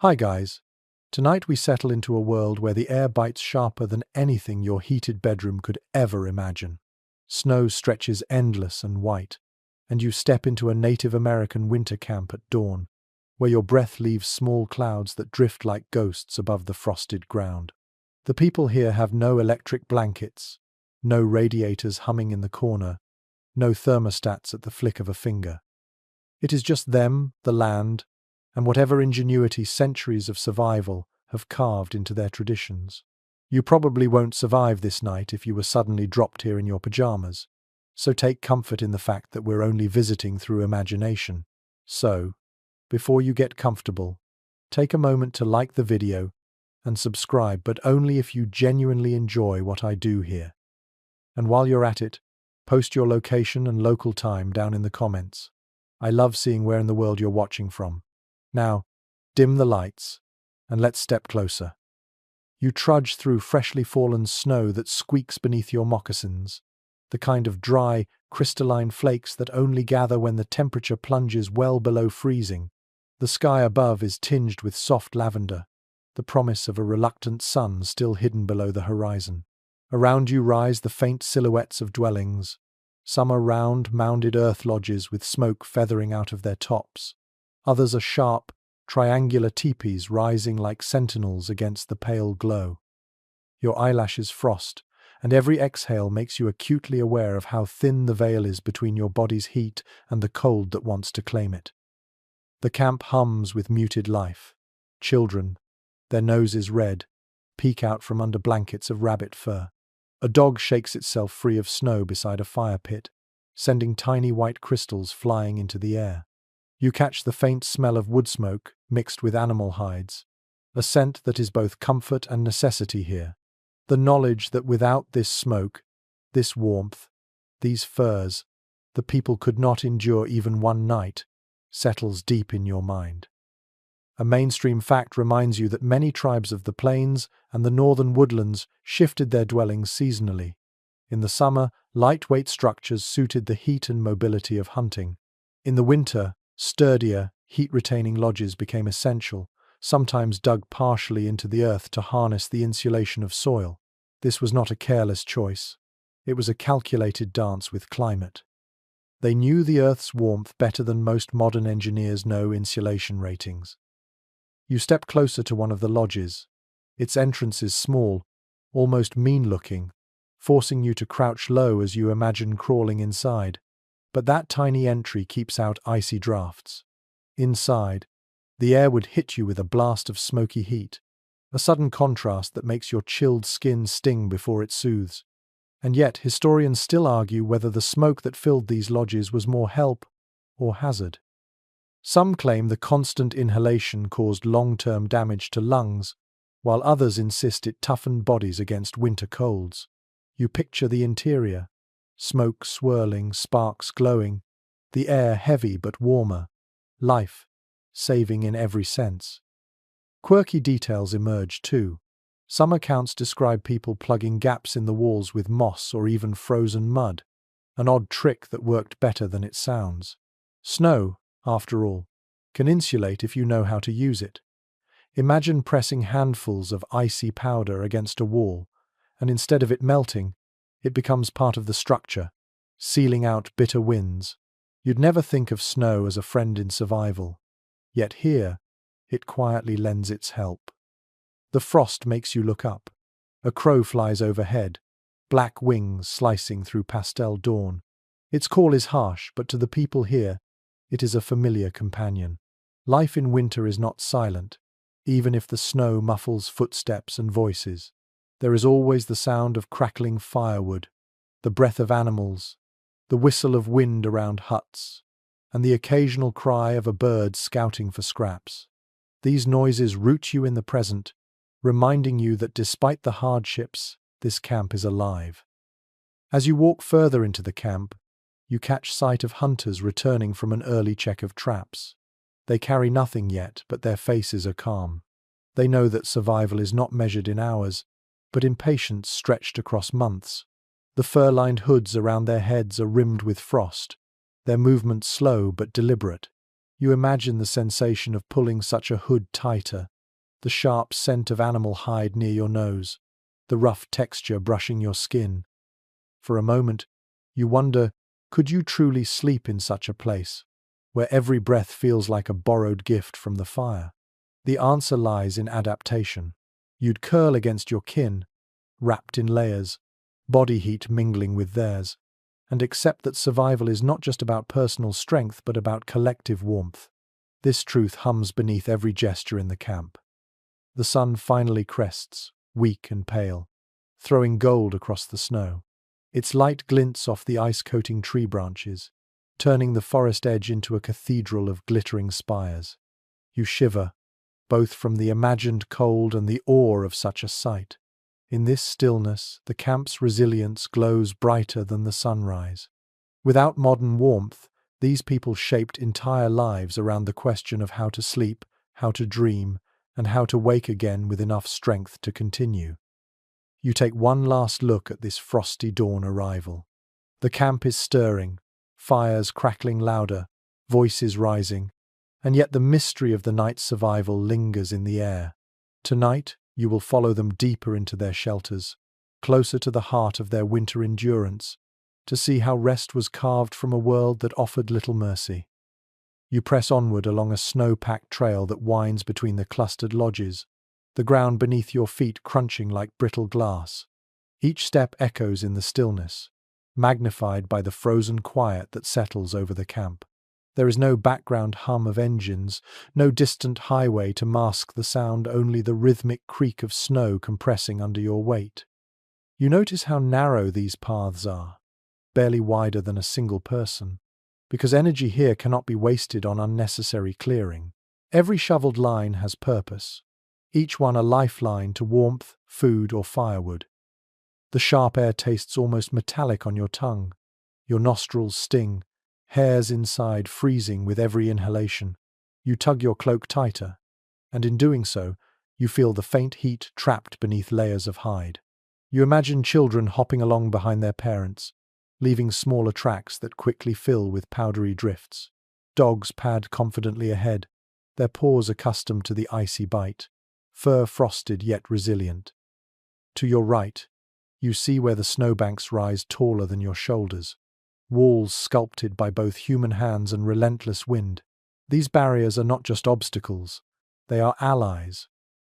Hi guys. Tonight we settle into a world where the air bites sharper than anything your heated bedroom could ever imagine. Snow stretches endless and white, and you step into a Native American winter camp at dawn, where your breath leaves small clouds that drift like ghosts above the frosted ground. The people here have no electric blankets, no radiators humming in the corner, no thermostats at the flick of a finger. It is just them, the land, and whatever ingenuity centuries of survival have carved into their traditions. You probably won't survive this night if you were suddenly dropped here in your pajamas, so take comfort in the fact that we're only visiting through imagination. So, before you get comfortable, take a moment to like the video and subscribe, but only if you genuinely enjoy what I do here. And while you're at it, post your location and local time down in the comments. I love seeing where in the world you're watching from. Now, dim the lights, and let's step closer. You trudge through freshly fallen snow that squeaks beneath your moccasins, the kind of dry, crystalline flakes that only gather when the temperature plunges well below freezing. The sky above is tinged with soft lavender, the promise of a reluctant sun still hidden below the horizon. Around you rise the faint silhouettes of dwellings. Some are round, mounded earth lodges with smoke feathering out of their tops. Others are sharp, triangular teepees rising like sentinels against the pale glow. Your eyelashes frost, and every exhale makes you acutely aware of how thin the veil is between your body's heat and the cold that wants to claim it. The camp hums with muted life. Children, their noses red, peek out from under blankets of rabbit fur. A dog shakes itself free of snow beside a fire pit, sending tiny white crystals flying into the air. You catch the faint smell of wood smoke mixed with animal hides, a scent that is both comfort and necessity here. The knowledge that without this smoke, this warmth, these furs, the people could not endure even one night, settles deep in your mind. A mainstream fact reminds you that many tribes of the plains and the northern woodlands shifted their dwellings seasonally. In the summer, lightweight structures suited the heat and mobility of hunting. In the winter, sturdier, heat-retaining lodges became essential, sometimes dug partially into the earth to harness the insulation of soil. This was not a careless choice. It was a calculated dance with climate. They knew the Earth's warmth better than most modern engineers know insulation ratings. You step closer to one of the lodges. Its entrance is small, almost mean-looking, forcing you to crouch low as you imagine crawling inside. But that tiny entry keeps out icy drafts. Inside, the air would hit you with a blast of smoky heat, a sudden contrast that makes your chilled skin sting before it soothes. And yet, historians still argue whether the smoke that filled these lodges was more help or hazard. Some claim the constant inhalation caused long-term damage to lungs, while others insist it toughened bodies against winter colds. You picture the interior, smoke swirling, sparks glowing, the air heavy but warmer, life saving in every sense. Quirky details emerge too. Some accounts describe people plugging gaps in the walls with moss or even frozen mud, an odd trick that worked better than it sounds. Snow, after all, can insulate if you know how to use it. Imagine pressing handfuls of icy powder against a wall, and instead of it melting, it becomes part of the structure, sealing out bitter winds. You'd never think of snow as a friend in survival, yet here, it quietly lends its help. The frost makes you look up. A crow flies overhead, black wings slicing through pastel dawn. Its call is harsh, but to the people here, it is a familiar companion. Life in winter is not silent, even if the snow muffles footsteps and voices. There is always the sound of crackling firewood, the breath of animals, the whistle of wind around huts, and the occasional cry of a bird scouting for scraps. These noises root you in the present, reminding you that despite the hardships, this camp is alive. As you walk further into the camp, you catch sight of hunters returning from an early check of traps. They carry nothing yet, but their faces are calm. They know that survival is not measured in hours, but in patience stretched across months. The fur-lined hoods around their heads are rimmed with frost, their movements slow but deliberate. You imagine the sensation of pulling such a hood tighter, the sharp scent of animal hide near your nose, the rough texture brushing your skin. For a moment, you wonder, could you truly sleep in such a place, where every breath feels like a borrowed gift from the fire? The answer lies in adaptation. You'd curl against your kin, wrapped in layers, body heat mingling with theirs, and accept that survival is not just about personal strength but about collective warmth. This truth hums beneath every gesture in the camp. The sun finally crests, weak and pale, throwing gold across the snow. Its light glints off the ice-coating tree branches, turning the forest edge into a cathedral of glittering spires. You shiver, both from the imagined cold and the awe of such a sight. In this stillness, the camp's resilience glows brighter than the sunrise. Without modern warmth, these people shaped entire lives around the question of how to sleep, how to dream, and how to wake again with enough strength to continue. You take one last look at this frosty dawn arrival. The camp is stirring, fires crackling louder, voices rising, and yet the mystery of the night's survival lingers in the air. Tonight, you will follow them deeper into their shelters, closer to the heart of their winter endurance, to see how rest was carved from a world that offered little mercy. You press onward along a snow-packed trail that winds between the clustered lodges, the ground beneath your feet crunching like brittle glass. Each step echoes in the stillness, magnified by the frozen quiet that settles over the camp. There is no background hum of engines, no distant highway to mask the sound, only the rhythmic creak of snow compressing under your weight. You notice how narrow these paths are, barely wider than a single person, because energy here cannot be wasted on unnecessary clearing. Every shoveled line has purpose, each one a lifeline to warmth, food, or firewood. The sharp air tastes almost metallic on your tongue. Your nostrils sting, hairs inside freezing with every inhalation. You tug your cloak tighter, and in doing so, you feel the faint heat trapped beneath layers of hide. You imagine children hopping along behind their parents, leaving smaller tracks that quickly fill with powdery drifts. Dogs pad confidently ahead, their paws accustomed to the icy bite, fur frosted yet resilient. To your right, you see where the snowbanks rise taller than your shoulders, walls sculpted by both human hands and relentless wind. These barriers are not just obstacles, they are allies,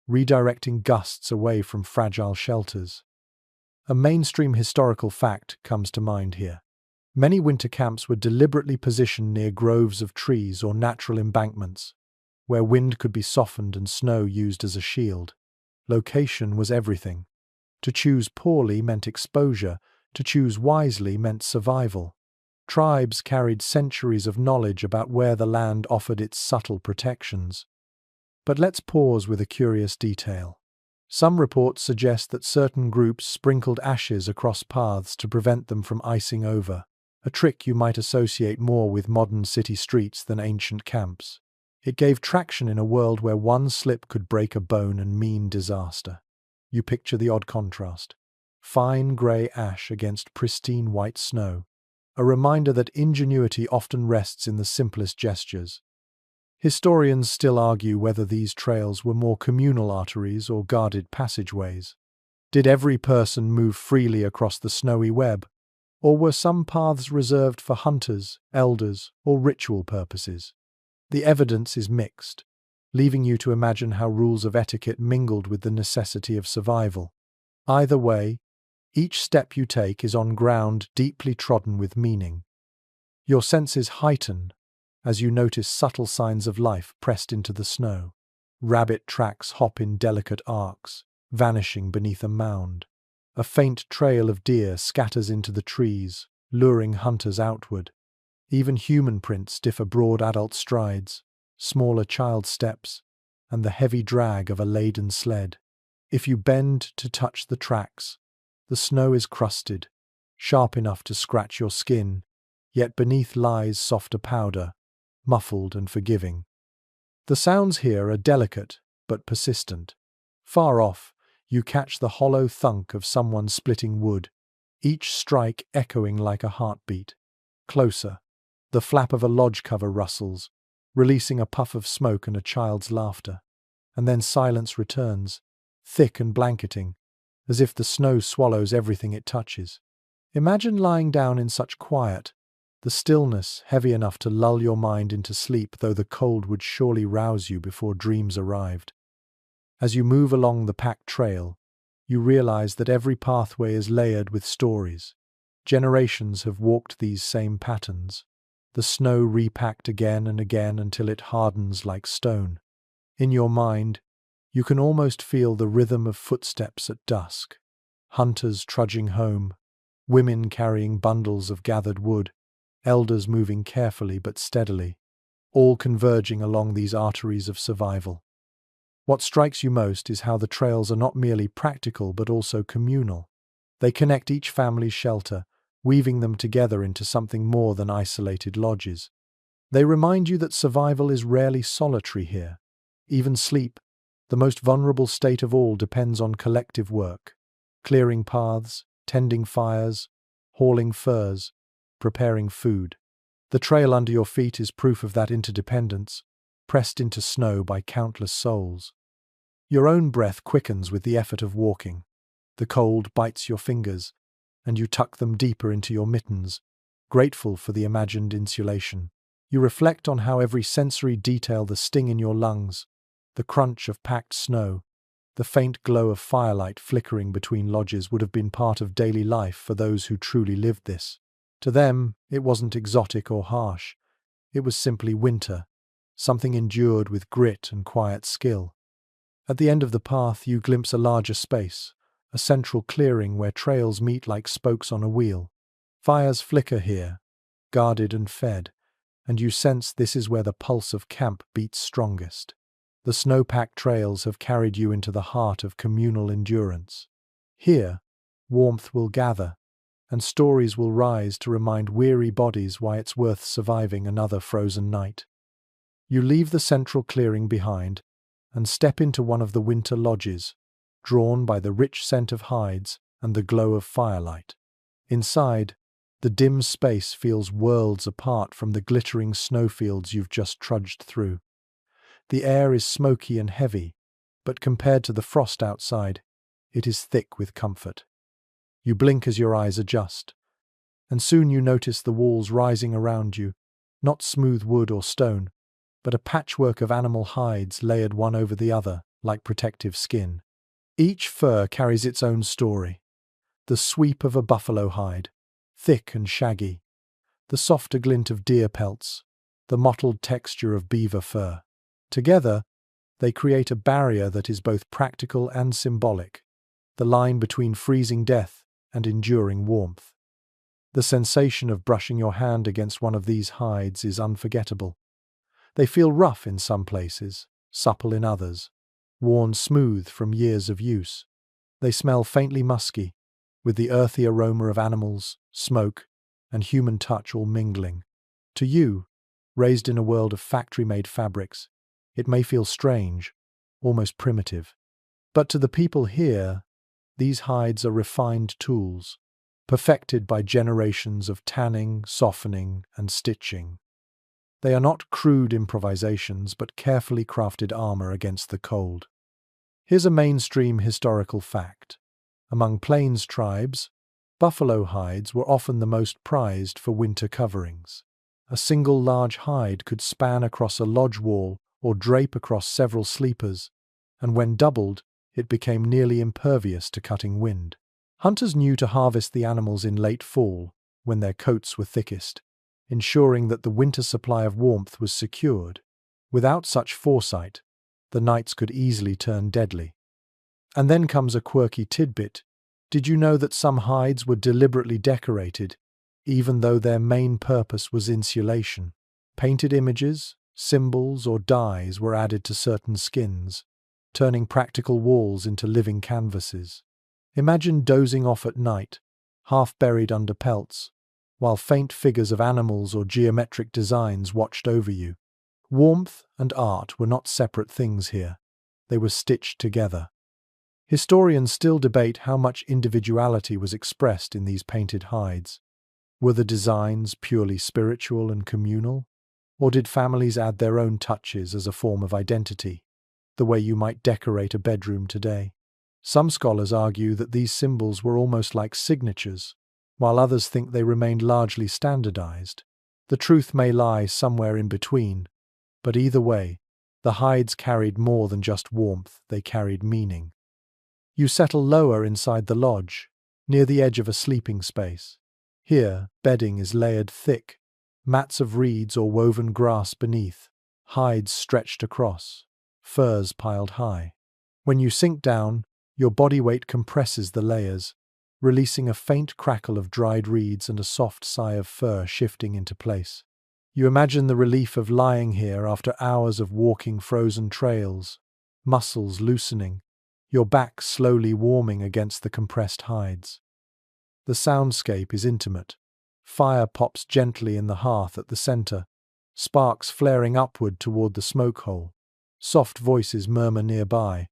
redirecting gusts away from fragile shelters. A mainstream historical fact comes to mind here. Many winter camps were deliberately positioned near groves of trees or natural embankments, where wind could be softened and snow used as a shield. Location was everything. To choose poorly meant exposure, to choose wisely meant survival. Tribes carried centuries of knowledge about where the land offered its subtle protections. But let's pause with a curious detail. Some reports suggest that certain groups sprinkled ashes across paths to prevent them from icing over, a trick you might associate more with modern city streets than ancient camps. It gave traction in a world where one slip could break a bone and mean disaster. You picture the odd contrast. Fine grey ash against pristine white snow, a reminder that ingenuity often rests in the simplest gestures. Historians still argue whether these trails were more communal arteries or guarded passageways. Did every person move freely across the snowy web, or were some paths reserved for hunters, elders, or ritual purposes? The evidence is mixed, leaving you to imagine how rules of etiquette mingled with the necessity of survival. Either way, each step you take is on ground deeply trodden with meaning. Your senses heighten as you notice subtle signs of life pressed into the snow. Rabbit tracks hop in delicate arcs, vanishing beneath a mound. A faint trail of deer scatters into the trees, luring hunters outward. Even human prints differ: broad adult strides, smaller child steps, and the heavy drag of a laden sled. If you bend to touch the tracks, the snow is crusted, sharp enough to scratch your skin, yet beneath lies softer powder, muffled and forgiving. The sounds here are delicate but persistent. Far off, you catch the hollow thunk of someone splitting wood, each strike echoing like a heartbeat. Closer, the flap of a lodge cover rustles, releasing a puff of smoke and a child's laughter. And then silence returns, thick and blanketing, as if the snow swallows everything it touches. Imagine lying down in such quiet, the stillness heavy enough to lull your mind into sleep, though the cold would surely rouse you before dreams arrived. As you move along the packed trail, you realize that every pathway is layered with stories. Generations have walked these same patterns, the snow repacked again and again until it hardens like stone. In your mind, you can almost feel the rhythm of footsteps at dusk, hunters trudging home, women carrying bundles of gathered wood, elders moving carefully but steadily, all converging along these arteries of survival. What strikes you most is how the trails are not merely practical but also communal. They connect each family's shelter, weaving them together into something more than isolated lodges. They remind you that survival is rarely solitary here. Even sleep, the most vulnerable state of all, depends on collective work, clearing paths, tending fires, hauling furs, preparing food. The trail under your feet is proof of that interdependence, pressed into snow by countless souls. Your own breath quickens with the effort of walking. The cold bites your fingers, and you tuck them deeper into your mittens, grateful for the imagined insulation. You reflect on how every sensory detail, the sting in your lungs, the crunch of packed snow, the faint glow of firelight flickering between lodges, would have been part of daily life for those who truly lived this. To them, it wasn't exotic or harsh. It was simply winter, something endured with grit and quiet skill. At the end of the path, you glimpse a larger space, a central clearing where trails meet like spokes on a wheel. Fires flicker here, guarded and fed, and you sense this is where the pulse of camp beats strongest. The snow-packed trails have carried you into the heart of communal endurance. Here, warmth will gather, and stories will rise to remind weary bodies why it's worth surviving another frozen night. You leave the central clearing behind and step into one of the winter lodges, drawn by the rich scent of hides and the glow of firelight. Inside, the dim space feels worlds apart from the glittering snowfields you've just trudged through. The air is smoky and heavy, but compared to the frost outside, it is thick with comfort. You blink as your eyes adjust, and soon you notice the walls rising around you, not smooth wood or stone, but a patchwork of animal hides layered one over the other like protective skin. Each fur carries its own story. The sweep of a buffalo hide, thick and shaggy, the softer glint of deer pelts, the mottled texture of beaver fur. Together, they create a barrier that is both practical and symbolic, the line between freezing death and enduring warmth. The sensation of brushing your hand against one of these hides is unforgettable. They feel rough in some places, supple in others, worn smooth from years of use. They smell faintly musky, with the earthy aroma of animals, smoke, and human touch all mingling. To you, raised in a world of factory-made fabrics, it may feel strange, almost primitive. But to the people here, these hides are refined tools, perfected by generations of tanning, softening, and stitching. They are not crude improvisations, but carefully crafted armor against the cold. Here's a mainstream historical fact. Among plains tribes, buffalo hides were often the most prized for winter coverings. A single large hide could span across a lodge wall or drape across several sleepers, and when doubled, it became nearly impervious to cutting wind. Hunters knew to harvest the animals in late fall, when their coats were thickest, ensuring that the winter supply of warmth was secured. Without such foresight, the nights could easily turn deadly. And then comes a quirky tidbit. Did you know that some hides were deliberately decorated, even though their main purpose was insulation? Painted images, symbols, or dyes were added to certain skins, turning practical walls into living canvases. Imagine dozing off at night, half buried under pelts, while faint figures of animals or geometric designs watched over you. Warmth and art were not separate things here. They were stitched together. Historians still debate how much individuality was expressed in these painted hides. Were the designs purely spiritual and communal, Or did families add their own touches as a form of identity, the way you might decorate a bedroom today? Some scholars argue that these symbols were almost like signatures, while others think they remained largely standardized. The truth may lie somewhere in between, but either way, the hides carried more than just warmth, they carried meaning. You settle lower inside the lodge, near the edge of a sleeping space. Here, bedding is layered thick, mats of reeds or woven grass beneath, hides stretched across, furs piled high. When you sink down, your body weight compresses the layers, releasing a faint crackle of dried reeds and a soft sigh of fur shifting into place. You imagine the relief of lying here after hours of walking frozen trails, muscles loosening, your back slowly warming against the compressed hides. The soundscape is intimate. Fire pops gently in the hearth at the center, sparks flaring upward toward the smoke hole. Soft voices murmur nearby,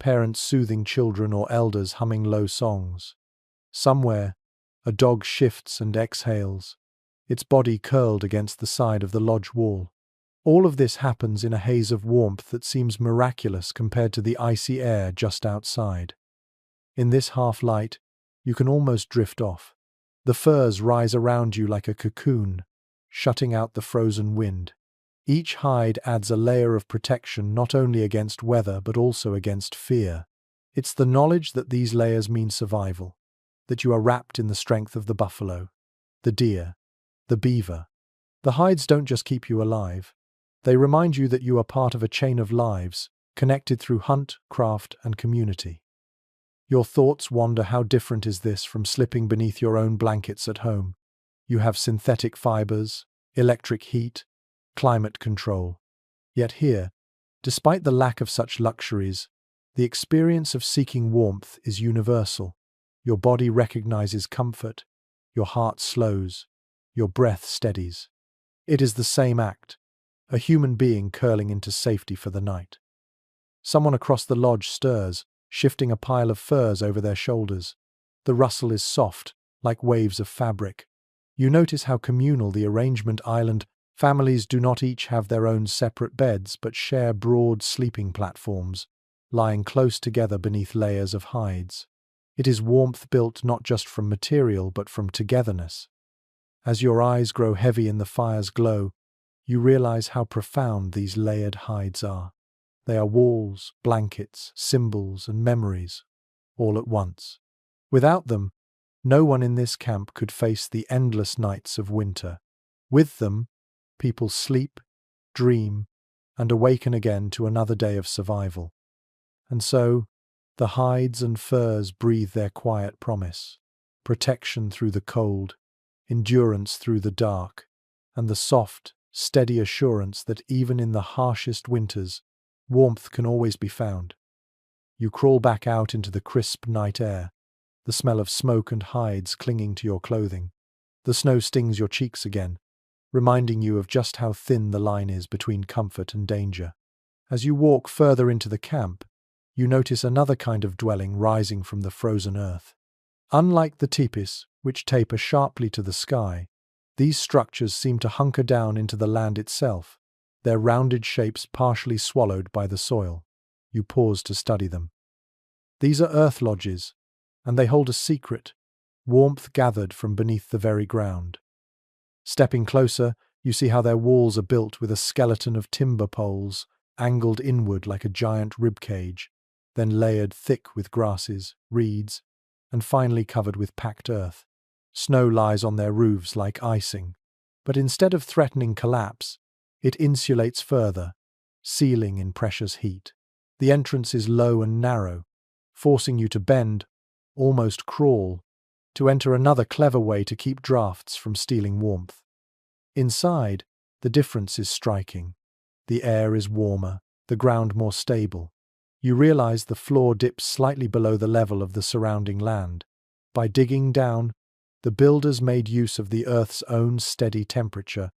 parents soothing children or elders humming low songs. Somewhere, a dog shifts and exhales, its body curled against the side of the lodge wall. All of this happens in a haze of warmth that seems miraculous compared to the icy air just outside. In this half-light, you can almost drift off. The furs rise around you like a cocoon, shutting out the frozen wind. Each hide adds a layer of protection not only against weather but also against fear. It's the knowledge that these layers mean survival, that you are wrapped in the strength of the buffalo, the deer, the beaver. The hides don't just keep you alive. They remind you that you are part of a chain of lives, connected through hunt, craft, and community. Your thoughts wander. How different is this from slipping beneath your own blankets at home? You have synthetic fibers, electric heat, climate control. Yet here, despite the lack of such luxuries, the experience of seeking warmth is universal. Your body recognizes comfort, your heart slows, your breath steadies. It is the same act, a human being curling into safety for the night. Someone across the lodge stirs, shifting a pile of furs over their shoulders. The rustle is soft, like waves of fabric. You notice how communal the arrangement island. Families do not each have their own separate beds but share broad sleeping platforms, lying close together beneath layers of hides. It is warmth built not just from material but from togetherness. As your eyes grow heavy in the fire's glow, you realize how profound these layered hides are. They are walls, blankets, symbols, and memories, all at once. Without them, no one in this camp could face the endless nights of winter. With them, people sleep, dream, and awaken again to another day of survival. And so, the hides and furs breathe their quiet promise: protection through the cold, endurance through the dark, and the soft, steady assurance that even in the harshest winters, warmth can always be found. You crawl back out into the crisp night air, the smell of smoke and hides clinging to your clothing. The snow stings your cheeks again, reminding you of just how thin the line is between comfort and danger. As you walk further into the camp, you notice another kind of dwelling rising from the frozen earth. Unlike the tipis, which taper sharply to the sky, these structures seem to hunker down into the land itself, their rounded shapes partially swallowed by the soil. You pause to study them. These are earth lodges, and they hold a secret, warmth gathered from beneath the very ground. Stepping closer, you see how their walls are built with a skeleton of timber poles, angled inward like a giant ribcage, then layered thick with grasses, reeds, and finally covered with packed earth. Snow lies on their roofs like icing, but instead of threatening collapse, it insulates further, sealing in precious heat. The entrance is low and narrow, forcing you to bend, almost crawl, to enter another clever way to keep drafts from stealing warmth. Inside, the difference is striking. The air is warmer, the ground more stable. You realize the floor dips slightly below the level of the surrounding land. By digging down, the builders made use of the Earth's own steady temperature,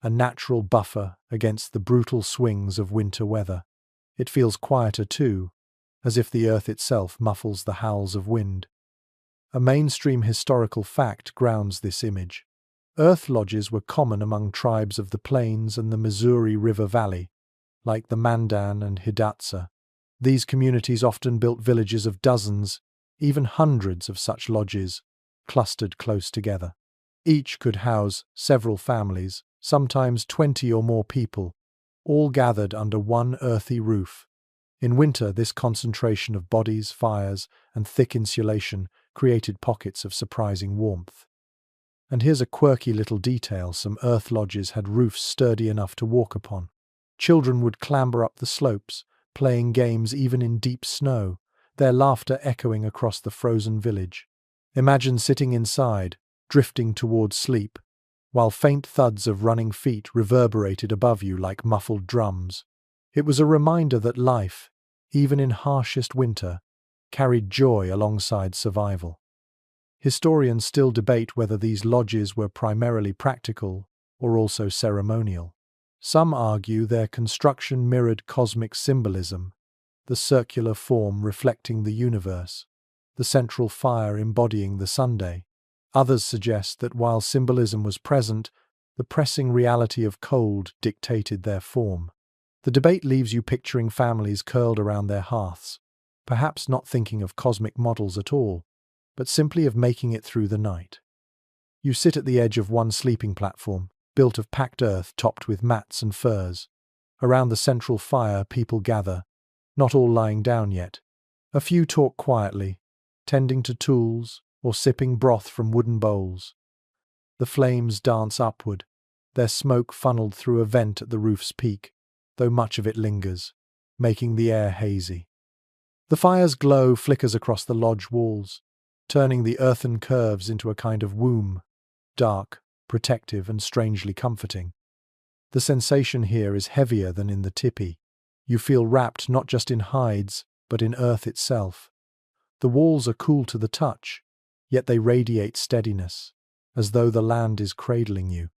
a natural buffer against the brutal swings of winter weather. It feels quieter too, as if the Earth itself muffles the howls of wind. A mainstream historical fact grounds this image. Earth lodges were common among tribes of the plains and the Missouri River Valley, like the Mandan and Hidatsa. These communities often built villages of dozens, even hundreds of such lodges, clustered close together. Each could house several families, sometimes 20 or more people, all gathered under one earthy roof. In winter, this concentration of bodies, fires, and thick insulation created pockets of surprising warmth. And here's a quirky little detail: some earth lodges had roofs sturdy enough to walk upon. Children would clamber up the slopes, playing games even in deep snow, their laughter echoing across the frozen village. Imagine sitting inside, drifting towards sleep, while faint thuds of running feet reverberated above you like muffled drums. It was a reminder that life, even in harshest winter, carried joy alongside survival. Historians still debate whether these lodges were primarily practical or also ceremonial. Some argue their construction mirrored cosmic symbolism, the circular form reflecting the universe, the central fire embodying the Sunday. Others suggest that while symbolism was present, the pressing reality of cold dictated their form. The debate leaves you picturing families curled around their hearths, perhaps not thinking of cosmic models at all, but simply of making it through the night. You sit at the edge of one sleeping platform, built of packed earth topped with mats and furs. Around the central fire, people gather, not all lying down yet. A few talk quietly, tending to tools or sipping broth from wooden bowls. The flames dance upward, their smoke funneled through a vent at the roof's peak, though much of it lingers, making the air hazy. The fire's glow flickers across the lodge walls, turning the earthen curves into a kind of womb, dark, protective, and strangely comforting. The sensation here is heavier than in the tipi. You feel wrapped not just in hides, but in earth itself. The walls are cool to the touch, yet they radiate steadiness, as though the land is cradling you.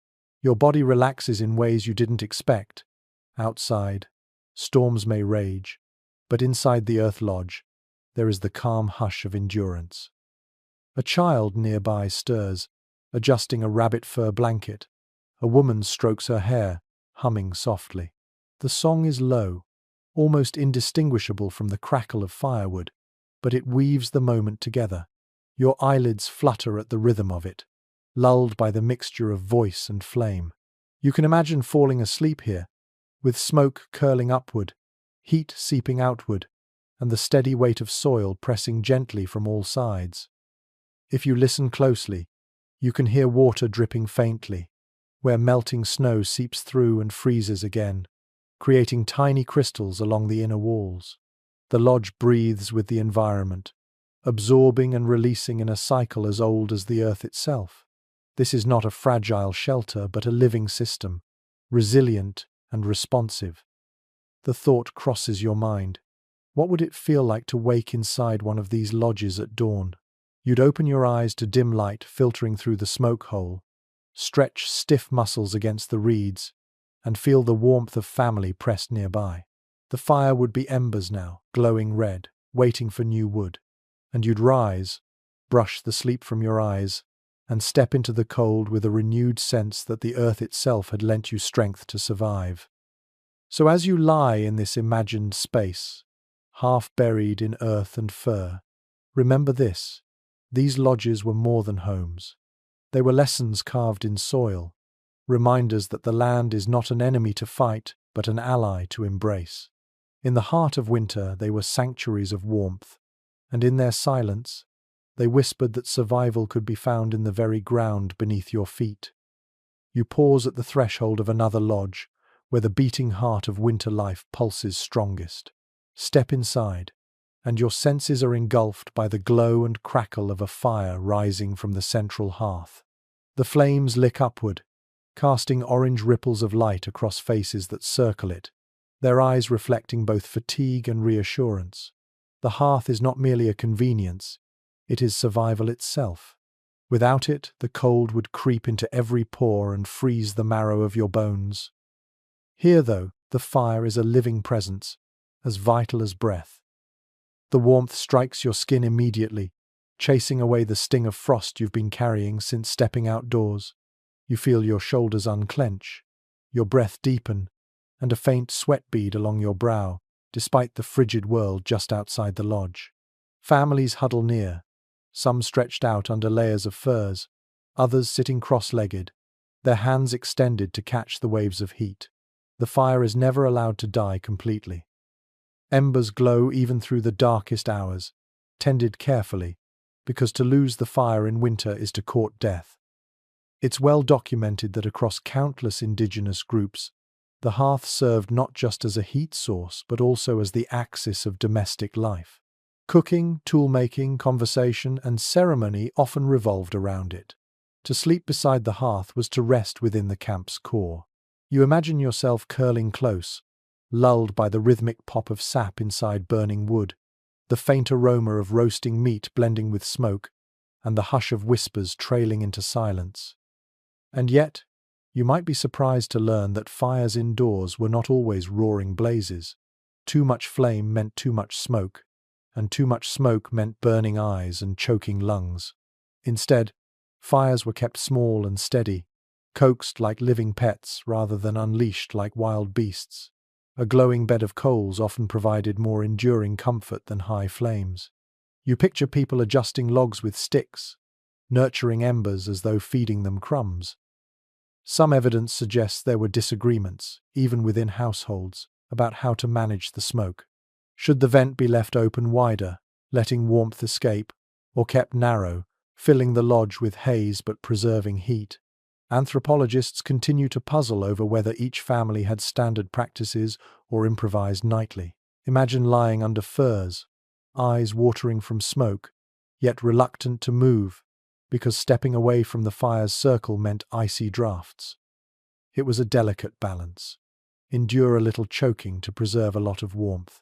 Your body relaxes in ways you didn't expect. Outside, storms may rage, but inside the earth lodge, there is the calm hush of endurance. A child nearby stirs, adjusting a rabbit fur blanket. A woman strokes her hair, humming softly. The song is low, almost indistinguishable from the crackle of firewood, but it weaves the moment together. Your eyelids flutter at the rhythm of it, lulled by the mixture of voice and flame. You can imagine falling asleep here, with smoke curling upward, heat seeping outward, and the steady weight of soil pressing gently from all sides. If you listen closely, you can hear water dripping faintly, where melting snow seeps through and freezes again, creating tiny crystals along the inner walls. The lodge breathes with the environment, absorbing and releasing in a cycle as old as the earth itself. This is not a fragile shelter, but a living system, resilient and responsive. The thought crosses your mind. What would it feel like to wake inside one of these lodges at dawn? You'd open your eyes to dim light filtering through the smoke hole, stretch stiff muscles against the reeds, and feel the warmth of family pressed nearby. The fire would be embers now, glowing red, waiting for new wood. And you'd rise, brush the sleep from your eyes, and step into the cold with a renewed sense that the earth itself had lent you strength to survive. So as you lie in this imagined space, half buried in earth and fur, remember this: these lodges were more than homes. They were lessons carved in soil, reminders that the land is not an enemy to fight, but an ally to embrace. In the heart of winter, they were sanctuaries of warmth, and in their silence, they whispered that survival could be found in the very ground beneath your feet. You pause at the threshold of another lodge, where the beating heart of winter life pulses strongest. Step inside, and your senses are engulfed by the glow and crackle of a fire rising from the central hearth. The flames lick upward, casting orange ripples of light across faces that circle it, their eyes reflecting both fatigue and reassurance. The hearth is not merely a convenience, it is survival itself. Without it, the cold would creep into every pore and freeze the marrow of your bones. Here, though, the fire is a living presence, as vital as breath. The warmth strikes your skin immediately, chasing away the sting of frost you've been carrying since stepping outdoors. You feel your shoulders unclench, your breath deepen, and a faint sweat bead along your brow, despite the frigid world just outside the lodge. Families huddle near, some stretched out under layers of furs, others sitting cross-legged, their hands extended to catch the waves of heat. The fire is never allowed to die completely. Embers glow even through the darkest hours, tended carefully, because to lose the fire in winter is to court death. It's well documented that across countless indigenous groups, the hearth served not just as a heat source, but also as the axis of domestic life. Cooking, tool-making, conversation, and ceremony often revolved around it. To sleep beside the hearth was to rest within the camp's core. You imagine yourself curling close, lulled by the rhythmic pop of sap inside burning wood, the faint aroma of roasting meat blending with smoke, and the hush of whispers trailing into silence. And yet, you might be surprised to learn that fires indoors were not always roaring blazes. Too much flame meant too much smoke, and too much smoke meant burning eyes and choking lungs. Instead, fires were kept small and steady, coaxed like living pets rather than unleashed like wild beasts. A glowing bed of coals often provided more enduring comfort than high flames. You picture people adjusting logs with sticks, nurturing embers as though feeding them crumbs. Some evidence suggests there were disagreements, even within households, about how to manage the smoke. Should the vent be left open wider, letting warmth escape, or kept narrow, filling the lodge with haze but preserving heat? Anthropologists continue to puzzle over whether each family had standard practices or improvised nightly. Imagine lying under furs, eyes watering from smoke, yet reluctant to move, because stepping away from the fire's circle meant icy drafts. It was a delicate balance. Endure a little choking to preserve a lot of warmth.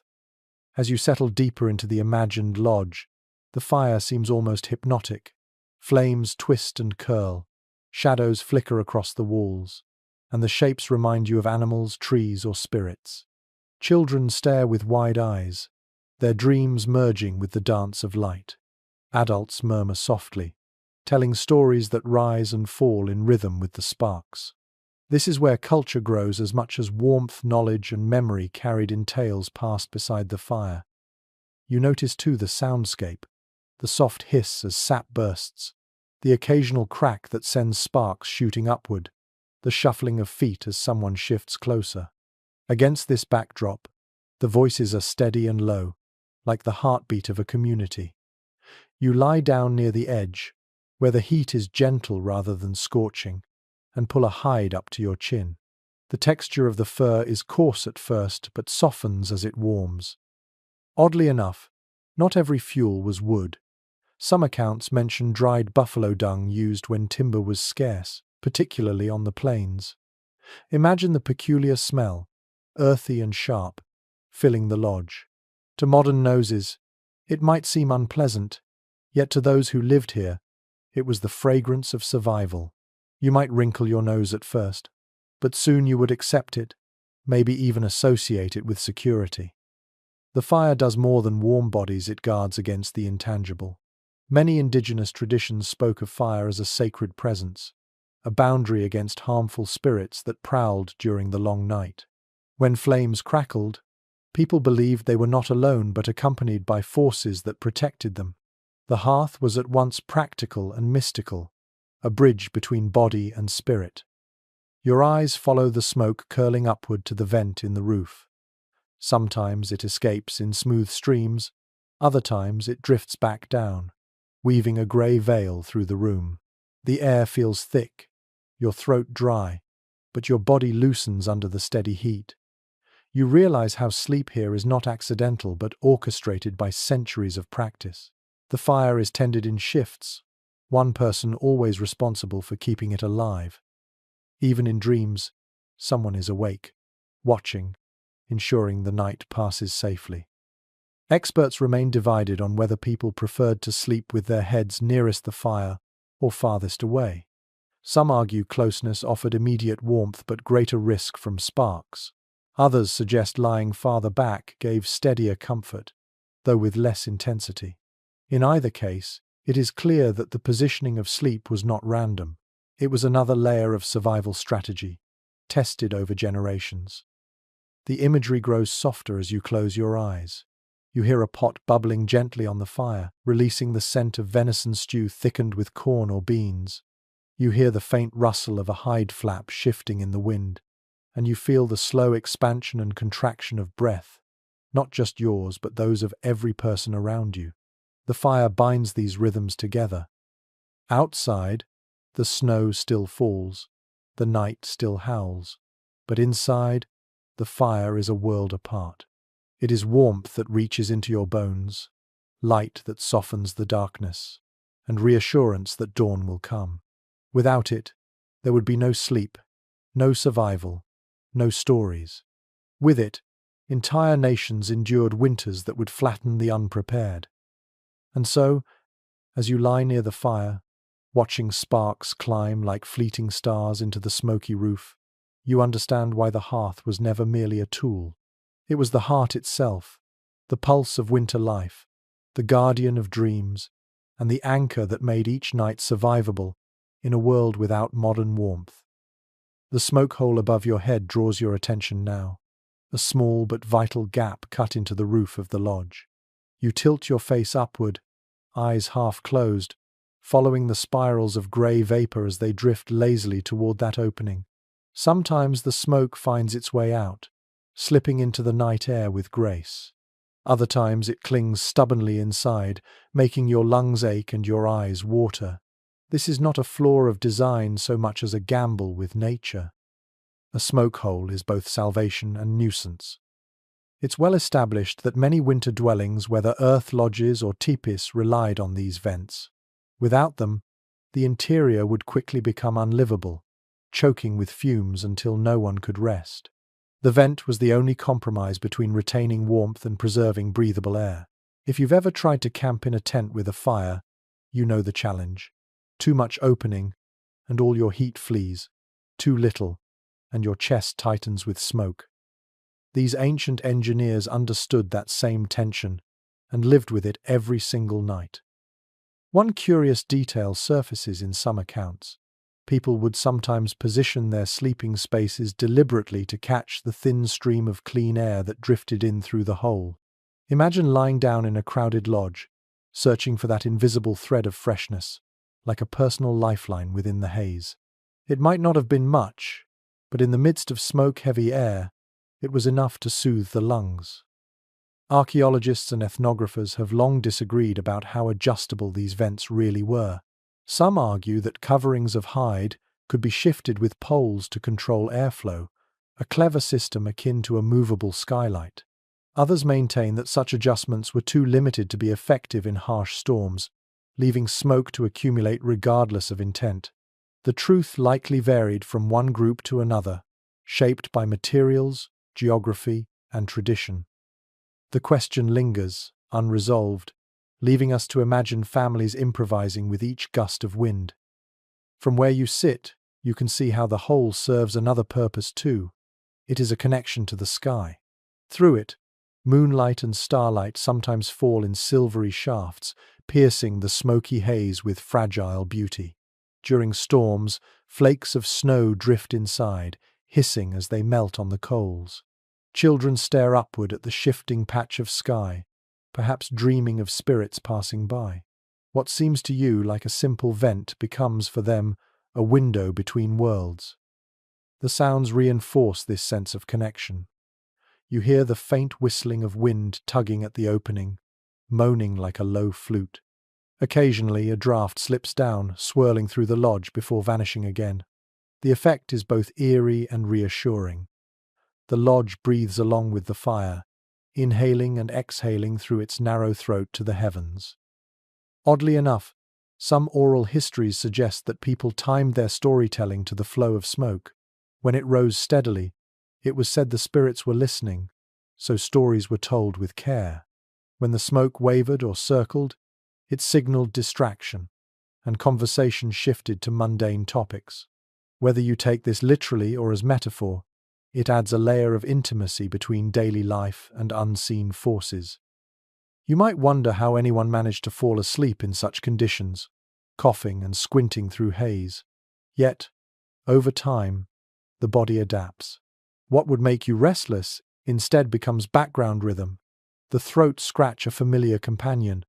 As you settle deeper into the imagined lodge, the fire seems almost hypnotic. Flames twist and curl, shadows flicker across the walls, and the shapes remind you of animals, trees, or spirits. Children stare with wide eyes, their dreams merging with the dance of light. Adults murmur softly, telling stories that rise and fall in rhythm with the sparks. This is where culture grows as much as warmth, knowledge, and memory carried in tales passed beside the fire. You notice too the soundscape, the soft hiss as sap bursts, the occasional crack that sends sparks shooting upward, the shuffling of feet as someone shifts closer. Against this backdrop, the voices are steady and low, like the heartbeat of a community. You lie down near the edge, where the heat is gentle rather than scorching, and pull a hide up to your chin. The texture of the fur is coarse at first, but softens as it warms. Oddly enough, not every fuel was wood. Some accounts mention dried buffalo dung used when timber was scarce, particularly on the plains. Imagine the peculiar smell, earthy and sharp, filling the lodge. To modern noses, it might seem unpleasant, yet to those who lived here, it was the fragrance of survival. You might wrinkle your nose at first, but soon you would accept it, maybe even associate it with security. The fire does more than warm bodies, it guards against the intangible. Many indigenous traditions spoke of fire as a sacred presence, a boundary against harmful spirits that prowled during the long night. When flames crackled, people believed they were not alone but accompanied by forces that protected them. The hearth was at once practical and mystical, a bridge between body and spirit. Your eyes follow the smoke curling upward to the vent in the roof. Sometimes it escapes in smooth streams, other times it drifts back down, weaving a grey veil through the room. The air feels thick, your throat dry, but your body loosens under the steady heat. You realize how sleep here is not accidental but orchestrated by centuries of practice. The fire is tended in shifts, one person always responsible for keeping it alive. Even in dreams, someone is awake, watching, ensuring the night passes safely. Experts remain divided on whether people preferred to sleep with their heads nearest the fire or farthest away. Some argue closeness offered immediate warmth but greater risk from sparks. Others suggest lying farther back gave steadier comfort, though with less intensity. In either case, it is clear that the positioning of sleep was not random. It was another layer of survival strategy, tested over generations. The imagery grows softer as you close your eyes. You hear a pot bubbling gently on the fire, releasing the scent of venison stew thickened with corn or beans. You hear the faint rustle of a hide flap shifting in the wind, and you feel the slow expansion and contraction of breath, not just yours but those of every person around you. The fire binds these rhythms together. Outside, the snow still falls, the night still howls, but inside, the fire is a world apart. It is warmth that reaches into your bones, light that softens the darkness, and reassurance that dawn will come. Without it, there would be no sleep, no survival, no stories. With it, entire nations endured winters that would flatten the unprepared. And so, as you lie near the fire, watching sparks climb like fleeting stars into the smoky roof, you understand why the hearth was never merely a tool. It was the heart itself, the pulse of winter life, the guardian of dreams, and the anchor that made each night survivable in a world without modern warmth. The smoke hole above your head draws your attention now, a small but vital gap cut into the roof of the lodge. You tilt your face upward, eyes half closed, following the spirals of grey vapour as they drift lazily toward that opening. Sometimes the smoke finds its way out, slipping into the night air with grace. Other times it clings stubbornly inside, making your lungs ache and your eyes water. This is not a flaw of design so much as a gamble with nature. A smoke hole is both salvation and nuisance. It's well established that many winter dwellings, whether earth lodges or teepees, relied on these vents. Without them, the interior would quickly become unlivable, choking with fumes until no one could rest. The vent was the only compromise between retaining warmth and preserving breathable air. If you've ever tried to camp in a tent with a fire, you know the challenge. Too much opening, and all your heat flees. Too little, and your chest tightens with smoke. These ancient engineers understood that same tension, and lived with it every single night. One curious detail surfaces in some accounts. People would sometimes position their sleeping spaces deliberately to catch the thin stream of clean air that drifted in through the hole. Imagine lying down in a crowded lodge, searching for that invisible thread of freshness, like a personal lifeline within the haze. It might not have been much, but in the midst of smoke-heavy air, it was enough to soothe the lungs. Archaeologists and ethnographers have long disagreed about how adjustable these vents really were. Some argue that coverings of hide could be shifted with poles to control airflow, a clever system akin to a movable skylight. Others maintain that such adjustments were too limited to be effective in harsh storms, leaving smoke to accumulate regardless of intent. The truth likely varied from one group to another, shaped by materials, geography, and tradition. The question lingers, unresolved, leaving us to imagine families improvising with each gust of wind. From where you sit, you can see how the hole serves another purpose too. It is a connection to the sky. Through it, moonlight and starlight sometimes fall in silvery shafts, piercing the smoky haze with fragile beauty. During storms, flakes of snow drift inside, hissing as they melt on the coals. Children stare upward at the shifting patch of sky, perhaps dreaming of spirits passing by. What seems to you like a simple vent becomes for them a window between worlds. The sounds reinforce this sense of connection. You hear the faint whistling of wind tugging at the opening, moaning like a low flute. Occasionally, a draft slips down, swirling through the lodge before vanishing again. The effect is both eerie and reassuring. The lodge breathes along with the fire, inhaling and exhaling through its narrow throat to the heavens. Oddly enough, some oral histories suggest that people timed their storytelling to the flow of smoke. When it rose steadily, it was said the spirits were listening, so stories were told with care. When the smoke wavered or circled, it signaled distraction, and conversation shifted to mundane topics. Whether you take this literally or as metaphor, it adds a layer of intimacy between daily life and unseen forces. You might wonder how anyone managed to fall asleep in such conditions, coughing and squinting through haze. Yet, over time, the body adapts. What would make you restless instead becomes background rhythm, the throat scratch a familiar companion,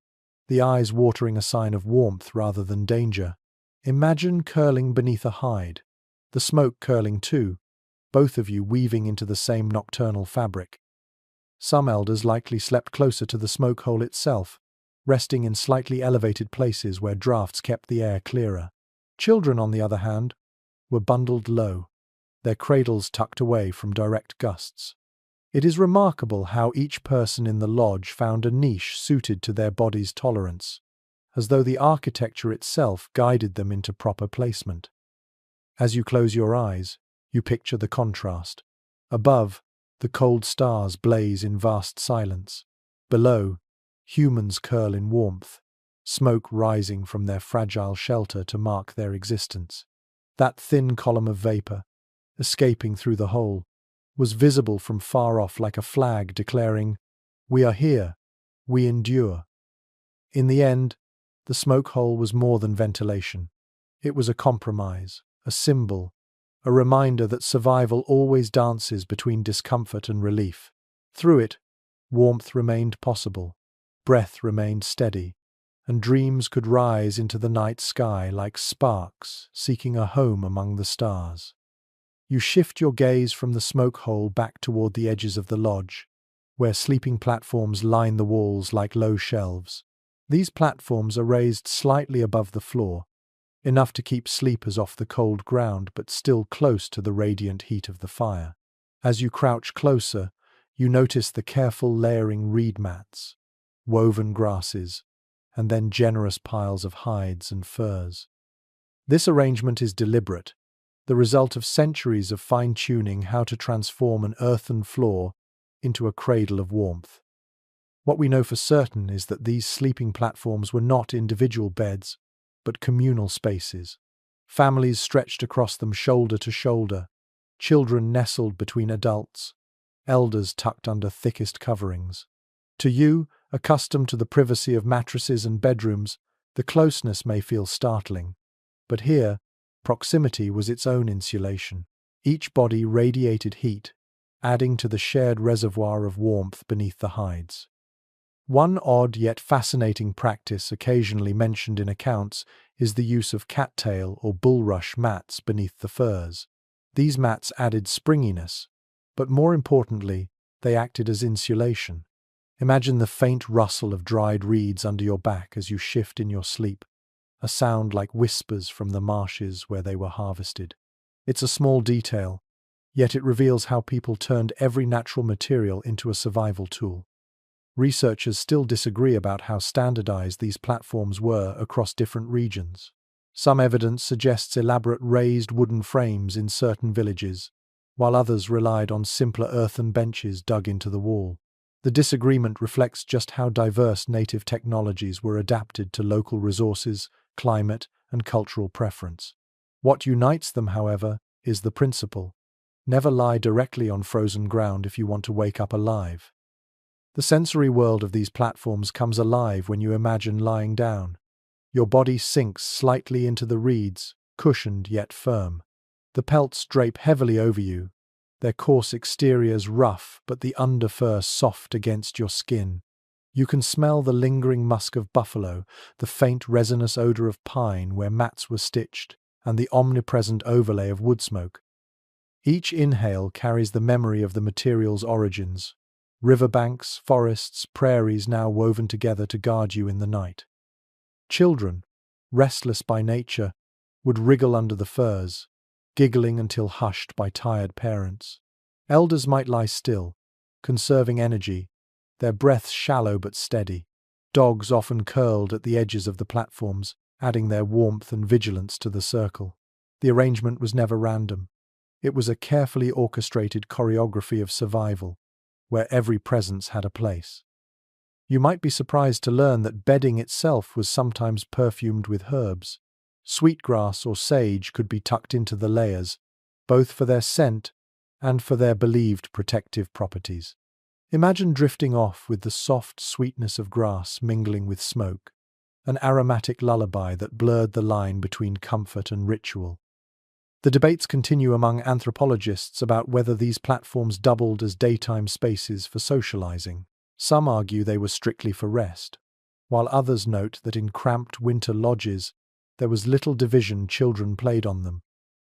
the eyes watering a sign of warmth rather than danger. Imagine curling beneath a hide, the smoke curling too, both of you weaving into the same nocturnal fabric. Some elders likely slept closer to the smoke hole itself, resting in slightly elevated places where drafts kept the air clearer. Children, on the other hand, were bundled low, their cradles tucked away from direct gusts. It is remarkable how each person in the lodge found a niche suited to their body's tolerance, as though the architecture itself guided them into proper placement. As you close your eyes, you picture the contrast. Above, the cold stars blaze in vast silence. Below, humans curl in warmth, smoke rising from their fragile shelter to mark their existence. That thin column of vapor, escaping through the hole, was visible from far off like a flag declaring, "We are here, we endure." In the end, the smoke hole was more than ventilation. It was a compromise, a symbol, a reminder that survival always dances between discomfort and relief. Through it, warmth remained possible, breath remained steady, and dreams could rise into the night sky like sparks seeking a home among the stars. You shift your gaze from the smoke hole back toward the edges of the lodge, where sleeping platforms line the walls like low shelves. These platforms are raised slightly above the floor, enough to keep sleepers off the cold ground but still close to the radiant heat of the fire. As you crouch closer, you notice the careful layering reed mats, woven grasses, and then generous piles of hides and furs. This arrangement is deliberate, the result of centuries of fine-tuning how to transform an earthen floor into a cradle of warmth. What we know for certain is that these sleeping platforms were not individual beds, but communal spaces. Families stretched across them shoulder to shoulder, children nestled between adults, elders tucked under thickest coverings. To you, accustomed to the privacy of mattresses and bedrooms, the closeness may feel startling. But here, proximity was its own insulation. Each body radiated heat, adding to the shared reservoir of warmth beneath the hides. One odd yet fascinating practice occasionally mentioned in accounts is the use of cattail or bulrush mats beneath the furs. These mats added springiness, but more importantly, they acted as insulation. Imagine the faint rustle of dried reeds under your back as you shift in your sleep, a sound like whispers from the marshes where they were harvested. It's a small detail, yet it reveals how people turned every natural material into a survival tool. Researchers still disagree about how standardized these platforms were across different regions. Some evidence suggests elaborate raised wooden frames in certain villages, while others relied on simpler earthen benches dug into the wall. The disagreement reflects just how diverse native technologies were adapted to local resources, climate, and cultural preference. What unites them, however, is the principle: never lie directly on frozen ground if you want to wake up alive. The sensory world of these platforms comes alive when you imagine lying down. Your body sinks slightly into the reeds, cushioned yet firm. The pelts drape heavily over you, their coarse exteriors rough but the underfur soft against your skin. You can smell the lingering musk of buffalo, the faint resinous odor of pine where mats were stitched, and the omnipresent overlay of wood smoke. Each inhale carries the memory of the material's origins: riverbanks, forests, prairies now woven together to guard you in the night. Children, restless by nature, would wriggle under the furs, giggling until hushed by tired parents. Elders might lie still, conserving energy, their breaths shallow but steady. Dogs often curled at the edges of the platforms, adding their warmth and vigilance to the circle. The arrangement was never random. It was a carefully orchestrated choreography of survival, where every presence had a place. You might be surprised to learn that bedding itself was sometimes perfumed with herbs. Sweetgrass or sage could be tucked into the layers, both for their scent and for their believed protective properties. Imagine drifting off with the soft sweetness of grass mingling with smoke, an aromatic lullaby that blurred the line between comfort and ritual. The debates continue among anthropologists about whether these platforms doubled as daytime spaces for socializing. Some argue they were strictly for rest, while others note that in cramped winter lodges there was little division. Children played on them,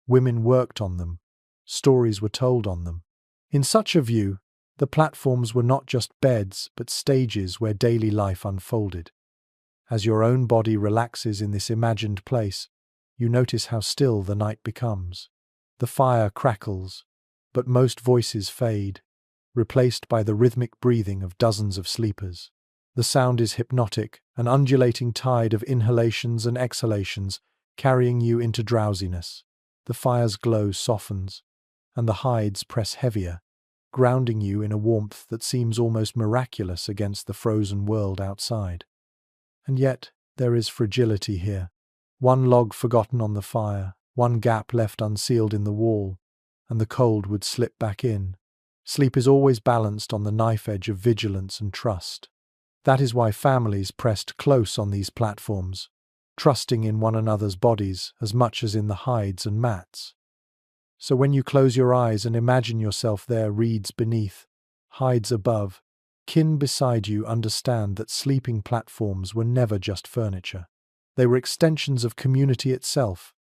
women worked on them, stories were told on them. In such a view, the platforms were not just beds but stages where daily life unfolded. As your own body relaxes in this imagined place, you notice how still the night becomes. The fire crackles, but most voices fade, replaced by the rhythmic breathing of dozens of sleepers. The sound is hypnotic, an undulating tide of inhalations and exhalations, carrying you into drowsiness. The fire's glow softens, and the hides press heavier, grounding you in a warmth that seems almost miraculous against the frozen world outside. And yet, there is fragility here. One log forgotten on the fire, one gap left unsealed in the wall, and the cold would slip back in. Sleep is always balanced on the knife edge of vigilance and trust. That is why families pressed close on these platforms, trusting in one another's bodies as much as in the hides and mats. So when you close your eyes and imagine yourself there, reeds beneath, hides above, kin beside you, understand that sleeping platforms were never just furniture. They were extensions of community itself,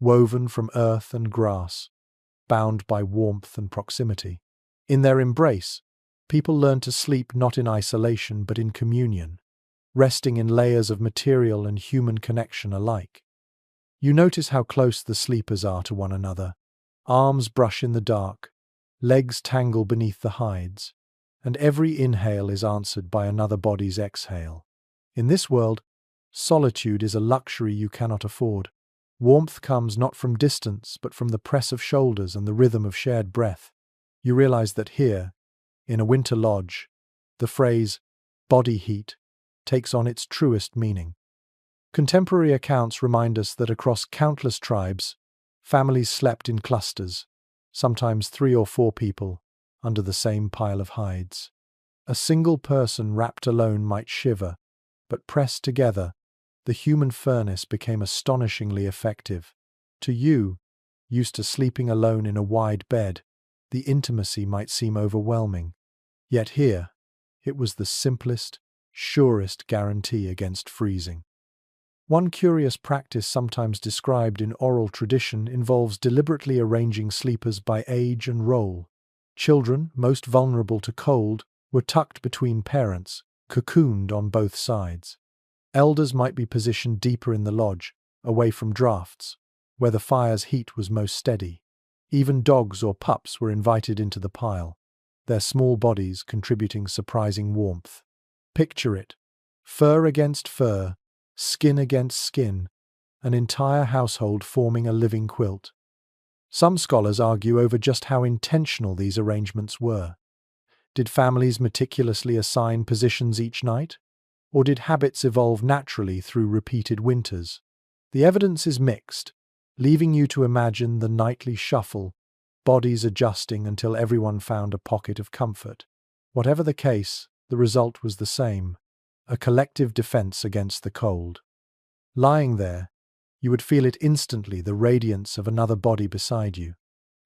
woven from earth and grass, bound by warmth and proximity. In their embrace, people learned to sleep not in isolation but in communion, resting in layers of material and human connection alike. You notice how close the sleepers are to one another. Arms brush in the dark, legs tangle beneath the hides, and every inhale is answered by another body's exhale. In this world, solitude is a luxury you cannot afford. Warmth comes not from distance, but from the press of shoulders and the rhythm of shared breath. You realize that here, in a winter lodge, the phrase, body heat, takes on its truest meaning. Contemporary accounts remind us that across countless tribes, families slept in clusters, sometimes 3 or 4 people, under the same pile of hides. A single person wrapped alone might shiver, but pressed together, the human furnace became astonishingly effective. To you, used to sleeping alone in a wide bed, the intimacy might seem overwhelming. Yet here, it was the simplest, surest guarantee against freezing. One curious practice sometimes described in oral tradition involves deliberately arranging sleepers by age and role. Children, most vulnerable to cold, were tucked between parents, cocooned on both sides. Elders might be positioned deeper in the lodge, away from drafts, where the fire's heat was most steady. Even dogs or pups were invited into the pile, their small bodies contributing surprising warmth. Picture it: fur against fur, skin against skin, an entire household forming a living quilt. Some scholars argue over just how intentional these arrangements were. Did families meticulously assign positions each night? Or did habits evolve naturally through repeated winters? The evidence is mixed, leaving you to imagine the nightly shuffle, bodies adjusting until everyone found a pocket of comfort. Whatever the case, the result was the same: a collective defense against the cold. Lying there, you would feel it instantly, the radiance of another body beside you.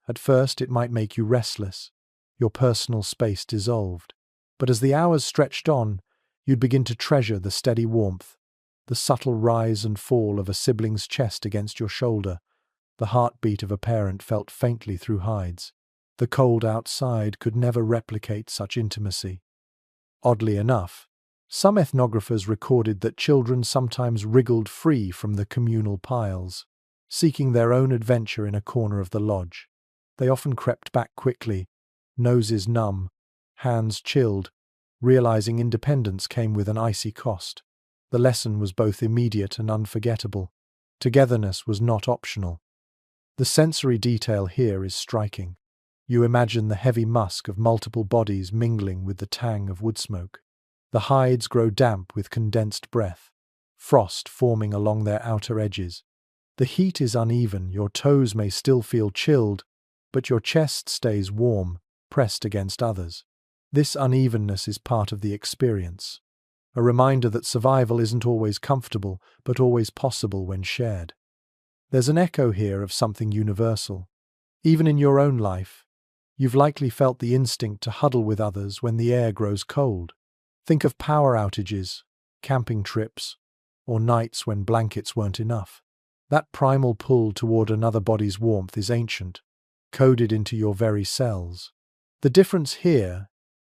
At first, it might make you restless, your personal space dissolved. But as the hours stretched on, you'd begin to treasure the steady warmth, the subtle rise and fall of a sibling's chest against your shoulder, the heartbeat of a parent felt faintly through hides. The cold outside could never replicate such intimacy. Oddly enough, some ethnographers recorded that children sometimes wriggled free from the communal piles, seeking their own adventure in a corner of the lodge. They often crept back quickly, noses numb, hands chilled, realizing independence came with an icy cost. The lesson was both immediate and unforgettable. Togetherness was not optional. The sensory detail here is striking. You imagine the heavy musk of multiple bodies mingling with the tang of wood smoke. The hides grow damp with condensed breath, frost forming along their outer edges. The heat is uneven, your toes may still feel chilled, but your chest stays warm, pressed against others. This unevenness is part of the experience, a reminder that survival isn't always comfortable, but always possible when shared. There's an echo here of something universal. Even in your own life, you've likely felt the instinct to huddle with others when the air grows cold. Think of power outages, camping trips, or nights when blankets weren't enough. That primal pull toward another body's warmth is ancient, coded into your very cells. The difference here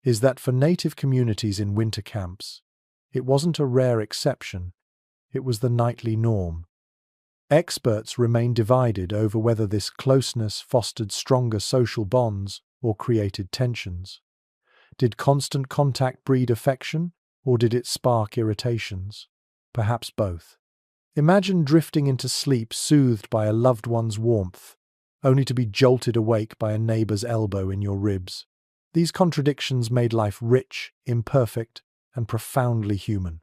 is that for native communities in winter camps, it wasn't a rare exception, it was the nightly norm. Experts remain divided over whether this closeness fostered stronger social bonds or created tensions. Did constant contact breed affection, or did it spark irritations? Perhaps both. Imagine drifting into sleep soothed by a loved one's warmth, only to be jolted awake by a neighbor's elbow in your ribs. These contradictions made life rich, imperfect, and profoundly human.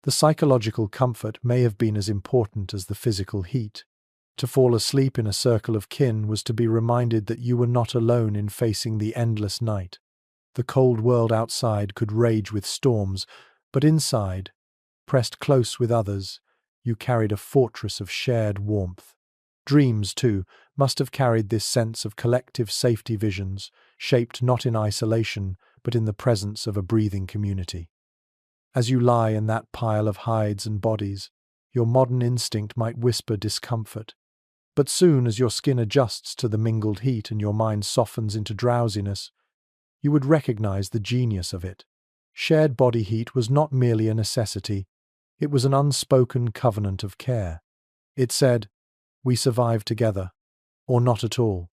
The psychological comfort may have been as important as the physical heat. To fall asleep in a circle of kin was to be reminded that you were not alone in facing the endless night. The cold world outside could rage with storms, but inside, pressed close with others, you carried a fortress of shared warmth. Dreams, too, must have carried this sense of collective safety visions, shaped not in isolation, but in the presence of a breathing community. As you lie in that pile of hides and bodies, your modern instinct might whisper discomfort. But soon as your skin adjusts to the mingled heat and your mind softens into drowsiness, you would recognize the genius of it. Shared body heat was not merely a necessity, it was an unspoken covenant of care. It said, "We survive together, or not at all."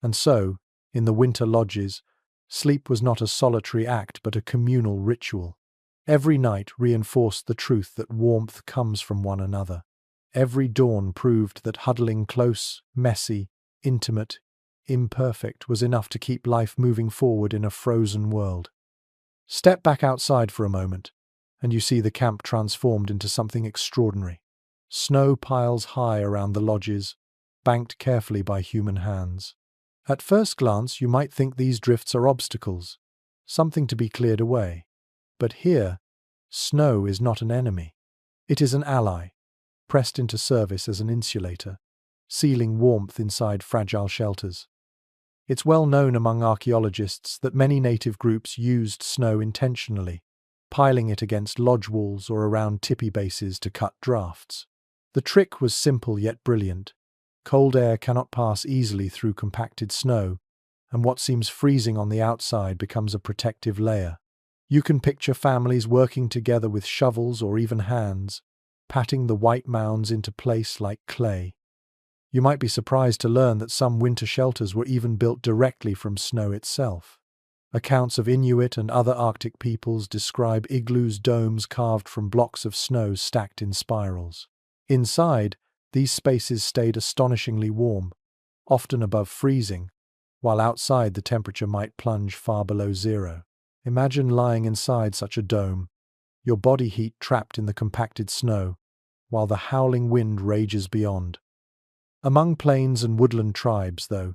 And so, in the winter lodges, sleep was not a solitary act but a communal ritual. Every night reinforced the truth that warmth comes from one another. Every dawn proved that huddling close, messy, intimate, imperfect was enough to keep life moving forward in a frozen world. Step back outside for a moment, and you see the camp transformed into something extraordinary. Snow piles high around the lodges, banked carefully by human hands. At first glance, you might think these drifts are obstacles, something to be cleared away. But here, snow is not an enemy. It is an ally, pressed into service as an insulator, sealing warmth inside fragile shelters. It's well known among archaeologists that many native groups used snow intentionally, piling it against lodge walls or around tipi bases to cut drafts. The trick was simple yet brilliant. Cold air cannot pass easily through compacted snow, and what seems freezing on the outside becomes a protective layer. You can picture families working together with shovels or even hands, patting the white mounds into place like clay. You might be surprised to learn that some winter shelters were even built directly from snow itself. Accounts of Inuit and other Arctic peoples describe igloos domes carved from blocks of snow stacked in spirals. Inside, these spaces stayed astonishingly warm, often above freezing, while outside the temperature might plunge far below zero. Imagine lying inside such a dome, your body heat trapped in the compacted snow, while the howling wind rages beyond. Among plains and woodland tribes, though,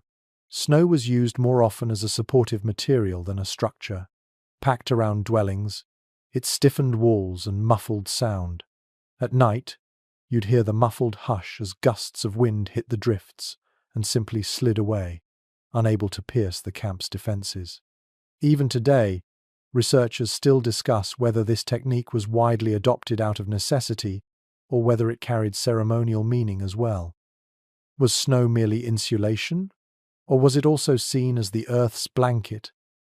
snow was used more often as a supportive material than a structure. Packed around dwellings, it stiffened walls and muffled sound. At night, you'd hear the muffled hush as gusts of wind hit the drifts and simply slid away, unable to pierce the camp's defenses. Even today, researchers still discuss whether this technique was widely adopted out of necessity or whether it carried ceremonial meaning as well. Was snow merely insulation, or was it also seen as the Earth's blanket,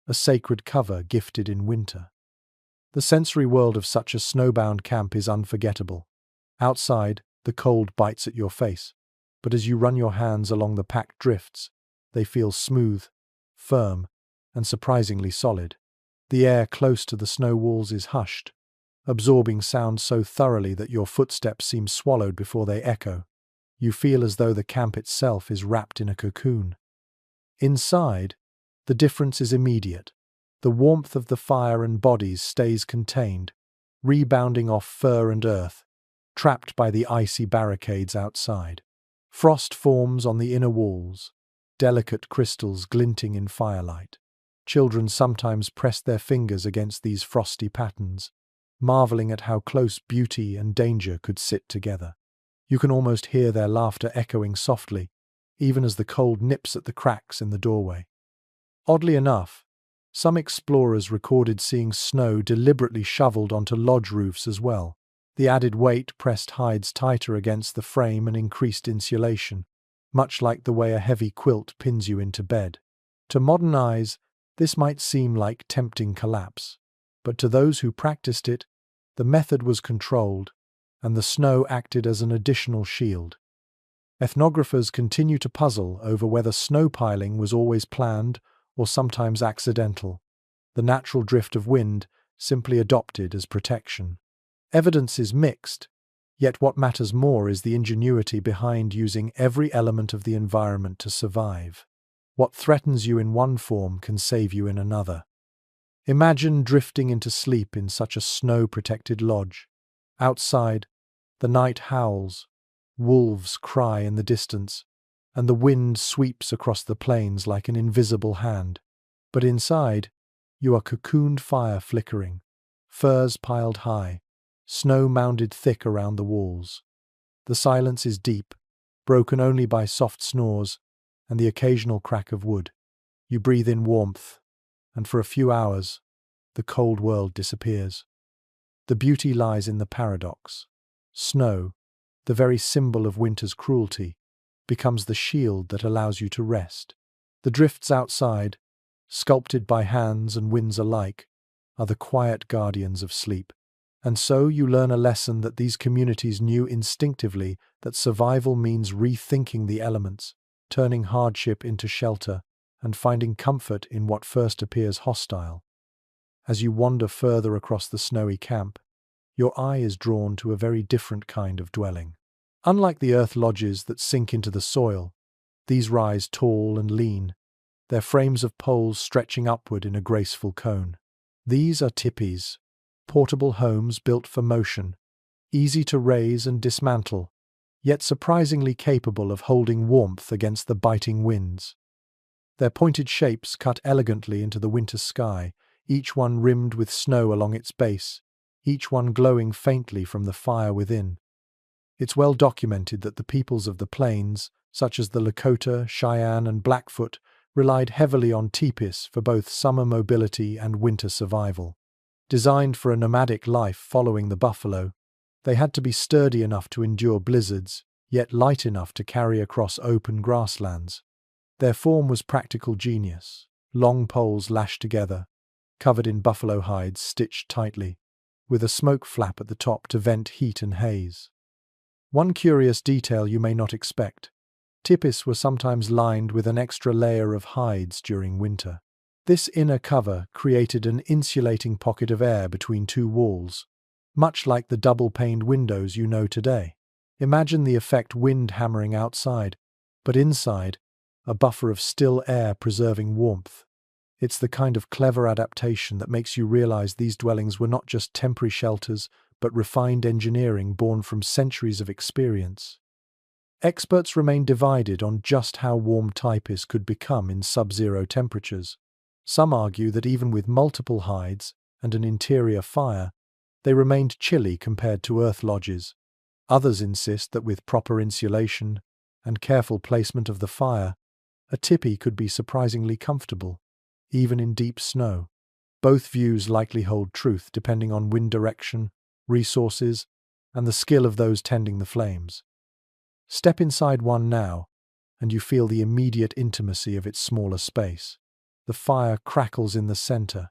a sacred cover gifted in winter? The sensory world of such a snowbound camp is unforgettable. Outside, the cold bites at your face, but as you run your hands along the packed drifts, they feel smooth, firm, and surprisingly solid. The air close to the snow walls is hushed, absorbing sound so thoroughly that your footsteps seem swallowed before they echo. You feel as though the camp itself is wrapped in a cocoon. Inside, the difference is immediate. The warmth of the fire and bodies stays contained, rebounding off fur and earth, trapped by the icy barricades outside. Frost forms on the inner walls, delicate crystals glinting in firelight. Children sometimes press their fingers against these frosty patterns, marveling at how close beauty and danger could sit together. You can almost hear their laughter echoing softly, even as the cold nips at the cracks in the doorway. Oddly enough, some explorers recorded seeing snow deliberately shoveled onto lodge roofs as well. The added weight pressed hides tighter against the frame and increased insulation, much like the way a heavy quilt pins you into bed. To modern eyes, this might seem like tempting collapse, but to those who practiced it, the method was controlled, and the snow acted as an additional shield. Ethnographers continue to puzzle over whether snow piling was always planned or sometimes accidental, the natural drift of wind simply adopted as protection. Evidence is mixed, yet what matters more is the ingenuity behind using every element of the environment to survive. What threatens you in one form can save you in another. Imagine drifting into sleep in such a snow-protected lodge. Outside, the night howls, wolves cry in the distance, and the wind sweeps across the plains like an invisible hand. But inside, you are cocooned, fire flickering, furs piled high, snow mounded thick around the walls. The silence is deep, broken only by soft snores and the occasional crack of wood. You breathe in warmth, and for a few hours, the cold world disappears. The beauty lies in the paradox. Snow, the very symbol of winter's cruelty, becomes the shield that allows you to rest. The drifts outside, sculpted by hands and winds alike, are the quiet guardians of sleep. And so you learn a lesson that these communities knew instinctively, that survival means rethinking the elements, turning hardship into shelter, and finding comfort in what first appears hostile. As you wander further across the snowy camp, your eye is drawn to a very different kind of dwelling. Unlike the earth lodges that sink into the soil, these rise tall and lean, their frames of poles stretching upward in a graceful cone. These are tipis, portable homes built for motion, easy to raise and dismantle, yet surprisingly capable of holding warmth against the biting winds. Their pointed shapes cut elegantly into the winter sky, each one rimmed with snow along its base, each one glowing faintly from the fire within. It's well documented that the peoples of the plains, such as the Lakota, Cheyenne, and Blackfoot, relied heavily on tipis for both summer mobility and winter survival. Designed for a nomadic life following the buffalo, they had to be sturdy enough to endure blizzards, yet light enough to carry across open grasslands. Their form was practical genius, long poles lashed together, covered in buffalo hides stitched tightly, with a smoke flap at the top to vent heat and haze. One curious detail you may not expect: tipis were sometimes lined with an extra layer of hides during winter. This inner cover created an insulating pocket of air between two walls, much like the double-paned windows you know today. Imagine the effect: wind hammering outside, but inside, a buffer of still air preserving warmth. It's the kind of clever adaptation that makes you realize these dwellings were not just temporary shelters, but refined engineering born from centuries of experience. Experts remain divided on just how warm tipis could become in sub-zero temperatures. Some argue that even with multiple hides and an interior fire, they remained chilly compared to earth lodges. Others insist that with proper insulation and careful placement of the fire, a tipi could be surprisingly comfortable, even in deep snow. Both views likely hold truth depending on wind direction, resources, and the skill of those tending the flames. Step inside one now, and you feel the immediate intimacy of its smaller space. The fire crackles in the center,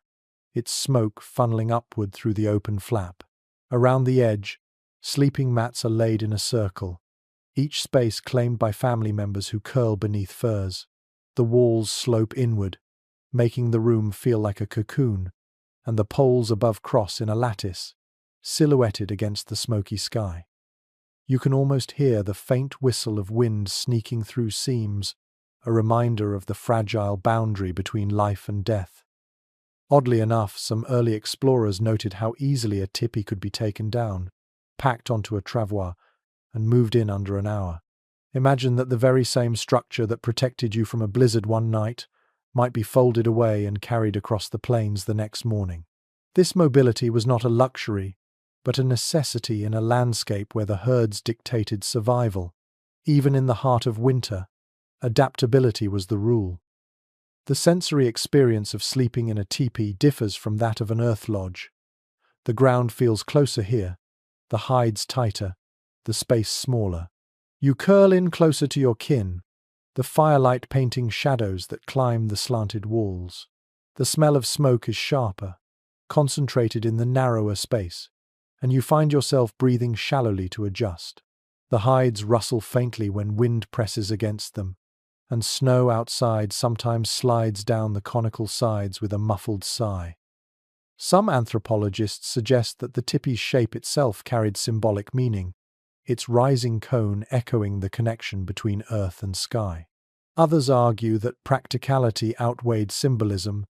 its smoke funneling upward through the open flap. Around the edge, sleeping mats are laid in a circle, each space claimed by family members who curl beneath furs. The walls slope inward, making the room feel like a cocoon, and the poles above cross in a lattice, silhouetted against the smoky sky. You can almost hear the faint whistle of wind sneaking through seams, a reminder of the fragile boundary between life and death. Oddly enough, some early explorers noted how easily a tipi could be taken down, packed onto a travois, and moved in under an hour. Imagine that the very same structure that protected you from a blizzard one night might be folded away and carried across the plains the next morning. This mobility was not a luxury, but a necessity in a landscape where the herds dictated survival. Even in the heart of winter, adaptability was the rule. The sensory experience of sleeping in a teepee differs from that of an earth lodge. The ground feels closer here, the hides tighter, the space smaller. You curl in closer to your kin, the firelight painting shadows that climb the slanted walls. The smell of smoke is sharper, concentrated in the narrower space, and you find yourself breathing shallowly to adjust. The hides rustle faintly when wind presses against them, and snow outside sometimes slides down the conical sides with a muffled sigh. Some anthropologists suggest that the tipi's shape itself carried symbolic meaning, its rising cone echoing the connection between earth and sky. Others argue that practicality outweighed symbolism.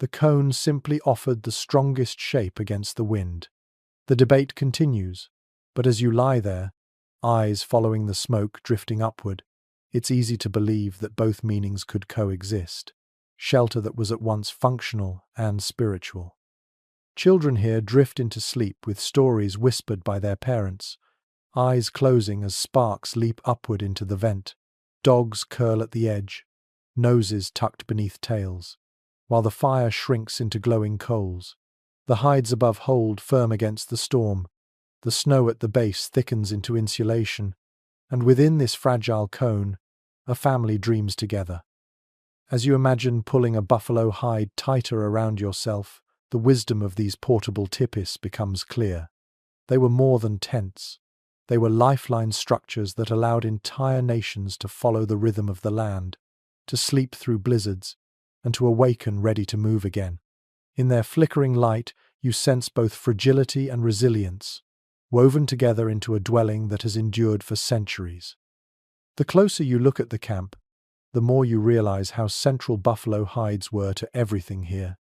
The cone simply offered the strongest shape against the wind. The debate continues, but as you lie there, eyes following the smoke drifting upward, it's easy to believe that both meanings could coexist. Shelter that was at once functional and spiritual. Children here drift into sleep with stories whispered by their parents, eyes closing as sparks leap upward into the vent. Dogs curl at the edge, noses tucked beneath tails, while the fire shrinks into glowing coals. The hides above hold firm against the storm. The snow at the base thickens into insulation, and within this fragile cone, a family dreams together. As you imagine pulling a buffalo hide tighter around yourself, the wisdom of these portable tipis becomes clear. They were more than tents. They were lifeline structures that allowed entire nations to follow the rhythm of the land, to sleep through blizzards, and to awaken ready to move again. In their flickering light, you sense both fragility and resilience, woven together into a dwelling that has endured for centuries. The closer you look at the camp, the more you realize how central buffalo hides were to everything here.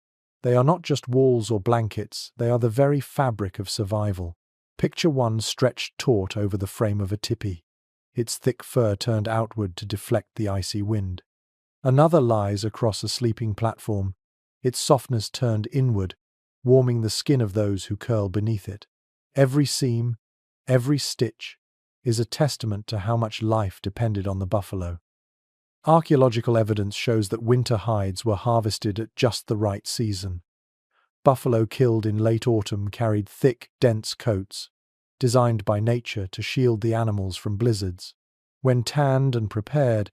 They are not just walls or blankets, they are the very fabric of survival. Picture one stretched taut over the frame of a tipi, its thick fur turned outward to deflect the icy wind. Another lies across a sleeping platform, its softness turned inward, warming the skin of those who curl beneath it. Every seam, every stitch, is a testament to how much life depended on the buffalo. Archaeological evidence shows that winter hides were harvested at just the right season. Buffalo killed in late autumn carried thick, dense coats, designed by nature to shield the animals from blizzards. When tanned and prepared,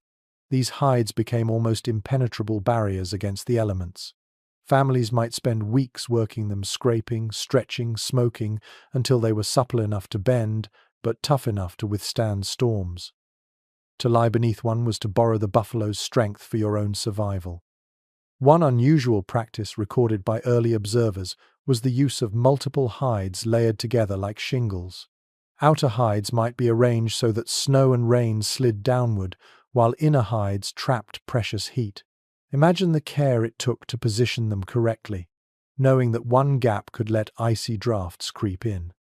these hides became almost impenetrable barriers against the elements. Families might spend weeks working them, scraping, stretching, smoking, until they were supple enough to bend, but tough enough to withstand storms. To lie beneath one was to borrow the buffalo's strength for your own survival. One unusual practice recorded by early observers was the use of multiple hides layered together like shingles. Outer hides might be arranged so that snow and rain slid downward, while inner hides trapped precious heat. Imagine the care it took to position them correctly, knowing that one gap could let icy drafts creep in.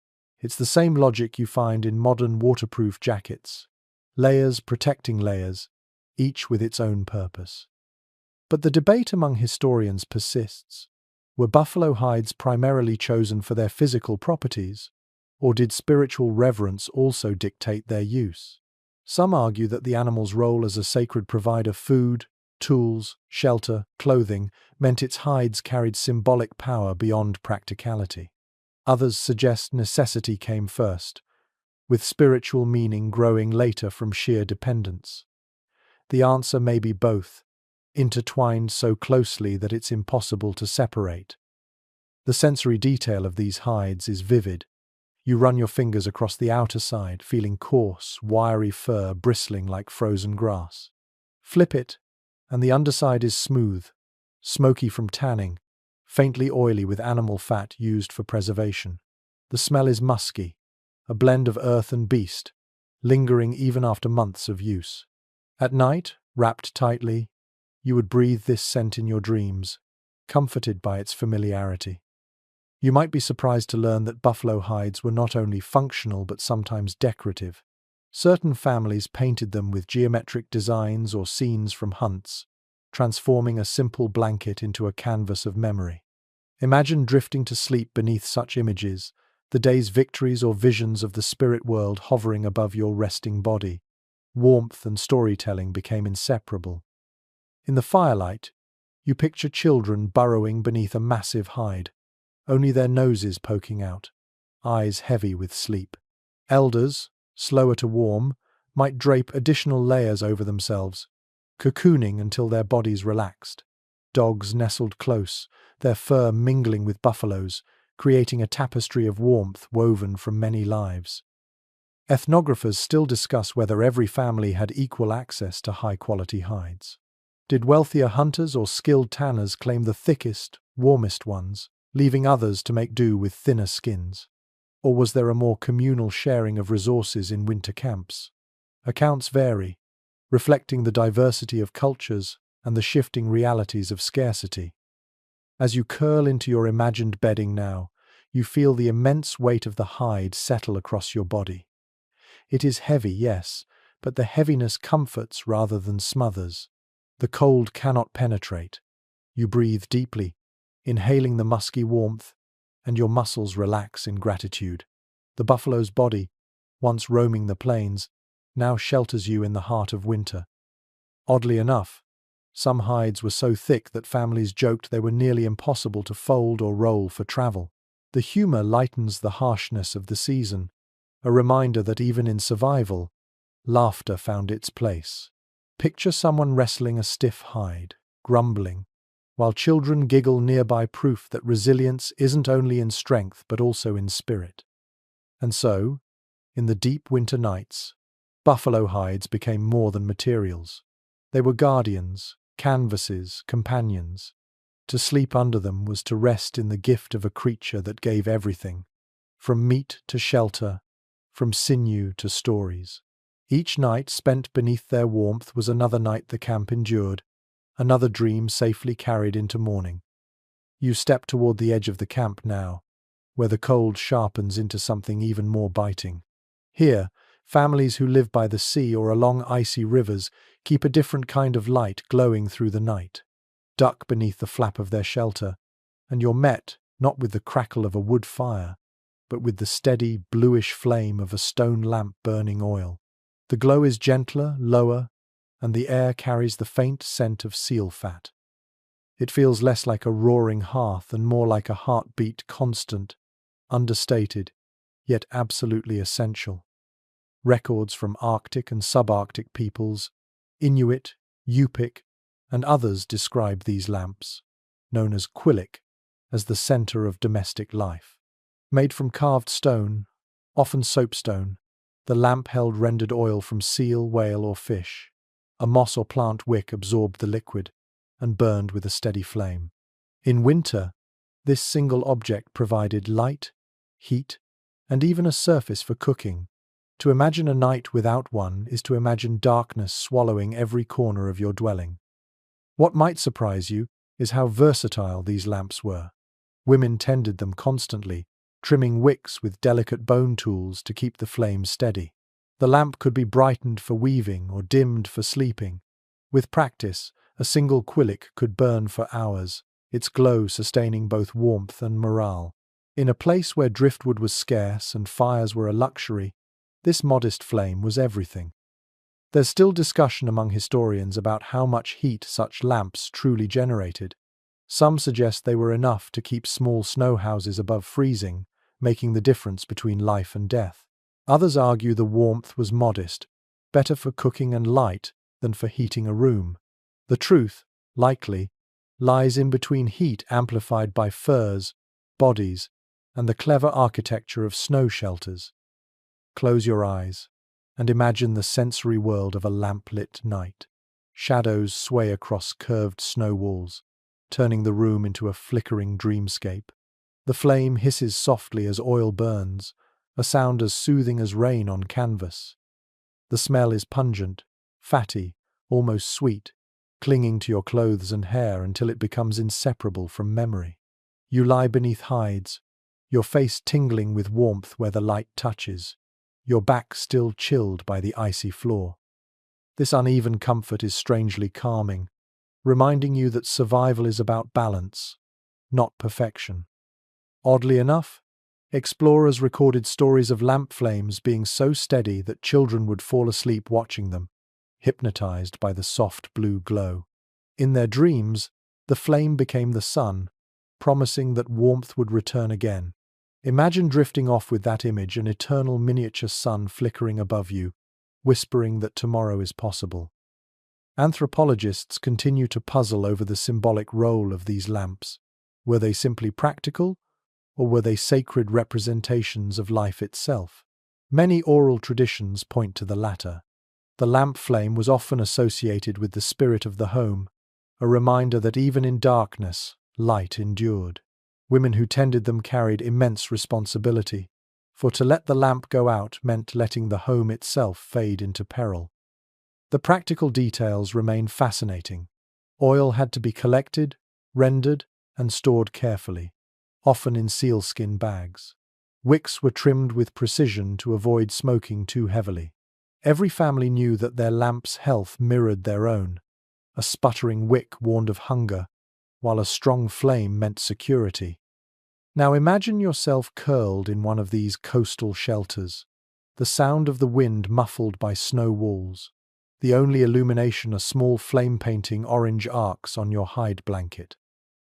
It's the same logic you find in modern waterproof jackets. Layers protecting layers, each with its own purpose. But the debate among historians persists. Were buffalo hides primarily chosen for their physical properties, or did spiritual reverence also dictate their use? Some argue that the animal's role as a sacred provider of food, tools, shelter, clothing meant its hides carried symbolic power beyond practicality. Others suggest necessity came first, with spiritual meaning growing later from sheer dependence. The answer may be both, intertwined so closely that it's impossible to separate. The sensory detail of these hides is vivid. You run your fingers across the outer side, feeling coarse, wiry fur bristling like frozen grass. Flip it, and the underside is smooth, smoky from tanning, faintly oily with animal fat used for preservation. The smell is musky, a blend of earth and beast, lingering even after months of use. At night, wrapped tightly, you would breathe this scent in your dreams, comforted by its familiarity. You might be surprised to learn that buffalo hides were not only functional but sometimes decorative. Certain families painted them with geometric designs or scenes from hunts, transforming a simple blanket into a canvas of memory. Imagine drifting to sleep beneath such images, the day's victories or visions of the spirit world hovering above your resting body. Warmth and storytelling became inseparable. In the firelight, you picture children burrowing beneath a massive hide, only their noses poking out, eyes heavy with sleep. Elders, slower to warm, might drape additional layers over themselves, cocooning until their bodies relaxed. Dogs nestled close, their fur mingling with buffaloes, creating a tapestry of warmth woven from many lives. Ethnographers still discuss whether every family had equal access to high-quality hides. Did wealthier hunters or skilled tanners claim the thickest, warmest ones, leaving others to make do with thinner skins? Or was there a more communal sharing of resources in winter camps? Accounts vary, reflecting the diversity of cultures and the shifting realities of scarcity. As you curl into your imagined bedding now, you feel the immense weight of the hide settle across your body. It is heavy, yes, but the heaviness comforts rather than smothers. The cold cannot penetrate. You breathe deeply, inhaling the musky warmth, and your muscles relax in gratitude. The buffalo's body, once roaming the plains, now shelters you in the heart of winter. Oddly enough, some hides were so thick that families joked they were nearly impossible to fold or roll for travel. The humor lightens the harshness of the season, a reminder that even in survival, laughter found its place. Picture someone wrestling a stiff hide, grumbling, while children giggle nearby, proof that resilience isn't only in strength but also in spirit. And so, in the deep winter nights, buffalo hides became more than materials. They were guardians, canvases, companions. To sleep under them was to rest in the gift of a creature that gave everything, from meat to shelter, from sinew to stories. Each night spent beneath their warmth was another night the camp endured, another dream safely carried into morning. You step toward the edge of the camp now, where the cold sharpens into something even more biting. Here, families who live by the sea or along icy rivers keep a different kind of light glowing through the night. Duck beneath the flap of their shelter, and you're met not with the crackle of a wood fire, but with the steady, bluish flame of a stone lamp burning oil. The glow is gentler, lower, and the air carries the faint scent of seal fat. It feels less like a roaring hearth and more like a heartbeat, constant, understated, yet absolutely essential. Records from Arctic and subarctic peoples, Inuit, Yupik, and others describe these lamps, known as quillik, as the center of domestic life. Made from carved stone, often soapstone, the lamp held rendered oil from seal, whale, or fish. A moss or plant wick absorbed the liquid and burned with a steady flame. In winter, this single object provided light, heat, and even a surface for cooking. To imagine a night without one is to imagine darkness swallowing every corner of your dwelling. What might surprise you is how versatile these lamps were. Women tended them constantly, trimming wicks with delicate bone tools to keep the flame steady. The lamp could be brightened for weaving or dimmed for sleeping. With practice, a single quillik could burn for hours, its glow sustaining both warmth and morale. In a place where driftwood was scarce and fires were a luxury, this modest flame was everything. There's still discussion among historians about how much heat such lamps truly generated. Some suggest they were enough to keep small snow houses above freezing, making the difference between life and death. Others argue the warmth was modest, better for cooking and light than for heating a room. The truth, likely, lies in between heat amplified by furs, bodies, and the clever architecture of snow shelters. Close your eyes and imagine the sensory world of a lamp-lit night. Shadows sway across curved snow walls, turning the room into a flickering dreamscape. The flame hisses softly as oil burns, a sound as soothing as rain on canvas. The smell is pungent, fatty, almost sweet, clinging to your clothes and hair until it becomes inseparable from memory. You lie beneath hides, your face tingling with warmth where the light touches, your back still chilled by the icy floor. This uneven comfort is strangely calming, reminding you that survival is about balance, not perfection. Oddly enough, Explorers recorded stories of lamp flames being so steady that children would fall asleep watching them, hypnotized by the soft blue glow. In their dreams, the flame became the sun, promising that warmth would return again. Imagine drifting off with that image, an eternal miniature sun flickering above you, whispering that tomorrow is possible. Anthropologists continue to puzzle over the symbolic role of these lamps. Were they simply practical, or were they sacred representations of life itself? Many oral traditions point to the latter. The lamp flame was often associated with the spirit of the home, a reminder that even in darkness, light endured. Women who tended them carried immense responsibility, for to let the lamp go out meant letting the home itself fade into peril. The practical details remain fascinating. Oil had to be collected, rendered, and stored carefully, often in sealskin bags. Wicks were trimmed with precision to avoid smoking too heavily. Every family knew that their lamp's health mirrored their own. A sputtering wick warned of hunger, while a strong flame meant security. Now imagine yourself curled in one of these coastal shelters, the sound of the wind muffled by snow walls, the only illumination a small flame-painting orange arcs on your hide blanket.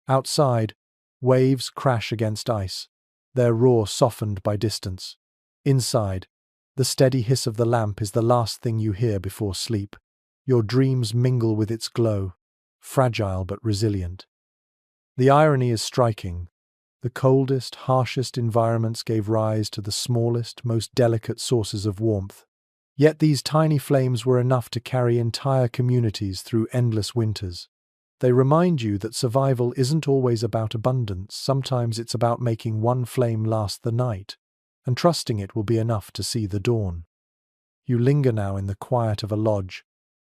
Outside, waves crash against ice, their roar softened by distance. Inside, the steady hiss of the lamp is the last thing you hear before sleep. Your dreams mingle with its glow, fragile but resilient. The irony is striking. The coldest, harshest environments gave rise to the smallest, most delicate sources of warmth. Yet these tiny flames were enough to carry entire communities through endless winters. They remind you that survival isn't always about abundance. Sometimes it's about making one flame last the night, and trusting it will be enough to see the dawn. You linger now in the quiet of a lodge,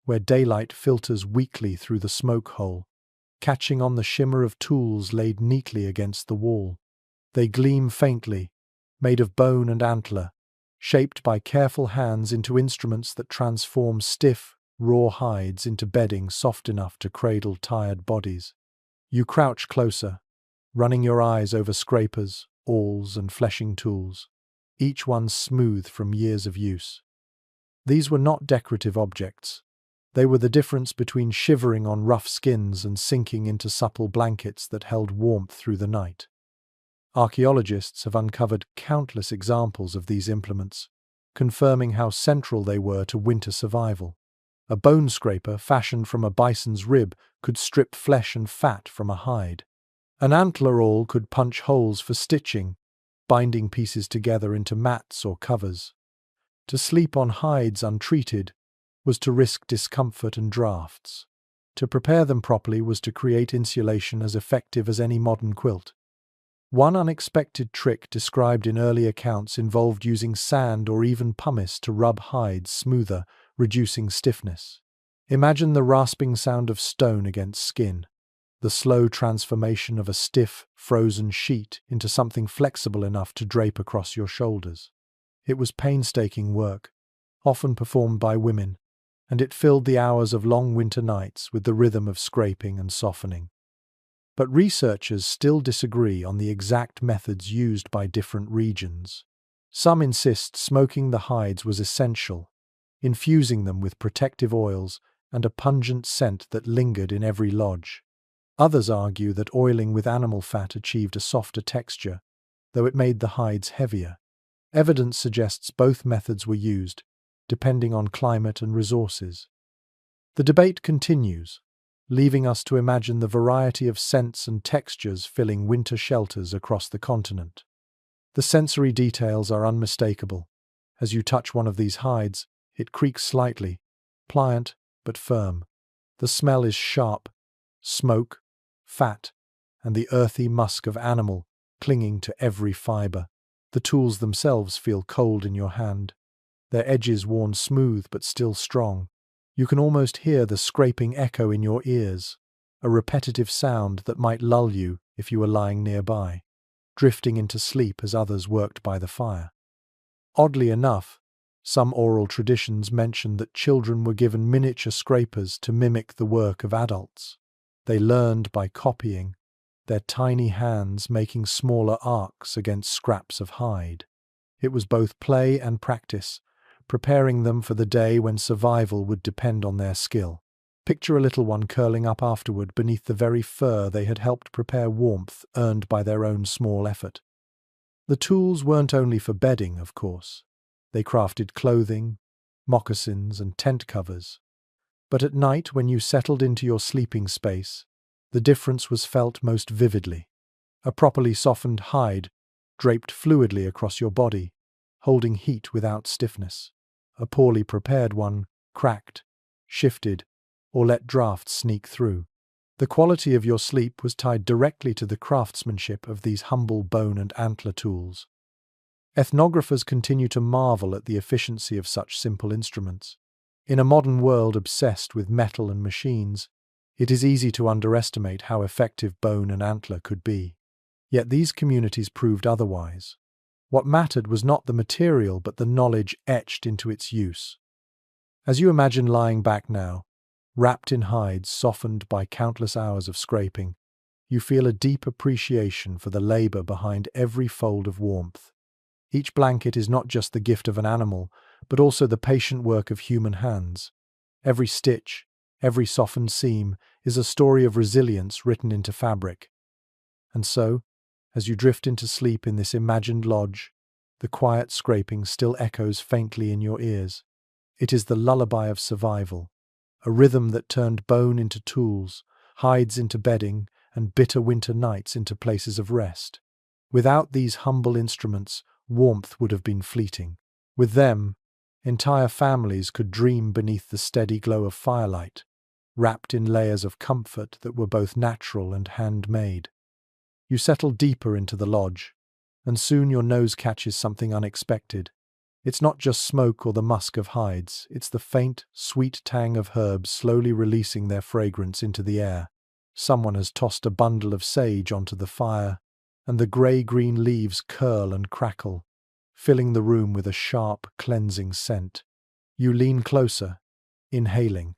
where daylight filters weakly through the smoke hole, catching on the shimmer of tools laid neatly against the wall. They gleam faintly, made of bone and antler, shaped by careful hands into instruments that transform stiff, raw hides into bedding soft enough to cradle tired bodies. You crouch closer, running your eyes over scrapers, awls, and fleshing tools, each one smooth from years of use. These were not decorative objects. They were the difference between shivering on rough skins and sinking into supple blankets that held warmth through the night. Archaeologists have uncovered countless examples of these implements, confirming how central they were to winter survival. A bone scraper fashioned from a bison's rib could strip flesh and fat from a hide. An antler awl could punch holes for stitching, binding pieces together into mats or covers. To sleep on hides untreated was to risk discomfort and drafts. To prepare them properly was to create insulation as effective as any modern quilt. One unexpected trick described in early accounts involved using sand or even pumice to rub hides smoother, reducing stiffness. Imagine the rasping sound of stone against skin, the slow transformation of a stiff, frozen sheet into something flexible enough to drape across your shoulders. It was painstaking work, often performed by women, and it filled the hours of long winter nights with the rhythm of scraping and softening. But researchers still disagree on the exact methods used by different regions. Some insist smoking the hides was essential, infusing them with protective oils and a pungent scent that lingered in every lodge. Others argue that oiling with animal fat achieved a softer texture, though it made the hides heavier. Evidence suggests both methods were used, depending on climate and resources. The debate continues, leaving us to imagine the variety of scents and textures filling winter shelters across the continent. The sensory details are unmistakable. As you touch one of these hides, it creaks slightly, pliant but firm. The smell is sharp, smoke, fat, and the earthy musk of animal clinging to every fiber. The tools themselves feel cold in your hand, their edges worn smooth but still strong. You can almost hear the scraping echo in your ears, a repetitive sound that might lull you if you were lying nearby, drifting into sleep as others worked by the fire. Oddly enough, some oral traditions mention that children were given miniature scrapers to mimic the work of adults. They learned by copying, their tiny hands making smaller arcs against scraps of hide. It was both play and practice, preparing them for the day when survival would depend on their skill. Picture a little one curling up afterward beneath the very fur they had helped prepare warmth earned by their own small effort. The tools weren't only for bedding, of course. They crafted clothing, moccasins, and tent covers. But at night, when you settled into your sleeping space, the difference was felt most vividly. A properly softened hide draped fluidly across your body, holding heat without stiffness. A poorly prepared one cracked, shifted, or let drafts sneak through. The quality of your sleep was tied directly to the craftsmanship of these humble bone and antler tools. Ethnographers continue to marvel at the efficiency of such simple instruments. In a modern world obsessed with metal and machines, it is easy to underestimate how effective bone and antler could be. Yet these communities proved otherwise. What mattered was not the material but the knowledge etched into its use. As you imagine lying back now, wrapped in hides softened by countless hours of scraping, you feel a deep appreciation for the labor behind every fold of warmth. Each blanket is not just the gift of an animal, but also the patient work of human hands. Every stitch, every softened seam, is a story of resilience written into fabric. And so, as you drift into sleep in this imagined lodge, the quiet scraping still echoes faintly in your ears. It is the lullaby of survival, a rhythm that turned bone into tools, hides into bedding, and bitter winter nights into places of rest. Without these humble instruments, warmth would have been fleeting. With them, entire families could dream beneath the steady glow of firelight, wrapped in layers of comfort that were both natural and handmade. You settle deeper into the lodge, and soon your nose catches something unexpected. It's not just smoke or the musk of hides, it's the faint, sweet tang of herbs slowly releasing their fragrance into the air. Someone has tossed a bundle of sage onto the fire, and the grey-green leaves curl and crackle, filling the room with a sharp, cleansing scent. You lean closer, inhaling,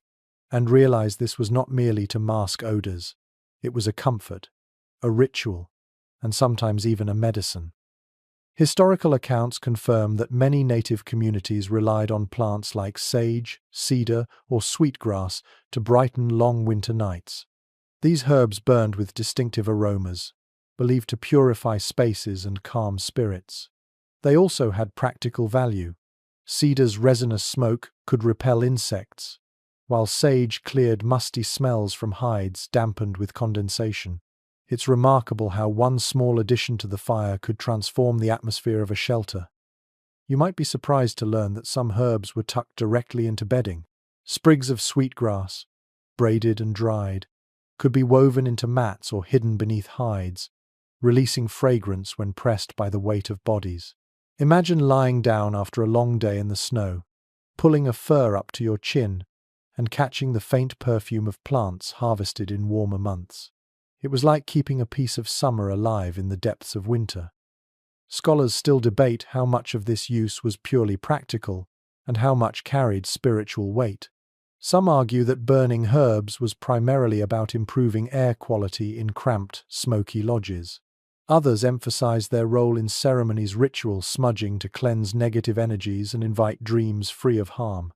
and realize this was not merely to mask odors. It was a comfort, a ritual, and sometimes even a medicine. Historical accounts confirm that many native communities relied on plants like sage, cedar, or sweetgrass to brighten long winter nights. These herbs burned with distinctive aromas, believed to purify spaces and calm spirits. They also had practical value. Cedar's resinous smoke could repel insects, while sage cleared musty smells from hides dampened with condensation. It's remarkable how one small addition to the fire could transform the atmosphere of a shelter. You might be surprised to learn that some herbs were tucked directly into bedding. Sprigs of sweetgrass, braided and dried, could be woven into mats or hidden beneath hides, releasing fragrance when pressed by the weight of bodies. Imagine lying down after a long day in the snow, pulling a fur up to your chin, and catching the faint perfume of plants harvested in warmer months. It was like keeping a piece of summer alive in the depths of winter. Scholars still debate how much of this use was purely practical and how much carried spiritual weight. Some argue that burning herbs was primarily about improving air quality in cramped, smoky lodges. Others emphasize their role in ceremonies, ritual smudging to cleanse negative energies and invite dreams free of harm.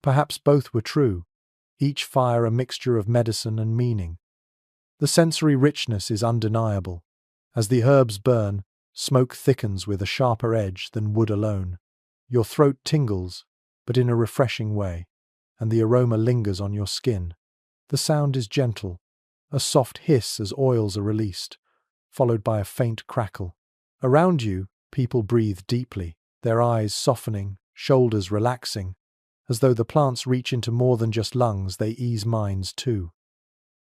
Perhaps both were true, each fire a mixture of medicine and meaning. The sensory richness is undeniable. As the herbs burn, smoke thickens with a sharper edge than wood alone. Your throat tingles, but in a refreshing way, and the aroma lingers on your skin. The sound is gentle, a soft hiss as oils are released, followed by a faint crackle. Around you, people breathe deeply, their eyes softening, shoulders relaxing. As though the plants reach into more than just lungs, they ease minds too.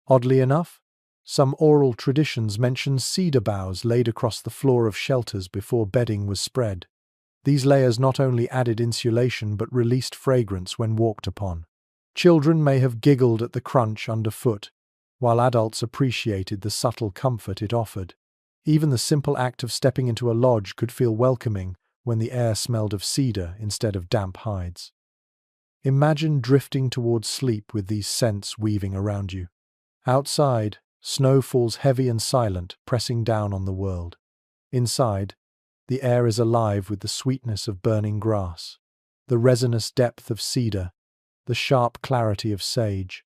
Oddly enough, some oral traditions mention cedar boughs laid across the floor of shelters before bedding was spread. These layers not only added insulation but released fragrance when walked upon. Children may have giggled at the crunch underfoot, while adults appreciated the subtle comfort it offered. Even the simple act of stepping into a lodge could feel welcoming when the air smelled of cedar instead of damp hides. Imagine drifting towards sleep with these scents weaving around you. Outside, Snow falls heavy and silent, pressing down on the world. Inside, the air is alive with the sweetness of burning grass, the resinous depth of cedar, the sharp clarity of sage.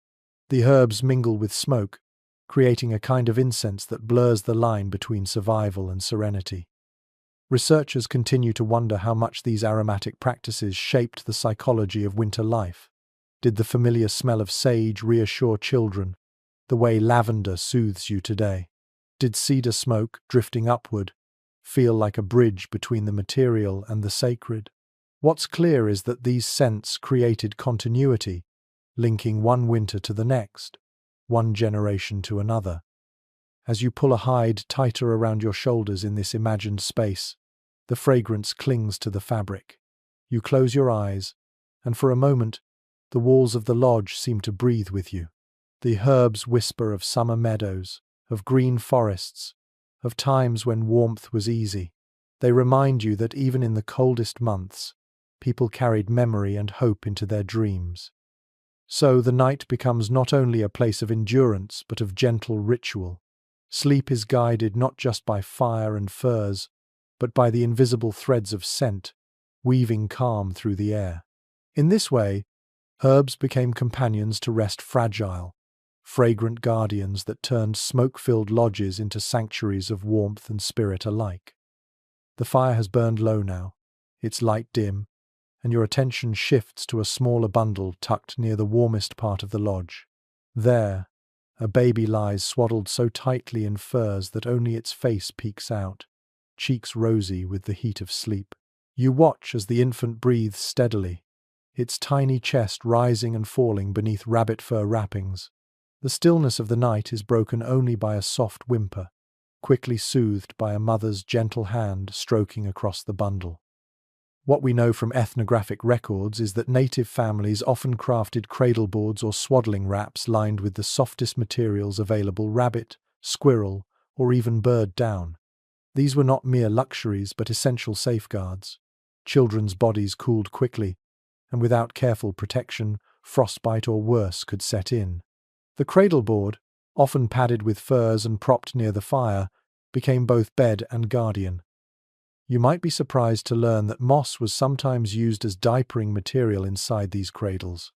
The herbs mingle with smoke, creating a kind of incense that blurs the line between survival and serenity. Researchers continue to wonder how much these aromatic practices shaped the psychology of winter life. Did the familiar smell of sage reassure children, the way lavender soothes you today? Did cedar smoke, drifting upward, feel like a bridge between the material and the sacred? What's clear is that these scents created continuity, linking one winter to the next, one generation to another. As you pull a hide tighter around your shoulders in this imagined space, the fragrance clings to the fabric. You close your eyes, and for a moment, the walls of the lodge seem to breathe with you. The herbs whisper of summer meadows, of green forests, of times when warmth was easy. They remind you that even in the coldest months, people carried memory and hope into their dreams. So the night becomes not only a place of endurance but of gentle ritual. Sleep is guided not just by fire and furs, but by the invisible threads of scent, weaving calm through the air. In this way, herbs became companions to rest fragile, fragrant guardians that turned smoke-filled lodges into sanctuaries of warmth and spirit alike. The fire has burned low now, its light dim, and your attention shifts to a smaller bundle tucked near the warmest part of the lodge. There, a baby lies swaddled so tightly in furs that only its face peeks out, cheeks rosy with the heat of sleep. You watch as the infant breathes steadily, its tiny chest rising and falling beneath rabbit fur wrappings. The stillness of the night is broken only by a soft whimper, quickly soothed by a mother's gentle hand stroking across the bundle. What we know from ethnographic records is that native families often crafted cradle boards or swaddling wraps lined with the softest materials available: rabbit, squirrel, or even bird down. These were not mere luxuries but essential safeguards. Children's bodies cooled quickly, and without careful protection, frostbite or worse could set in. The cradle board, often padded with furs and propped near the fire, became both bed and guardian. You might be surprised to learn that moss was sometimes used as diapering material inside these cradles.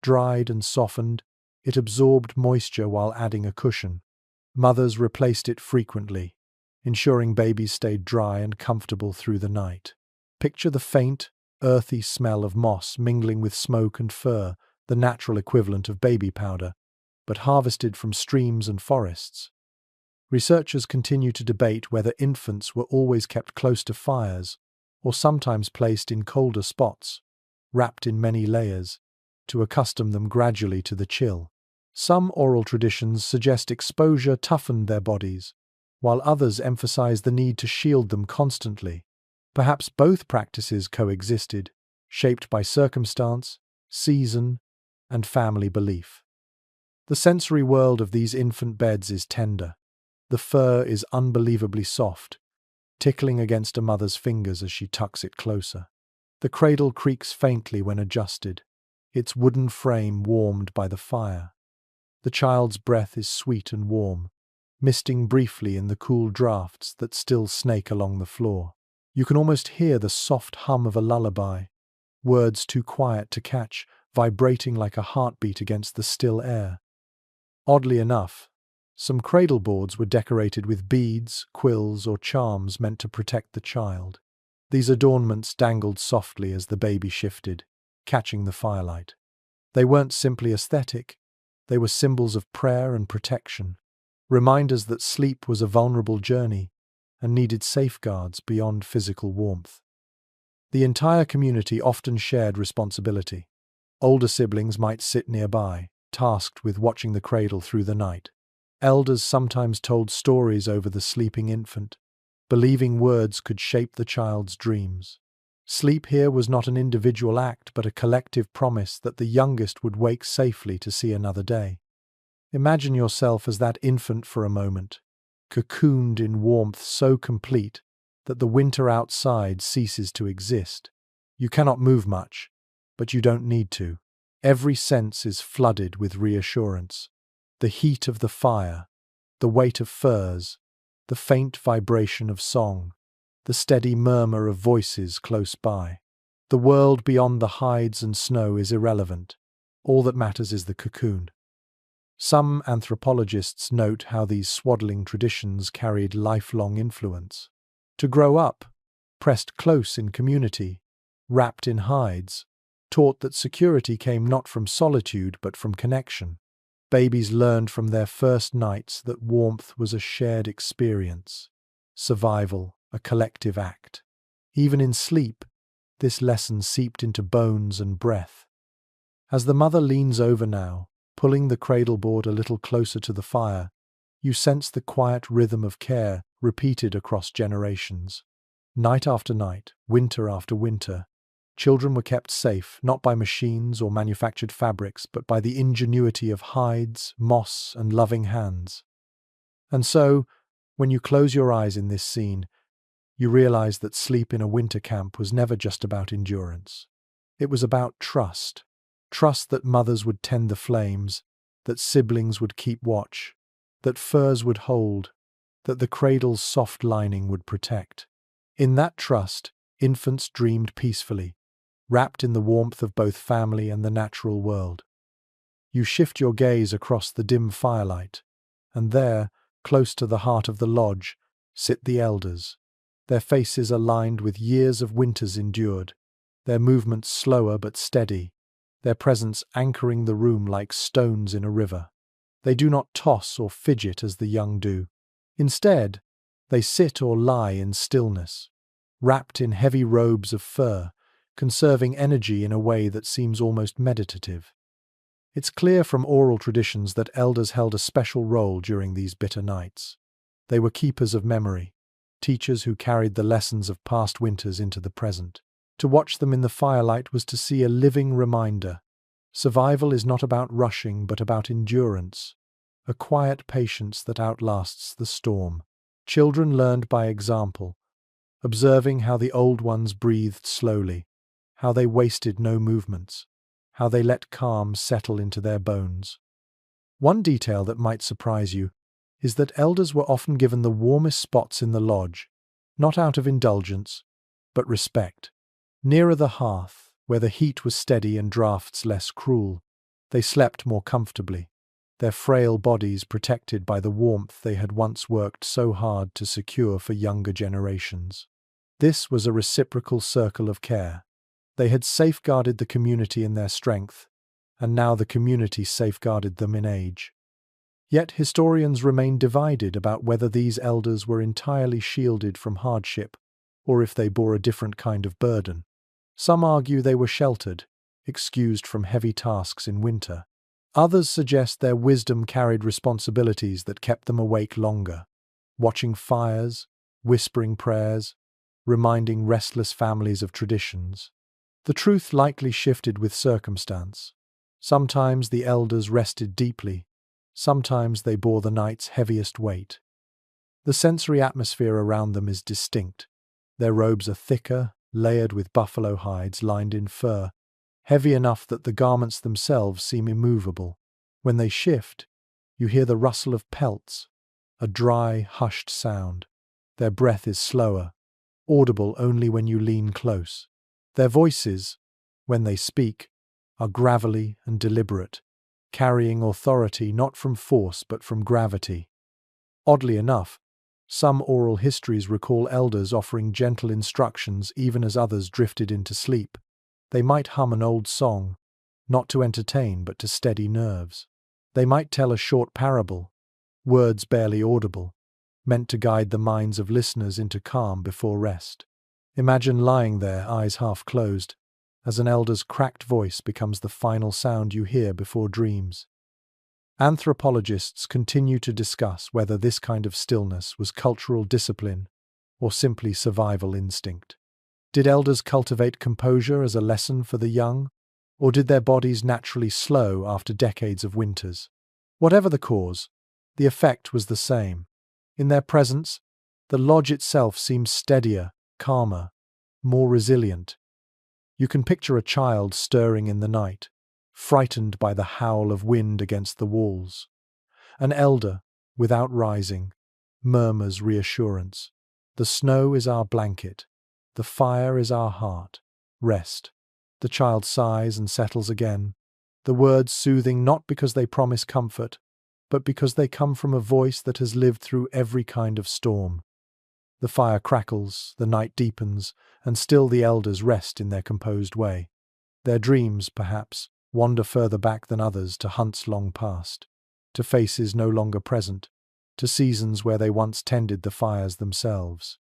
Dried and softened, it absorbed moisture while adding a cushion. Mothers replaced it frequently, ensuring babies stayed dry and comfortable through the night. Picture the faint, earthy smell of moss mingling with smoke and fur, the natural equivalent of baby powder, but harvested from streams and forests. Researchers continue to debate whether infants were always kept close to fires, or sometimes placed in colder spots, wrapped in many layers, to accustom them gradually to the chill. Some oral traditions suggest exposure toughened their bodies, while others emphasize the need to shield them constantly. Perhaps both practices coexisted, shaped by circumstance, season, and family belief. The sensory world of these infant beds is tender. The fur is unbelievably soft, tickling against a mother's fingers as she tucks it closer. The cradle creaks faintly when adjusted, its wooden frame warmed by the fire. The child's breath is sweet and warm, misting briefly in the cool drafts that still snake along the floor. You can almost hear the soft hum of a lullaby, words too quiet to catch, vibrating like a heartbeat against the still air. Oddly enough, some cradle boards were decorated with beads, quills, or charms meant to protect the child. These adornments dangled softly as the baby shifted, catching the firelight. They weren't simply aesthetic, they were symbols of prayer and protection, reminders that sleep was a vulnerable journey and needed safeguards beyond physical warmth. The entire community often shared responsibility. Older siblings might sit nearby, tasked with watching the cradle through the night. Elders sometimes told stories over the sleeping infant, believing words could shape the child's dreams. Sleep here was not an individual act but a collective promise that the youngest would wake safely to see another day. Imagine yourself as that infant for a moment, cocooned in warmth so complete that the winter outside ceases to exist. You cannot move much, but you don't need to. Every sense is flooded with reassurance. The heat of the fire, the weight of furs, the faint vibration of song, the steady murmur of voices close by. The world beyond the hides and snow is irrelevant. All that matters is the cocoon. Some anthropologists note how these swaddling traditions carried lifelong influence. To grow up, pressed close in community, wrapped in hides, taught that security came not from solitude but from connection. Babies learned from their first nights that warmth was a shared experience, survival a collective act. Even in sleep, this lesson seeped into bones and breath. As the mother leans over now, pulling the cradle board a little closer to the fire, you sense the quiet rhythm of care repeated across generations. Night after night, winter after winter, children were kept safe not by machines or manufactured fabrics, but by the ingenuity of hides, moss, and loving hands. And so, when you close your eyes in this scene, you realize that sleep in a winter camp was never just about endurance. It was about trust. Trust that mothers would tend the flames, that siblings would keep watch, that furs would hold, that the cradle's soft lining would protect. In that trust, infants dreamed peacefully, wrapped in the warmth of both family and the natural world. You shift your gaze across the dim firelight, and there, close to the heart of the lodge, sit the elders. Their faces are lined with years of winters endured, their movements slower but steady, their presence anchoring the room like stones in a river. They do not toss or fidget as the young do. Instead, they sit or lie in stillness, wrapped in heavy robes of fur, conserving energy in a way that seems almost meditative. It's clear from oral traditions that elders held a special role during these bitter nights. They were keepers of memory, teachers who carried the lessons of past winters into the present. To watch them in the firelight was to see a living reminder. Survival is not about rushing, but about endurance, a quiet patience that outlasts the storm. Children learned by example, observing how the old ones breathed slowly, how they wasted no movements, how they let calm settle into their bones. One detail that might surprise you is that elders were often given the warmest spots in the lodge, not out of indulgence, but respect. Nearer the hearth, where the heat was steady and draughts less cruel, they slept more comfortably, their frail bodies protected by the warmth they had once worked so hard to secure for younger generations. This was a reciprocal circle of care. They had safeguarded the community in their strength, and now the community safeguarded them in age. Yet historians remain divided about whether these elders were entirely shielded from hardship, or if they bore a different kind of burden. Some argue they were sheltered, excused from heavy tasks in winter. Others suggest their wisdom carried responsibilities that kept them awake longer, watching fires, whispering prayers, reminding restless families of traditions. The truth likely shifted with circumstance. Sometimes the elders rested deeply, sometimes they bore the night's heaviest weight. The sensory atmosphere around them is distinct. Their robes are thicker, layered with buffalo hides lined in fur, heavy enough that the garments themselves seem immovable. When they shift, you hear the rustle of pelts, a dry, hushed sound. Their breath is slower, audible only when you lean close. Their voices, when they speak, are gravelly and deliberate, carrying authority not from force but from gravity. Oddly enough, some oral histories recall elders offering gentle instructions even as others drifted into sleep. They might hum an old song, not to entertain but to steady nerves. They might tell a short parable, words barely audible, meant to guide the minds of listeners into calm before rest. Imagine lying there, eyes half closed, as an elder's cracked voice becomes the final sound you hear before dreams. Anthropologists continue to discuss whether this kind of stillness was cultural discipline or simply survival instinct. Did elders cultivate composure as a lesson for the young, or did their bodies naturally slow after decades of winters? Whatever the cause, the effect was the same. In their presence, the lodge itself seemed steadier, calmer, more resilient. You can picture a child stirring in the night, frightened by the howl of wind against the walls. An elder, without rising, murmurs reassurance. The snow is our blanket. The fire is our heart. Rest. The child sighs and settles again, the words soothing not because they promise comfort, but because they come from a voice that has lived through every kind of storm. The fire crackles, the night deepens, and still the elders rest in their composed way. Their dreams, perhaps, wander further back than others to hunts long past, to faces no longer present, to seasons where they once tended the fires themselves.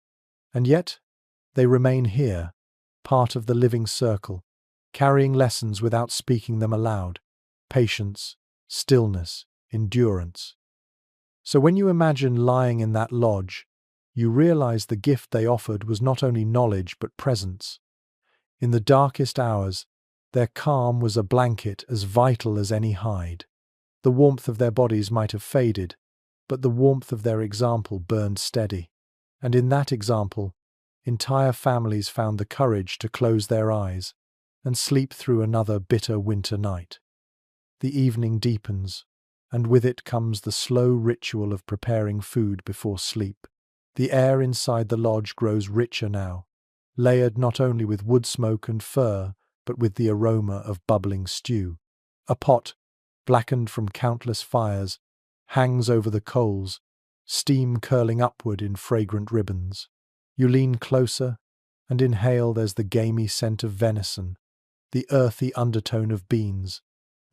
And yet, they remain here, part of the living circle, carrying lessons without speaking them aloud: patience, stillness, endurance. So when you imagine lying in that lodge, you realize the gift they offered was not only knowledge but presence. In the darkest hours, their calm was a blanket as vital as any hide. The warmth of their bodies might have faded, but the warmth of their example burned steady. And in that example, entire families found the courage to close their eyes and sleep through another bitter winter night. The evening deepens, and with it comes the slow ritual of preparing food before sleep. The air inside the lodge grows richer now, layered not only with wood smoke and fir, but with the aroma of bubbling stew. A pot, blackened from countless fires, hangs over the coals, steam curling upward in fragrant ribbons. You lean closer and inhale. There's the gamey scent of venison, the earthy undertone of beans,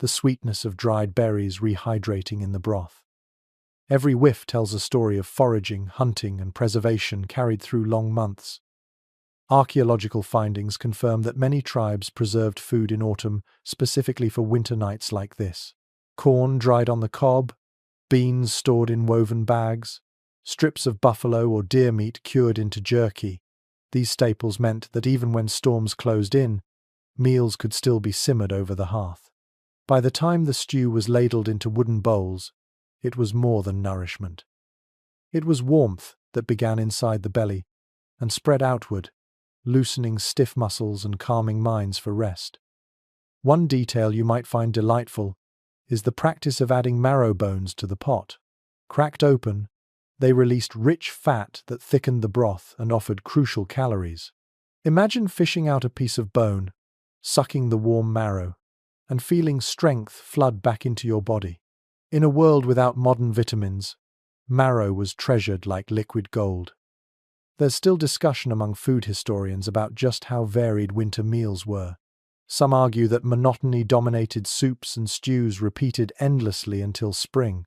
the sweetness of dried berries rehydrating in the broth. Every whiff tells a story of foraging, hunting, and preservation carried through long months. Archaeological findings confirm that many tribes preserved food in autumn specifically for winter nights like this. Corn dried on the cob, beans stored in woven bags, strips of buffalo or deer meat cured into jerky. These staples meant that even when storms closed in, meals could still be simmered over the hearth. By the time the stew was ladled into wooden bowls, it was more than nourishment. It was warmth that began inside the belly and spread outward, loosening stiff muscles and calming minds for rest. One detail you might find delightful is the practice of adding marrow bones to the pot. Cracked open, they released rich fat that thickened the broth and offered crucial calories. Imagine fishing out a piece of bone, sucking the warm marrow, and feeling strength flood back into your body. In a world without modern vitamins, marrow was treasured like liquid gold. There's still discussion among food historians about just how varied winter meals were. Some argue that monotony dominated soups and stews repeated endlessly until spring.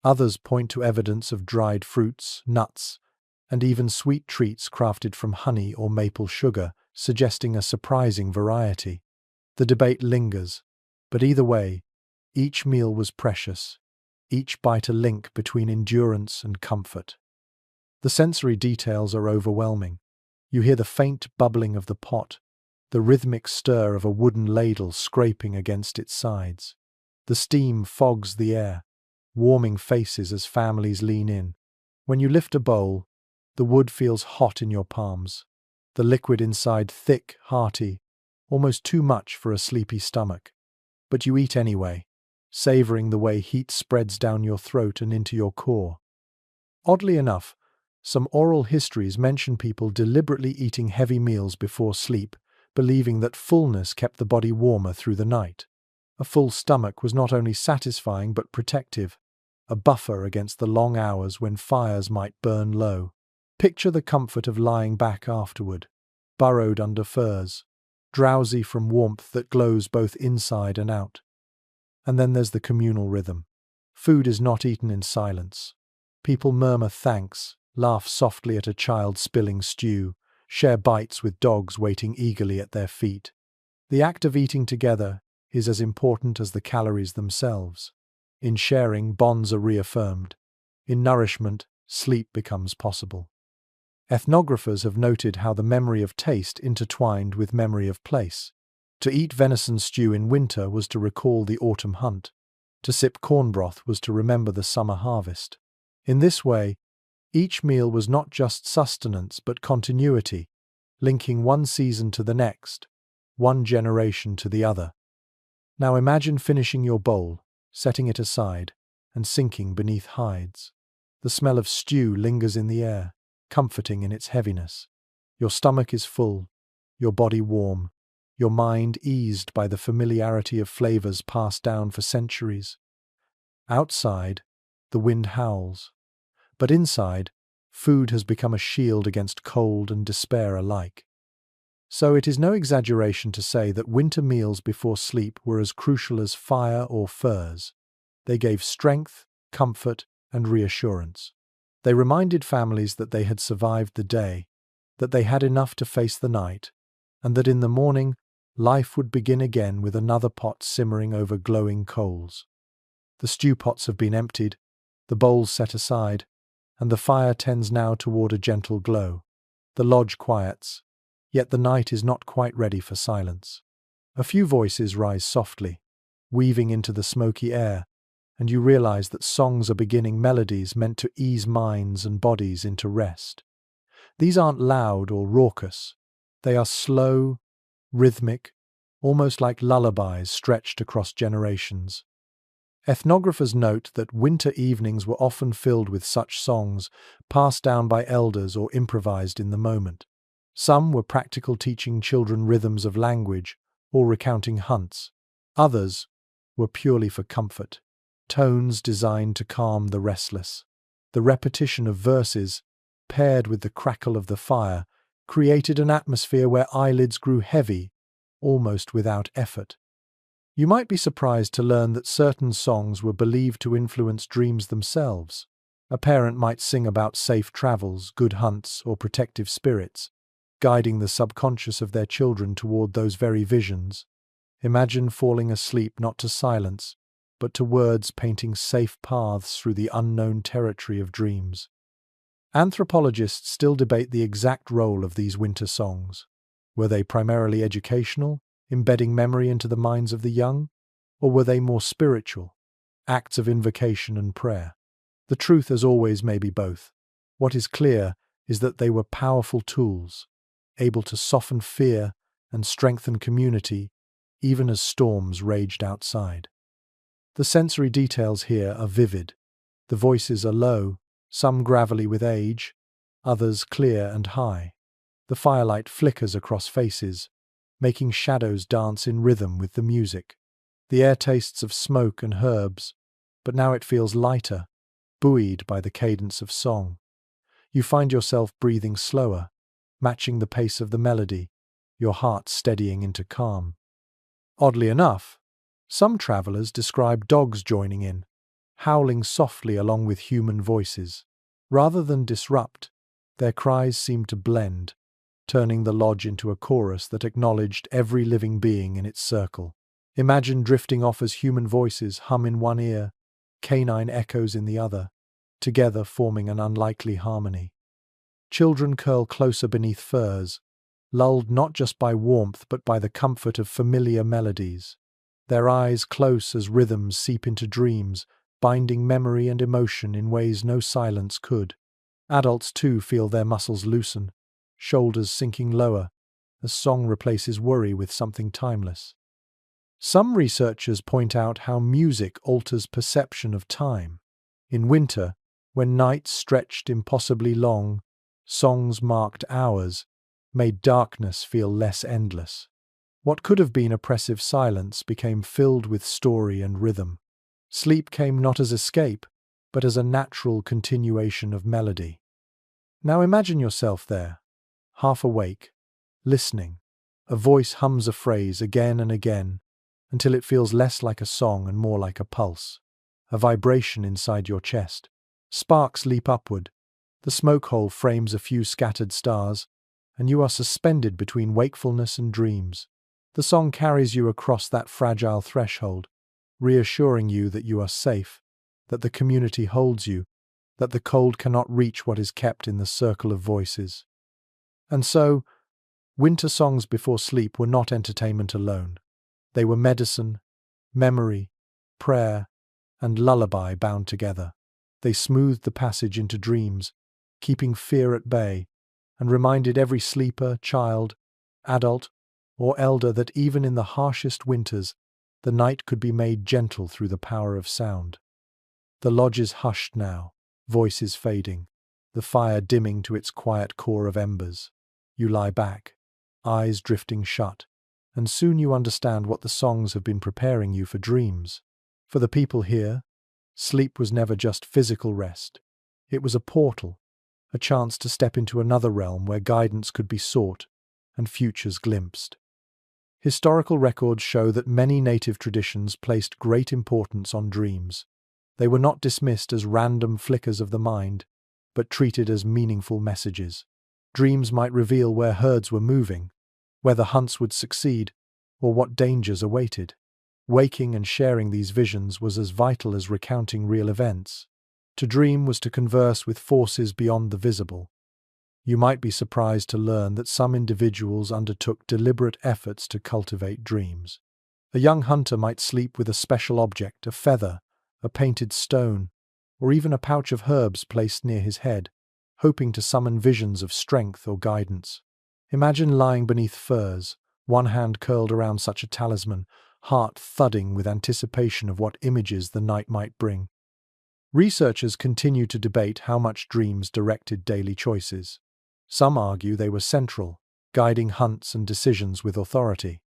Others point to evidence of dried fruits, nuts, and even sweet treats crafted from honey or maple sugar, suggesting a surprising variety. The debate lingers, but either way, each meal was precious, each bite a link between endurance and comfort. The sensory details are overwhelming. You hear the faint bubbling of the pot, the rhythmic stir of a wooden ladle scraping against its sides. The steam fogs the air, warming faces as families lean in. When you lift a bowl, the wood feels hot in your palms, the liquid inside thick, hearty, almost too much for a sleepy stomach. But you eat anyway, savoring the way heat spreads down your throat and into your core. Oddly enough, some oral histories mention people deliberately eating heavy meals before sleep, believing that fullness kept the body warmer through the night. A full stomach was not only satisfying but protective, a buffer against the long hours when fires might burn low. Picture the comfort of lying back afterward, burrowed under furs, drowsy from warmth that glows both inside and out. And then there's the communal rhythm. Food is not eaten in silence. People murmur thanks, laugh softly at a child spilling stew, share bites with dogs waiting eagerly at their feet. The act of eating together is as important as the calories themselves. In sharing, bonds are reaffirmed. In nourishment, sleep becomes possible. Ethnographers have noted how the memory of taste intertwined with memory of place. To eat venison stew in winter was to recall the autumn hunt. To sip corn broth was to remember the summer harvest. In this way, each meal was not just sustenance but continuity, linking one season to the next, one generation to the other. Now imagine finishing your bowl, setting it aside, and sinking beneath hides. The smell of stew lingers in the air, comforting in its heaviness. Your stomach is full, your body warm, your mind eased by the familiarity of flavors passed down for centuries. Outside, the wind howls. But inside, food has become a shield against cold and despair alike. So it is no exaggeration to say that winter meals before sleep were as crucial as fire or furs. They gave strength, comfort, and reassurance. They reminded families that they had survived the day, that they had enough to face the night, and that in the morning, life would begin again with another pot simmering over glowing coals. The stew pots have been emptied, the bowls set aside, and the fire tends now toward a gentle glow. The lodge quiets, yet the night is not quite ready for silence. A few voices rise softly, weaving into the smoky air, and you realize that songs are beginning melodies meant to ease minds and bodies into rest. These aren't loud or raucous. They are slow, rhythmic, almost like lullabies stretched across generations. Ethnographers note that winter evenings were often filled with such songs, passed down by elders or improvised in the moment. Some were practical, teaching children rhythms of language or recounting hunts. Others were purely for comfort, tones designed to calm the restless. The repetition of verses, paired with the crackle of the fire, created an atmosphere where eyelids grew heavy, almost without effort. You might be surprised to learn that certain songs were believed to influence dreams themselves. A parent might sing about safe travels, good hunts, or protective spirits, guiding the subconscious of their children toward those very visions. Imagine falling asleep not to silence, but to words painting safe paths through the unknown territory of dreams. Anthropologists still debate the exact role of these winter songs. Were they primarily educational, embedding memory into the minds of the young, or were they more spiritual, acts of invocation and prayer? The truth, as always, may be both. What is clear is that they were powerful tools, able to soften fear and strengthen community, even as storms raged outside. The sensory details here are vivid. The voices are low, some gravelly with age, others clear and high. The firelight flickers across faces, making shadows dance in rhythm with the music. The air tastes of smoke and herbs, but now it feels lighter, buoyed by the cadence of song. You find yourself breathing slower, matching the pace of the melody, your heart steadying into calm. Oddly enough, some travelers describe dogs joining in, howling softly along with human voices. Rather than disrupt, their cries seemed to blend, turning the lodge into a chorus that acknowledged every living being in its circle. Imagine drifting off as human voices hum in one ear, canine echoes in the other, together forming an unlikely harmony. Children curl closer beneath furs, lulled not just by warmth but by the comfort of familiar melodies. Their eyes close as rhythms seep into dreams, binding memory and emotion in ways no silence could. Adults too feel their muscles loosen, shoulders sinking lower, as song replaces worry with something timeless. Some researchers point out how music alters perception of time. In winter, when nights stretched impossibly long, songs marked hours, made darkness feel less endless. What could have been oppressive silence became filled with story and rhythm. Sleep came not as escape, but as a natural continuation of melody. Now imagine yourself there, half awake, listening. A voice hums a phrase again and again, until it feels less like a song and more like a pulse, a vibration inside your chest. Sparks leap upward, the smoke hole frames a few scattered stars, and you are suspended between wakefulness and dreams. The song carries you across that fragile threshold, reassuring you that you are safe, that the community holds you, that the cold cannot reach what is kept in the circle of voices. And so, winter songs before sleep were not entertainment alone. They were medicine, memory, prayer, and lullaby bound together. They smoothed the passage into dreams, keeping fear at bay, and reminded every sleeper, child, adult, or elder that even in the harshest winters, the night could be made gentle through the power of sound. The lodge is hushed now, voices fading, the fire dimming to its quiet core of embers. You lie back, eyes drifting shut, and soon you understand what the songs have been preparing you for dreams. For the people here, sleep was never just physical rest. It was a portal, a chance to step into another realm where guidance could be sought and futures glimpsed. Historical records show that many native traditions placed great importance on dreams. They were not dismissed as random flickers of the mind, but treated as meaningful messages. Dreams might reveal where herds were moving, whether hunts would succeed, or what dangers awaited. Waking and sharing these visions was as vital as recounting real events. To dream was to converse with forces beyond the visible. You might be surprised to learn that some individuals undertook deliberate efforts to cultivate dreams. A young hunter might sleep with a special object, a feather, a painted stone, or even a pouch of herbs placed near his head, hoping to summon visions of strength or guidance. Imagine lying beneath firs, one hand curled around such a talisman, heart thudding with anticipation of what images the night might bring. Researchers continue to debate how much dreams directed daily choices. Some argue they were central, guiding hunts and decisions with authority.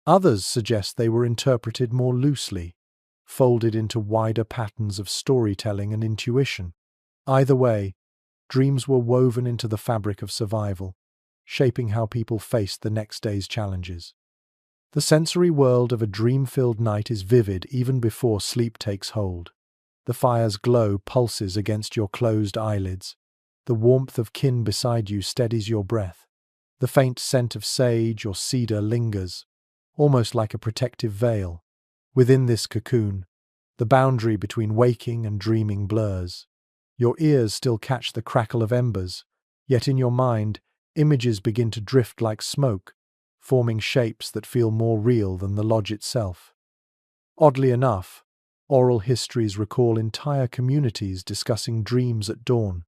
Others suggest they were interpreted more loosely, folded into wider patterns of storytelling and intuition. Either way, dreams were woven into the fabric of survival, shaping how people faced the next day's challenges. The sensory world of a dream-filled night is vivid even before sleep takes hold. The fire's glow pulses against your closed eyelids. The warmth of kin beside you steadies your breath. The faint scent of sage or cedar lingers, almost like a protective veil. Within this cocoon, the boundary between waking and dreaming blurs. Your ears still catch the crackle of embers, yet in your mind, images begin to drift like smoke, forming shapes that feel more real than the lodge itself. Oddly enough, oral histories recall entire communities discussing dreams at dawn,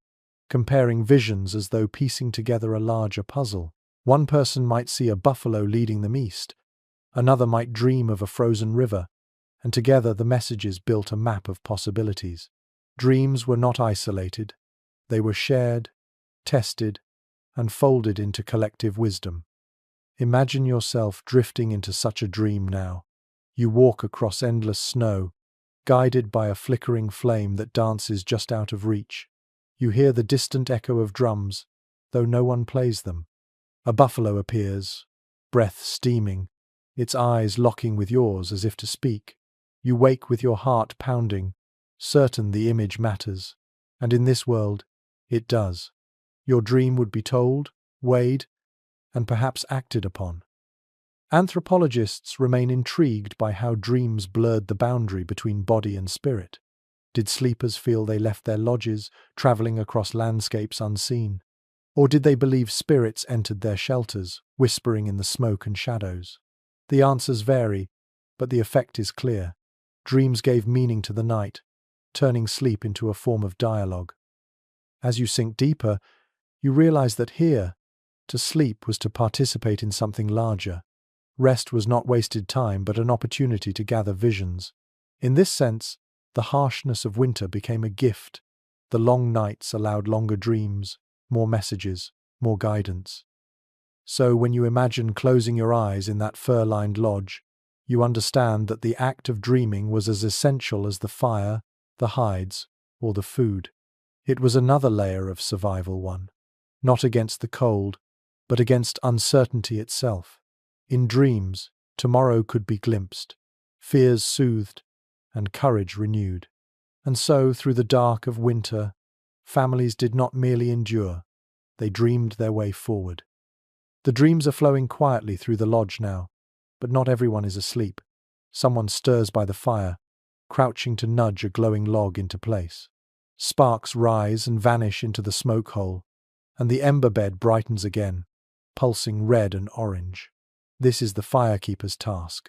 comparing visions as though piecing together a larger puzzle. One person might see a buffalo leading them east, another might dream of a frozen river, and together the messages built a map of possibilities. Dreams were not isolated, they were shared, tested, and folded into collective wisdom. Imagine yourself drifting into such a dream now. You walk across endless snow, guided by a flickering flame that dances just out of reach. You hear the distant echo of drums, though no one plays them. A buffalo appears, breath steaming, its eyes locking with yours as if to speak. You wake with your heart pounding, certain the image matters. And in this world, it does. Your dream would be told, weighed, and perhaps acted upon. Anthropologists remain intrigued by how dreams blurred the boundary between body and spirit. Did sleepers feel they left their lodges, travelling across landscapes unseen? Or did they believe spirits entered their shelters, whispering in the smoke and shadows? The answers vary, but the effect is clear. Dreams gave meaning to the night, turning sleep into a form of dialogue. As you sink deeper, you realize that here, to sleep was to participate in something larger. Rest was not wasted time, but an opportunity to gather visions. In this sense, the harshness of winter became a gift. The long nights allowed longer dreams, more messages, more guidance. So when you imagine closing your eyes in that fur-lined lodge, you understand that the act of dreaming was as essential as the fire, the hides, or the food. It was another layer of survival one, not against the cold, but against uncertainty itself. In dreams, tomorrow could be glimpsed, fears soothed, and courage renewed. And so, through the dark of winter, families did not merely endure, they dreamed their way forward. The dreams are flowing quietly through the lodge now, but not everyone is asleep. Someone stirs by the fire, crouching to nudge a glowing log into place. Sparks rise and vanish into the smoke hole, and the ember bed brightens again, pulsing red and orange. This is the firekeeper's task,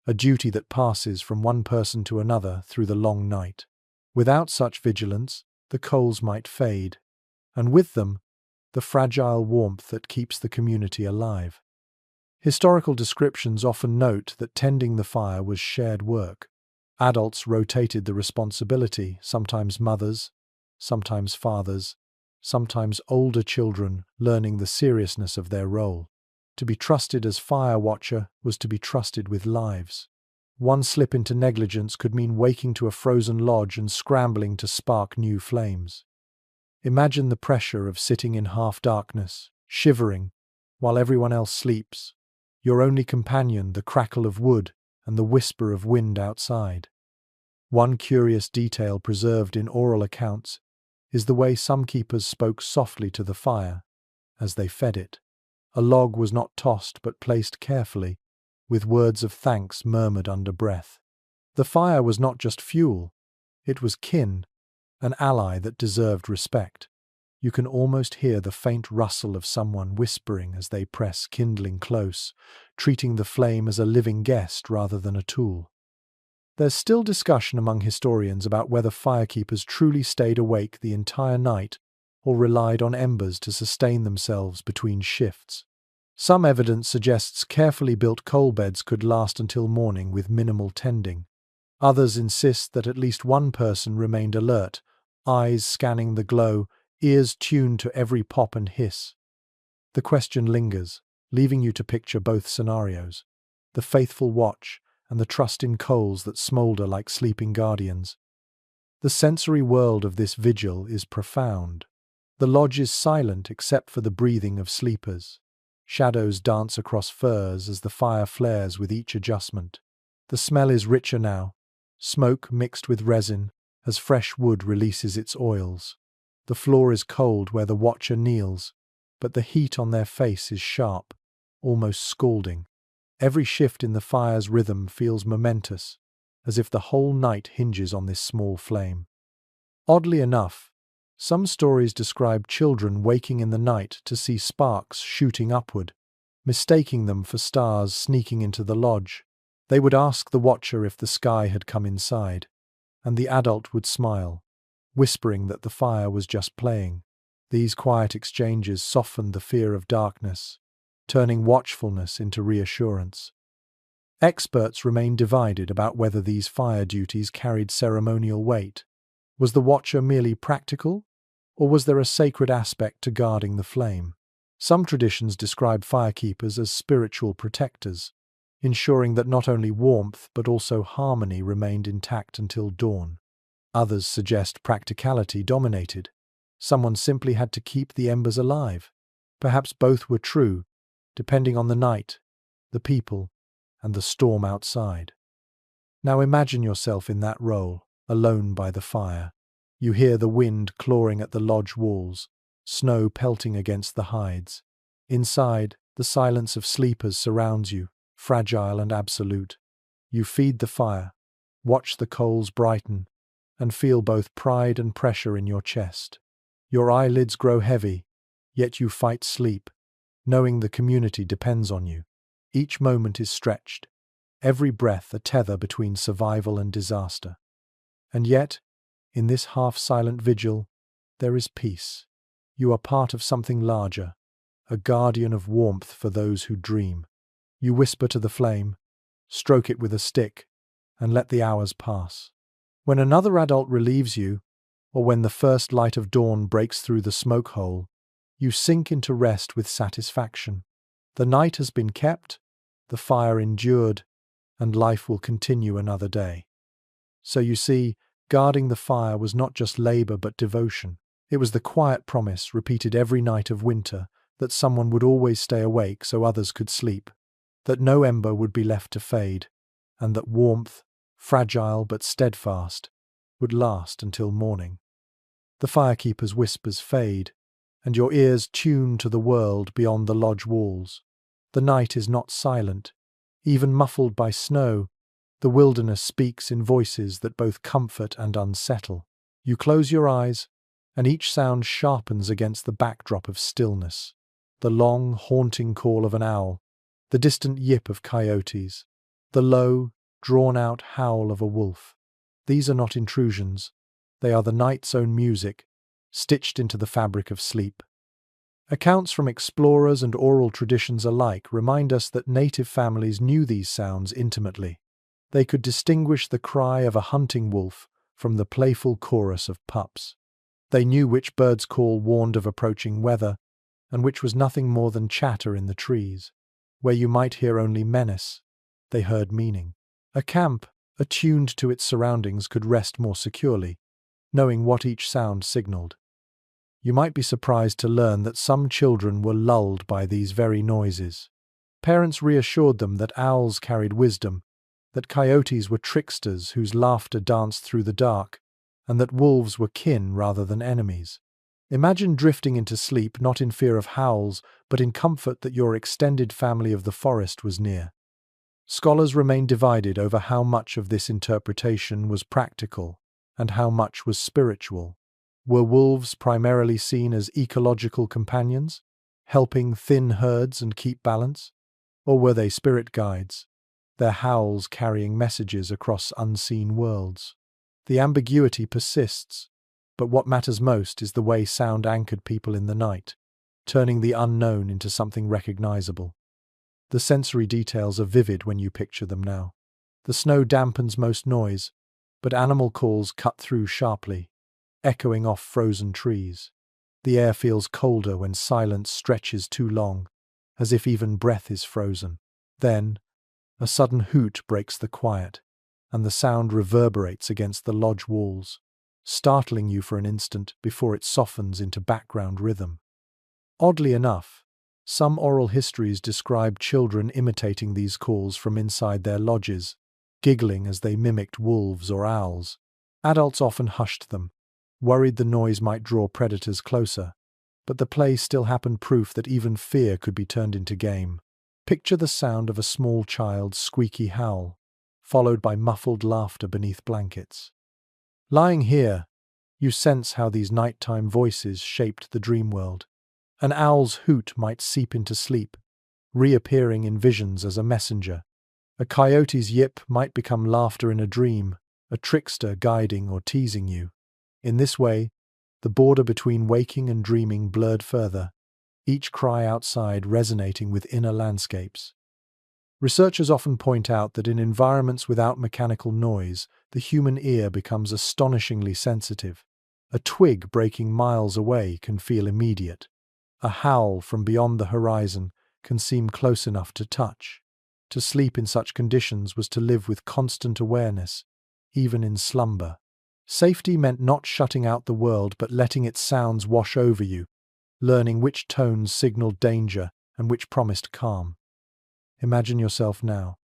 a duty that passes from one person to another through the long night. Without such vigilance, the coals might fade, and with them, the fragile warmth that keeps the community alive. Historical descriptions often note that tending the fire was shared work. Adults rotated the responsibility, sometimes mothers, sometimes fathers, sometimes older children learning the seriousness of their role. To be trusted as fire watcher was to be trusted with lives. One slip into negligence could mean waking to a frozen lodge and scrambling to spark new flames. Imagine the pressure of sitting in half-darkness, shivering, while everyone else sleeps. Your only companion, the crackle of wood and the whisper of wind outside. One curious detail preserved in oral accounts is the way some keepers spoke softly to the fire as they fed it. A log was not tossed but placed carefully, with words of thanks murmured under breath. The fire was not just fuel, it was kin, an ally that deserved respect. You can almost hear the faint rustle of someone whispering as they press kindling close, treating the flame as a living guest rather than a tool. There's still discussion among historians about whether firekeepers truly stayed awake the entire night or relied on embers to sustain themselves between shifts. Some evidence suggests carefully built coal beds could last until morning with minimal tending. Others insist that at least one person remained alert, eyes scanning the glow, ears tuned to every pop and hiss. The question lingers, leaving you to picture both scenarios: the faithful watch and the trust in coals that smoulder like sleeping guardians. The sensory world of this vigil is profound. The lodge is silent except for the breathing of sleepers. Shadows dance across firs as the fire flares with each adjustment. The smell is richer now, smoke mixed with resin as fresh wood releases its oils. The floor is cold where the watcher kneels, but the heat on their face is sharp, almost scalding. Every shift in the fire's rhythm feels momentous, as if the whole night hinges on this small flame. Oddly enough, some stories describe children waking in the night to see sparks shooting upward, mistaking them for stars sneaking into the lodge. They would ask the watcher if the sky had come inside, and the adult would smile, whispering that the fire was just playing. These quiet exchanges softened the fear of darkness, turning watchfulness into reassurance. Experts remain divided about whether these fire duties carried ceremonial weight. Was the watcher merely practical, or was there a sacred aspect to guarding the flame? Some traditions describe firekeepers as spiritual protectors, ensuring that not only warmth but also harmony remained intact until dawn. Others suggest practicality dominated. Someone simply had to keep the embers alive. Perhaps both were true, depending on the night, the people, and the storm outside. Now imagine yourself in that role, alone by the fire. You hear the wind clawing at the lodge walls, snow pelting against the hides. Inside, the silence of sleepers surrounds you, fragile and absolute. You feed the fire, watch the coals brighten, and feel both pride and pressure in your chest. Your eyelids grow heavy, yet you fight sleep, knowing the community depends on you. Each moment is stretched, every breath a tether between survival and disaster. And yet, in this half-silent vigil, there is peace. You are part of something larger, a guardian of warmth for those who dream. You whisper to the flame, stroke it with a stick, and let the hours pass. When another adult relieves you, or when the first light of dawn breaks through the smoke hole, you sink into rest with satisfaction. The night has been kept, the fire endured, and life will continue another day. So you see, guarding the fire was not just labor but devotion. It was the quiet promise, repeated every night of winter, that someone would always stay awake so others could sleep, that no ember would be left to fade, and that warmth, fragile but steadfast, would last until morning. The firekeeper's whispers fade, and your ears tune to the world beyond the lodge walls. The night is not silent. Even muffled by snow, the wilderness speaks in voices that both comfort and unsettle. You close your eyes, and each sound sharpens against the backdrop of stillness. The long, haunting call of an owl, the distant yip of coyotes, the low, drawn-out howl of a wolf. These are not intrusions. They are the night's own music, stitched into the fabric of sleep. Accounts from explorers and oral traditions alike remind us that native families knew these sounds intimately. They could distinguish the cry of a hunting wolf from the playful chorus of pups. They knew which bird's call warned of approaching weather, and which was nothing more than chatter in the trees. Where you might hear only menace, they heard meaning. A camp, attuned to its surroundings, could rest more securely, knowing what each sound signaled. You might be surprised to learn that some children were lulled by these very noises. Parents reassured them that owls carried wisdom, that coyotes were tricksters whose laughter danced through the dark, and that wolves were kin rather than enemies. Imagine drifting into sleep not in fear of howls, but in comfort that your extended family of the forest was near. Scholars remain divided over how much of this interpretation was practical and how much was spiritual. Were wolves primarily seen as ecological companions, helping thin herds and keep balance? Or were they spirit guides, their howls carrying messages across unseen worlds? The ambiguity persists, but what matters most is the way sound anchored people in the night, turning the unknown into something recognizable. The sensory details are vivid when you picture them now. The snow dampens most noise, but animal calls cut through sharply, echoing off frozen trees. The air feels colder when silence stretches too long, as if even breath is frozen. Then, a sudden hoot breaks the quiet, and the sound reverberates against the lodge walls, startling you for an instant before it softens into background rhythm. Oddly enough, some oral histories describe children imitating these calls from inside their lodges, giggling as they mimicked wolves or owls. Adults often hushed them, worried the noise might draw predators closer, but the play still happened, proof that even fear could be turned into game. Picture the sound of a small child's squeaky howl, followed by muffled laughter beneath blankets. Lying here, you sense how these nighttime voices shaped the dream world. An owl's hoot might seep into sleep, reappearing in visions as a messenger. A coyote's yip might become laughter in a dream, a trickster guiding or teasing you. In this way, the border between waking and dreaming blurred further, each cry outside resonating with inner landscapes. Researchers often point out that in environments without mechanical noise, the human ear becomes astonishingly sensitive. A twig breaking miles away can feel immediate. A howl from beyond the horizon can seem close enough to touch. To sleep in such conditions was to live with constant awareness, even in slumber. Safety meant not shutting out the world but letting its sounds wash over you, learning which tones signaled danger and which promised calm. Imagine yourself now,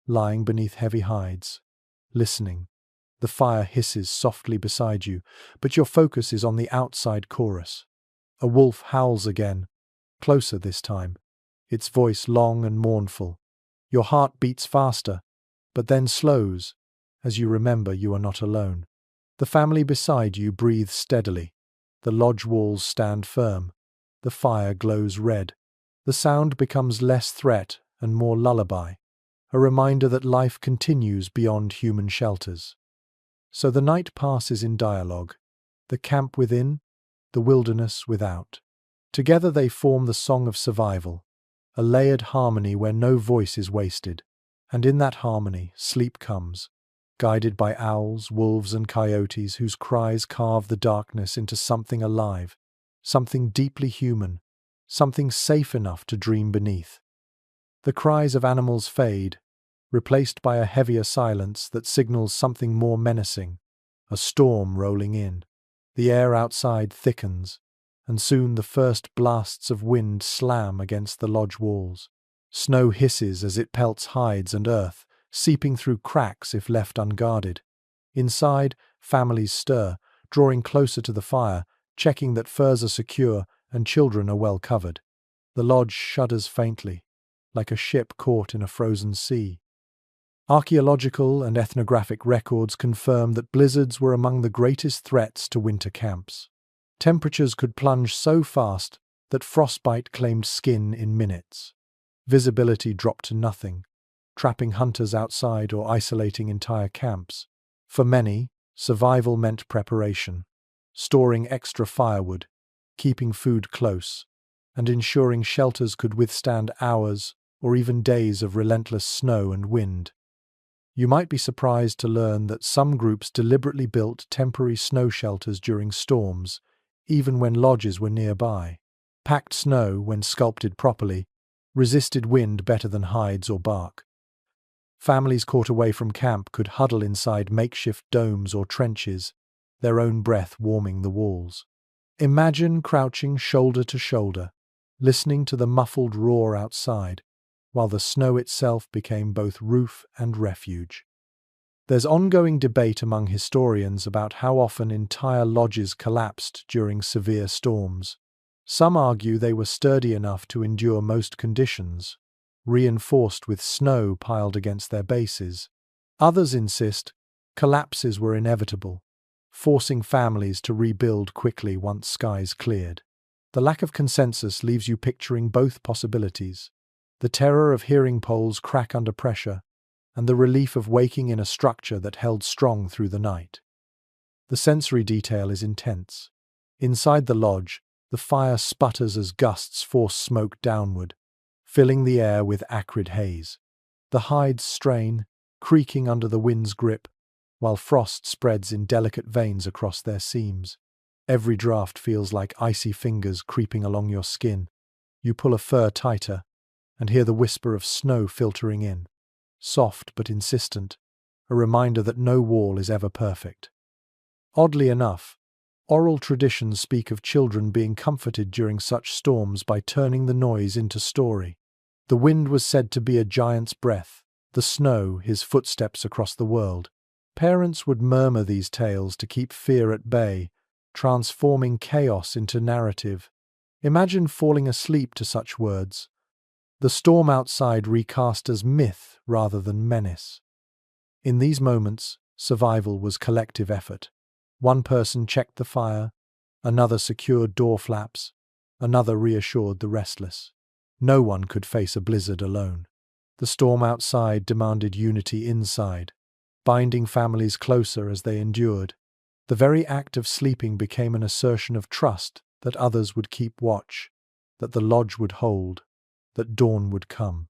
lying beneath heavy hides, listening. The fire hisses softly beside you, but your focus is on the outside chorus. A wolf howls again, closer this time, its voice long and mournful. Your heart beats faster, but then slows, as you remember you are not alone. The family beside you breathes steadily. The lodge walls stand firm. The fire glows red. The sound becomes less threat and more lullaby, a reminder that life continues beyond human shelters. So the night passes in dialogue, the camp within, the wilderness without. Together they form the song of survival, a layered harmony where no voice is wasted. And in that harmony, sleep comes, guided by owls, wolves, and coyotes whose cries carve the darkness into something alive, something deeply human, something safe enough to dream beneath. The cries of animals fade, replaced by a heavier silence that signals something more menacing, a storm rolling in. The air outside thickens, and soon the first blasts of wind slam against the lodge walls. Snow hisses as it pelts hides and earth, seeping through cracks if left unguarded. Inside, families stir, drawing closer to the fire, checking that furs are secure and children are well covered. The lodge shudders faintly, like a ship caught in a frozen sea. Archaeological and ethnographic records confirm that blizzards were among the greatest threats to winter camps. Temperatures could plunge so fast that frostbite claimed skin in minutes. Visibility dropped to nothing, trapping hunters outside or isolating entire camps. For many, survival meant preparation, storing extra firewood, keeping food close, and ensuring shelters could withstand hours or even days of relentless snow and wind. You might be surprised to learn that some groups deliberately built temporary snow shelters during storms, even when lodges were nearby. Packed snow, when sculpted properly, resisted wind better than hides or bark. Families caught away from camp could huddle inside makeshift domes or trenches, their own breath warming the walls. Imagine crouching shoulder to shoulder, listening to the muffled roar outside, while the snow itself became both roof and refuge. There's ongoing debate among historians about how often entire lodges collapsed during severe storms. Some argue they were sturdy enough to endure most conditions, reinforced with snow piled against their bases. Others insist collapses were inevitable, forcing families to rebuild quickly once skies cleared. The lack of consensus leaves you picturing both possibilities: the terror of hearing poles crack under pressure, and the relief of waking in a structure that held strong through the night. The sensory detail is intense. Inside the lodge, the fire sputters as gusts force smoke downward, filling the air with acrid haze. The hides strain, creaking under the wind's grip, while frost spreads in delicate veins across their seams. Every draft feels like icy fingers creeping along your skin. You pull a fur tighter and hear the whisper of snow filtering in, soft but insistent, a reminder that no wall is ever perfect. Oddly enough, oral traditions speak of children being comforted during such storms by turning the noise into story. The wind was said to be a giant's breath, the snow his footsteps across the world. Parents would murmur these tales to keep fear at bay, transforming chaos into narrative. Imagine falling asleep to such words. The storm outside recast as myth rather than menace. In these moments, survival was collective effort. One person checked the fire, another secured door flaps, another reassured the restless. No one could face a blizzard alone. The storm outside demanded unity inside, binding families closer as they endured. The very act of sleeping became an assertion of trust that others would keep watch, that the lodge would hold, that dawn would come.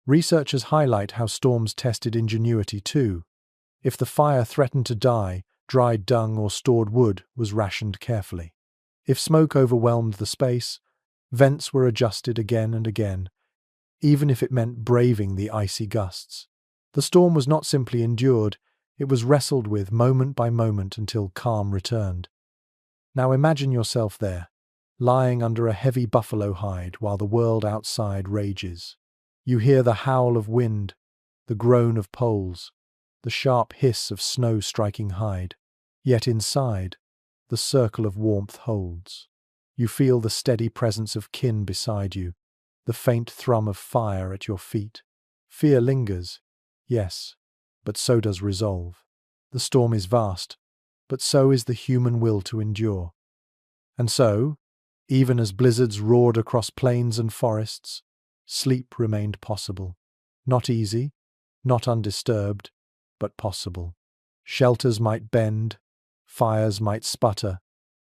Researchers highlight how storms tested ingenuity too. If the fire threatened to die, dried dung or stored wood was rationed carefully. If smoke overwhelmed the space, vents were adjusted again and again, even if it meant braving the icy gusts. The storm was not simply endured, it was wrestled with moment by moment until calm returned. Now imagine yourself there, lying under a heavy buffalo hide while the world outside rages. You hear the howl of wind, the groan of poles, the sharp hiss of snow striking hide. Yet inside, the circle of warmth holds. You feel the steady presence of kin beside you, the faint thrum of fire at your feet. Fear lingers, yes, but so does resolve. The storm is vast, but so is the human will to endure. And so, even as blizzards roared across plains and forests, sleep remained possible. Not easy, not undisturbed, but possible. Shelters might bend, fires might sputter,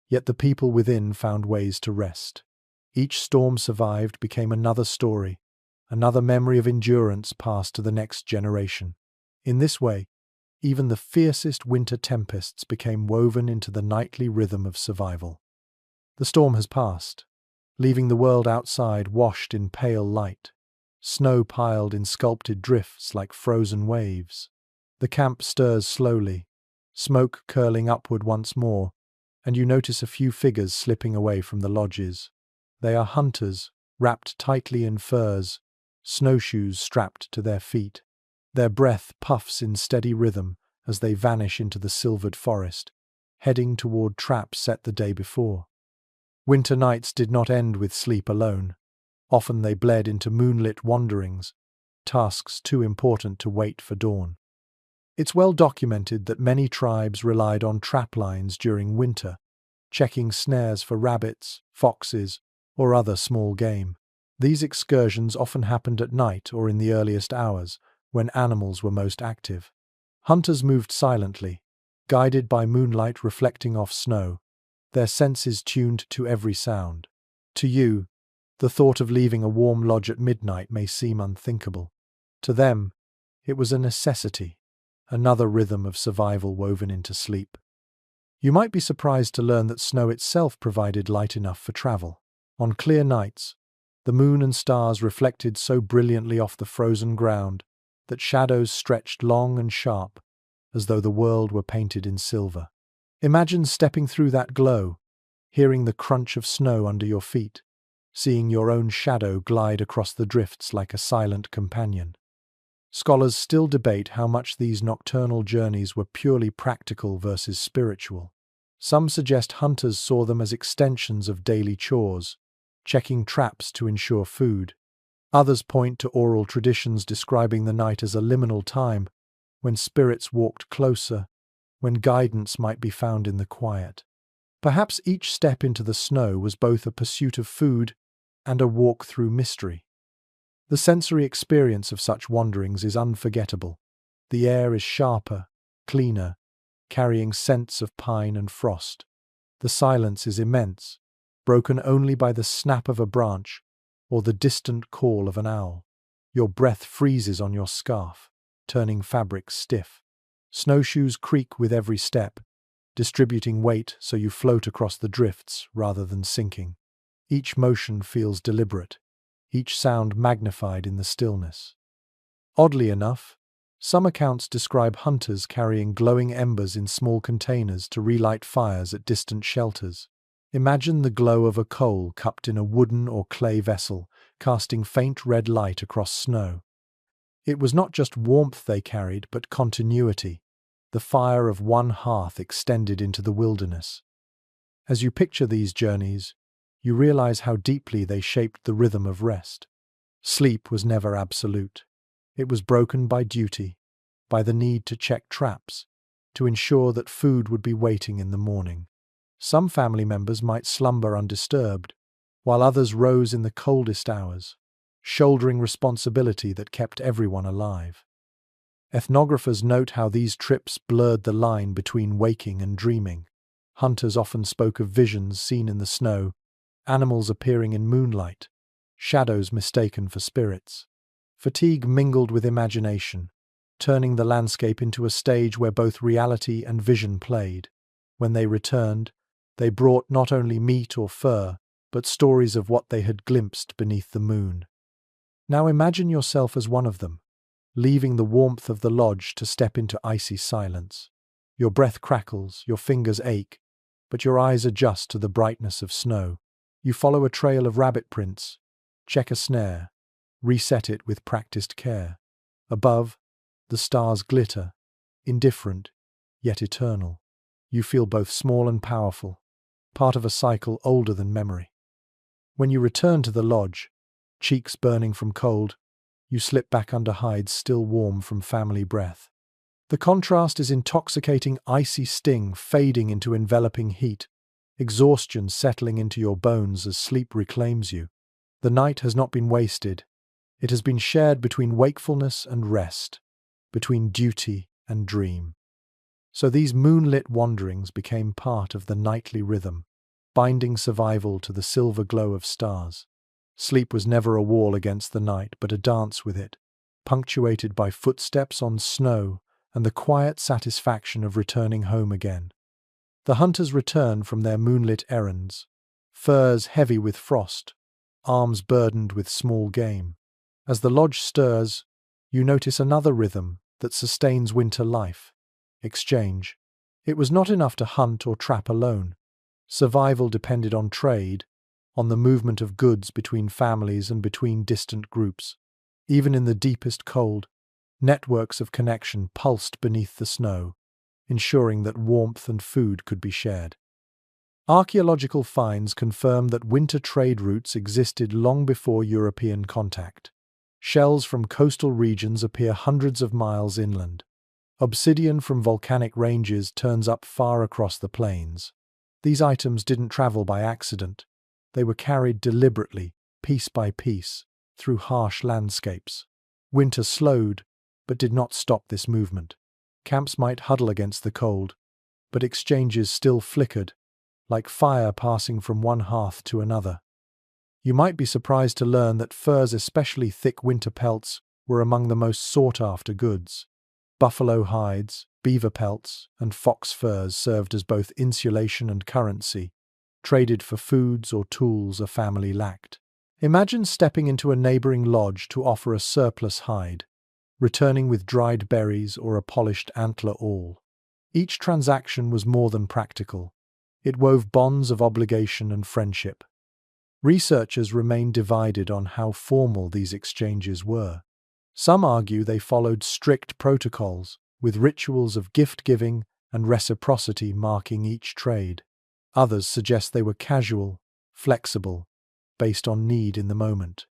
yet the people within found ways to rest. Each storm survived became another story, another memory of endurance passed to the next generation. In this way, even the fiercest winter tempests became woven into the nightly rhythm of survival. The storm has passed, leaving the world outside washed in pale light, snow piled in sculpted drifts like frozen waves. The camp stirs slowly, smoke curling upward once more, and you notice a few figures slipping away from the lodges. They are hunters, wrapped tightly in furs, snowshoes strapped to their feet. Their breath puffs in steady rhythm as they vanish into the silvered forest, heading toward traps set the day before. Winter nights did not end with sleep alone. Often they bled into moonlit wanderings, tasks too important to wait for dawn. It's well documented that many tribes relied on trap lines during winter, checking snares for rabbits, foxes, or other small game. These excursions often happened at night or in the earliest hours, when animals were most active. Hunters moved silently, guided by moonlight reflecting off snow, their senses tuned to every sound. To you, the thought of leaving a warm lodge at midnight may seem unthinkable. To them, it was a necessity, another rhythm of survival woven into sleep. You might be surprised to learn that snow itself provided light enough for travel. On clear nights, the moon and stars reflected so brilliantly off the frozen ground that shadows stretched long and sharp, as though the world were painted in silver. Imagine stepping through that glow, hearing the crunch of snow under your feet, seeing your own shadow glide across the drifts like a silent companion. Scholars still debate how much these nocturnal journeys were purely practical versus spiritual. Some suggest hunters saw them as extensions of daily chores, checking traps to ensure food. Others point to oral traditions describing the night as a liminal time, when spirits walked closer, when guidance might be found in the quiet. Perhaps each step into the snow was both a pursuit of food and a walk through mystery. The sensory experience of such wanderings is unforgettable. The air is sharper, cleaner, carrying scents of pine and frost. The silence is immense, broken only by the snap of a branch or the distant call of an owl. Your breath freezes on your scarf, turning fabric stiff. Snowshoes creak with every step, distributing weight so you float across the drifts rather than sinking. Each motion feels deliberate, each sound magnified in the stillness. Oddly enough, some accounts describe hunters carrying glowing embers in small containers to relight fires at distant shelters. Imagine the glow of a coal cupped in a wooden or clay vessel, casting faint red light across snow. It was not just warmth they carried, but continuity. The fire of one hearth extended into the wilderness. As you picture these journeys, you realize how deeply they shaped the rhythm of rest. Sleep was never absolute. It was broken by duty, by the need to check traps, to ensure that food would be waiting in the morning. Some family members might slumber undisturbed, while others rose in the coldest hours, shouldering responsibility that kept everyone alive. Ethnographers note how these trips blurred the line between waking and dreaming. Hunters often spoke of visions seen in the snow, animals appearing in moonlight, shadows mistaken for spirits. Fatigue mingled with imagination, turning the landscape into a stage where both reality and vision played. When they returned, they brought not only meat or fur, but stories of what they had glimpsed beneath the moon. Now imagine yourself as one of them, leaving the warmth of the lodge to step into icy silence. Your breath crackles, your fingers ache, but your eyes adjust to the brightness of snow. You follow a trail of rabbit prints, check a snare, reset it with practiced care. Above, the stars glitter, indifferent, yet eternal. You feel both small and powerful, part of a cycle older than memory. When you return to the lodge, cheeks burning from cold, you slip back under hides still warm from family breath. The contrast is intoxicating, icy sting fading into enveloping heat, exhaustion settling into your bones as sleep reclaims you. The night has not been wasted. It has been shared between wakefulness and rest, between duty and dream. So these moonlit wanderings became part of the nightly rhythm, binding survival to the silver glow of stars. Sleep was never a wall against the night, but a dance with it, punctuated by footsteps on snow and the quiet satisfaction of returning home again. The hunters return from their moonlit errands, furs heavy with frost, arms burdened with small game. As the lodge stirs, you notice another rhythm that sustains winter life: exchange. It was not enough to hunt or trap alone. Survival depended on trade, on the movement of goods between families and between distant groups. Even in the deepest cold, networks of connection pulsed beneath the snow, ensuring that warmth and food could be shared. Archaeological finds confirm that winter trade routes existed long before European contact. Shells from coastal regions appear hundreds of miles inland. Obsidian from volcanic ranges turns up far across the plains. These items didn't travel by accident. They were carried deliberately, piece by piece, through harsh landscapes. Winter slowed, but did not stop this movement. Camps might huddle against the cold, but exchanges still flickered, like fire passing from one hearth to another. You might be surprised to learn that furs, especially thick winter pelts, were among the most sought-after goods. Buffalo hides, beaver pelts, and fox furs served as both insulation and currency, traded for foods or tools a family lacked. Imagine stepping into a neighboring lodge to offer a surplus hide, returning with dried berries or a polished antler awl. Each transaction was more than practical. It wove bonds of obligation and friendship. Researchers remain divided on how formal these exchanges were. Some argue they followed strict protocols, with rituals of gift-giving and reciprocity marking each trade. Others suggest they were casual, flexible, based on need in the moment.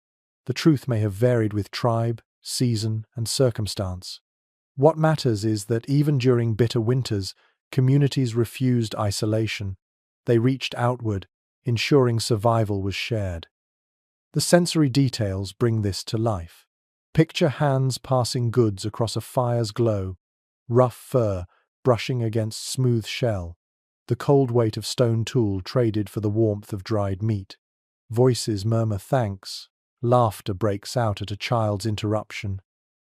The truth may have varied with tribe, season, and circumstance. What matters is that even during bitter winters, communities refused isolation. They reached outward, ensuring survival was shared. The sensory details bring this to life. Picture hands passing goods across a fire's glow, rough fur brushing against smooth shell, the cold weight of stone tool traded for the warmth of dried meat. Voices murmur thanks, laughter breaks out at a child's interruption,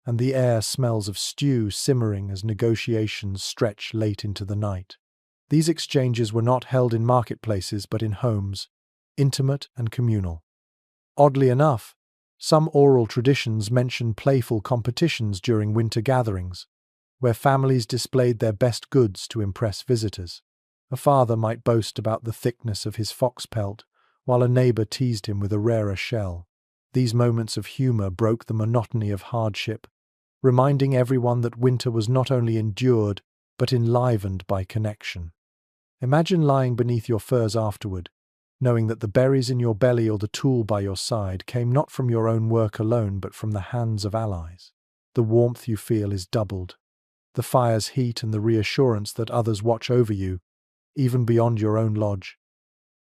and the air smells of stew simmering as negotiations stretch late into the night. These exchanges were not held in marketplaces but in homes, intimate and communal. Oddly enough, some oral traditions mention playful competitions during winter gatherings, where families displayed their best goods to impress visitors. A father might boast about the thickness of his fox pelt, while a neighbor teased him with a rarer shell. These moments of humor broke the monotony of hardship, reminding everyone that winter was not only endured, but enlivened by connection. Imagine lying beneath your furs afterward, knowing that the berries in your belly or the tool by your side came not from your own work alone but from the hands of allies. The warmth you feel is doubled. The fire's heat and the reassurance that others watch over you, even beyond your own lodge.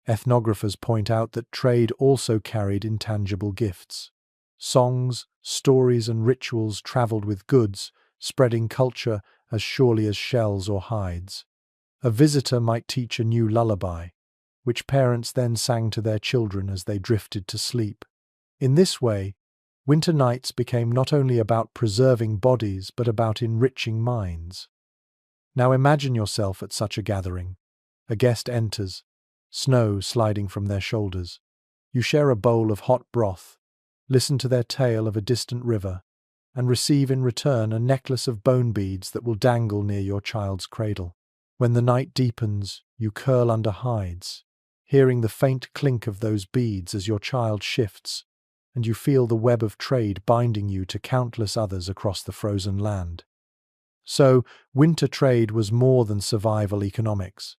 Ethnographers point out that trade also carried intangible gifts. Songs, stories, and rituals traveled with goods, spreading culture as surely as shells or hides. A visitor might teach a new lullaby, which parents then sang to their children as they drifted to sleep. In this way, winter nights became not only about preserving bodies but about enriching minds. Now imagine yourself at such a gathering. A guest enters, snow sliding from their shoulders. You share a bowl of hot broth, listen to their tale of a distant river, and receive in return a necklace of bone beads that will dangle near your child's cradle. When the night deepens, you curl under hides, hearing the faint clink of those beads as your child shifts, and you feel the web of trade binding you to countless others across the frozen land. So, winter trade was more than survival economics.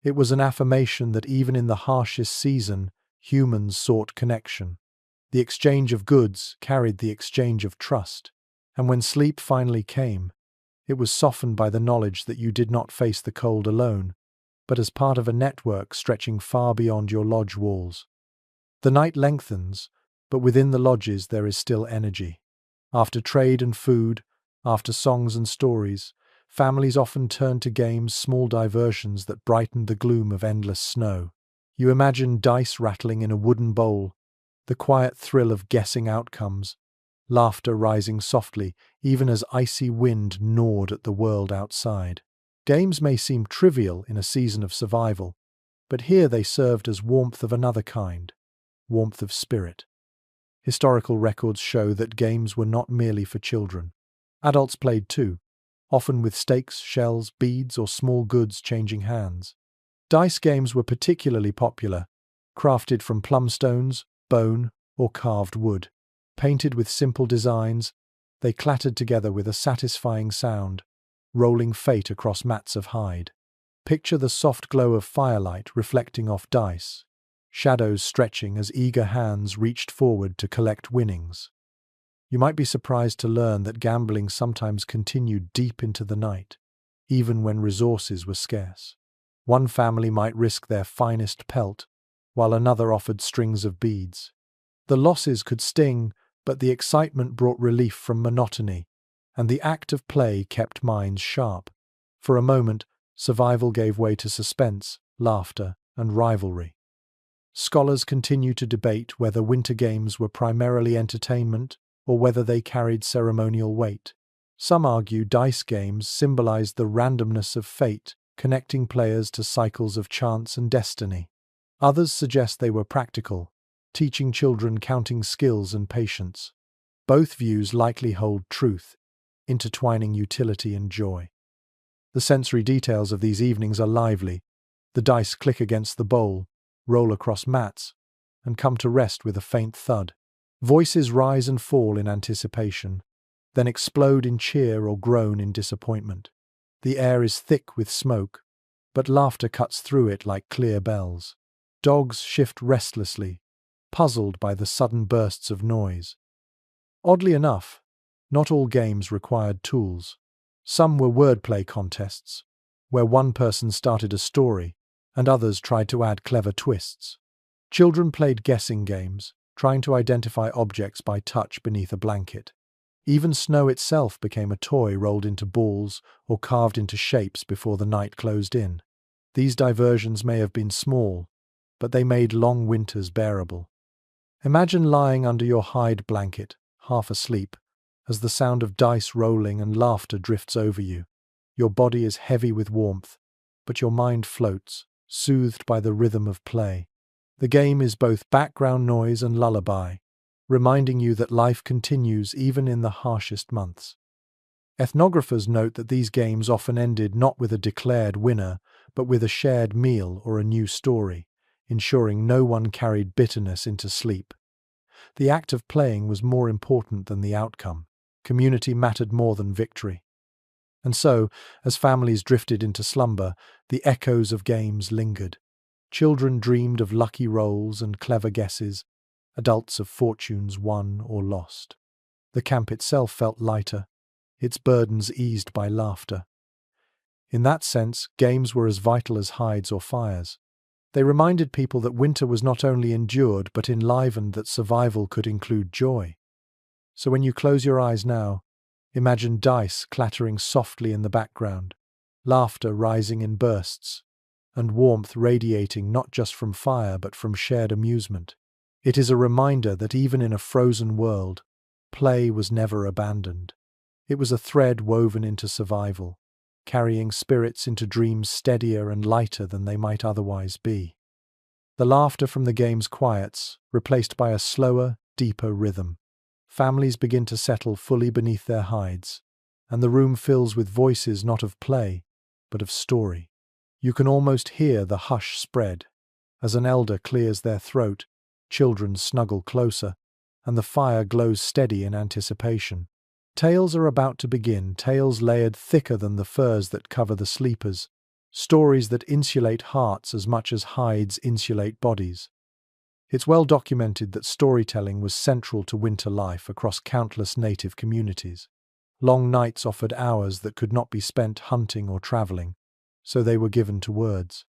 It was an affirmation that even in the harshest season, humans sought connection. The exchange of goods carried the exchange of trust, and when sleep finally came, it was softened by the knowledge that you did not face the cold alone, but as part of a network stretching far beyond your lodge walls. The night lengthens, but within the lodges there is still energy. After trade and food, after songs and stories, families often turn to games, small diversions that brightened the gloom of endless snow. You imagine dice rattling in a wooden bowl, the quiet thrill of guessing outcomes, laughter rising softly even as icy wind gnawed at the world outside. Games may seem trivial in a season of survival, but here they served as warmth of another kind, warmth of spirit. Historical records show that games were not merely for children. Adults played too, often with stakes, shells, beads, or small goods changing hands. Dice games were particularly popular, crafted from plum stones, bone, or carved wood. Painted with simple designs, they clattered together with a satisfying sound, rolling fate across mats of hide. Picture the soft glow of firelight reflecting off dice, shadows stretching as eager hands reached forward to collect winnings. You might be surprised to learn that gambling sometimes continued deep into the night, even when resources were scarce. One family might risk their finest pelt, while another offered strings of beads. The losses could sting, but the excitement brought relief from monotony, and the act of play kept minds sharp. For a moment, survival gave way to suspense, laughter, and rivalry. Scholars continue to debate whether winter games were primarily entertainment or whether they carried ceremonial weight. Some argue dice games symbolize the randomness of fate, connecting players to cycles of chance and destiny. Others suggest they were practical, teaching children counting skills and patience. Both views likely hold truth, intertwining utility and joy. The sensory details of these evenings are lively. The dice click against the bowl, roll across mats, and come to rest with a faint thud. Voices rise and fall in anticipation, then explode in cheer or groan in disappointment. The air is thick with smoke, but laughter cuts through it like clear bells. Dogs shift restlessly, puzzled by the sudden bursts of noise. Oddly enough, not all games required tools. Some were wordplay contests, where one person started a story and others tried to add clever twists. Children played guessing games, trying to identify objects by touch beneath a blanket. Even snow itself became a toy rolled into balls or carved into shapes before the night closed in. These diversions may have been small, but they made long winters bearable. Imagine lying under your hide blanket, half asleep, as the sound of dice rolling and laughter drifts over you. Your body is heavy with warmth, but your mind floats, soothed by the rhythm of play. The game is both background noise and lullaby, reminding you that life continues even in the harshest months. Ethnographers note that these games often ended not with a declared winner, but with a shared meal or a new story, ensuring no one carried bitterness into sleep. The act of playing was more important than the outcome. Community mattered more than victory. And so, as families drifted into slumber, the echoes of games lingered. Children dreamed of lucky rolls and clever guesses, adults of fortunes won or lost. The camp itself felt lighter, its burdens eased by laughter. In that sense, games were as vital as hides or fires. They reminded people that winter was not only endured but enlivened, that survival could include joy. So when you close your eyes now, imagine dice clattering softly in the background, laughter rising in bursts, and warmth radiating not just from fire but from shared amusement. It is a reminder that even in a frozen world, play was never abandoned. It was a thread woven into survival, carrying spirits into dreams steadier and lighter than they might otherwise be. The laughter from the games quiets, replaced by a slower, deeper rhythm. Families begin to settle fully beneath their hides, and the room fills with voices not of play, but of story. You can almost hear the hush spread. As an elder clears their throat, children snuggle closer, and the fire glows steady in anticipation. Tales are about to begin, tales layered thicker than the furs that cover the sleepers, stories that insulate hearts as much as hides insulate bodies. It's well documented that storytelling was central to winter life across countless native communities. Long nights offered hours that could not be spent hunting or traveling, so they were given to words.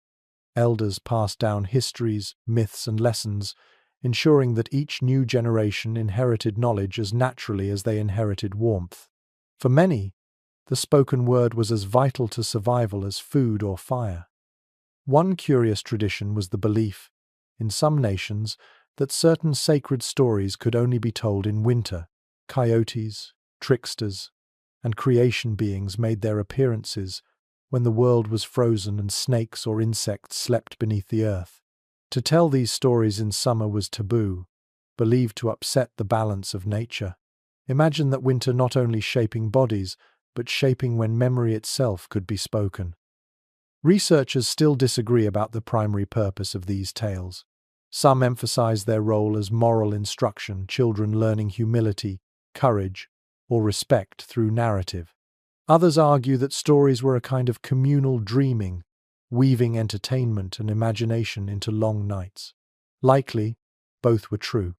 Elders passed down histories, myths, and lessons, ensuring that each new generation inherited knowledge as naturally as they inherited warmth. For many, the spoken word was as vital to survival as food or fire. One curious tradition was the belief, in some nations, that certain sacred stories could only be told in winter. Coyotes, tricksters, and creation beings made their appearances when the world was frozen and snakes or insects slept beneath the earth. To tell these stories in summer was taboo, believed to upset the balance of nature. Imagine that winter not only shaping bodies, but shaping when memory itself could be spoken. Researchers still disagree about the primary purpose of these tales. Some emphasize their role as moral instruction, children learning humility, courage, or respect through narrative. Others argue that stories were a kind of communal dreaming, weaving entertainment and imagination into long nights. Likely, both were true,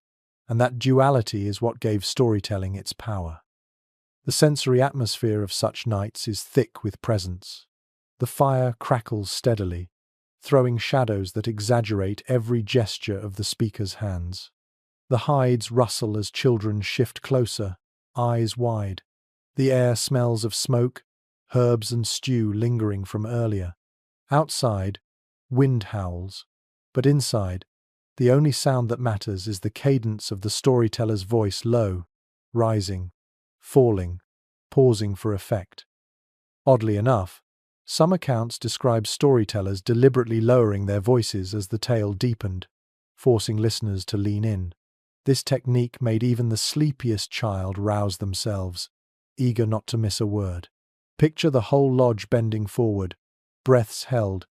and that duality is what gave storytelling its power. The sensory atmosphere of such nights is thick with presence. The fire crackles steadily, throwing shadows that exaggerate every gesture of the speaker's hands. The hides rustle as children shift closer, eyes wide. The air smells of smoke, herbs and stew lingering from earlier. Outside, wind howls, but inside, the only sound that matters is the cadence of the storyteller's voice, low, rising, falling, pausing for effect. Oddly enough, some accounts describe storytellers deliberately lowering their voices as the tale deepened, forcing listeners to lean in. This technique made even the sleepiest child rouse themselves, eager not to miss a word. Picture the whole lodge bending forward, breaths held,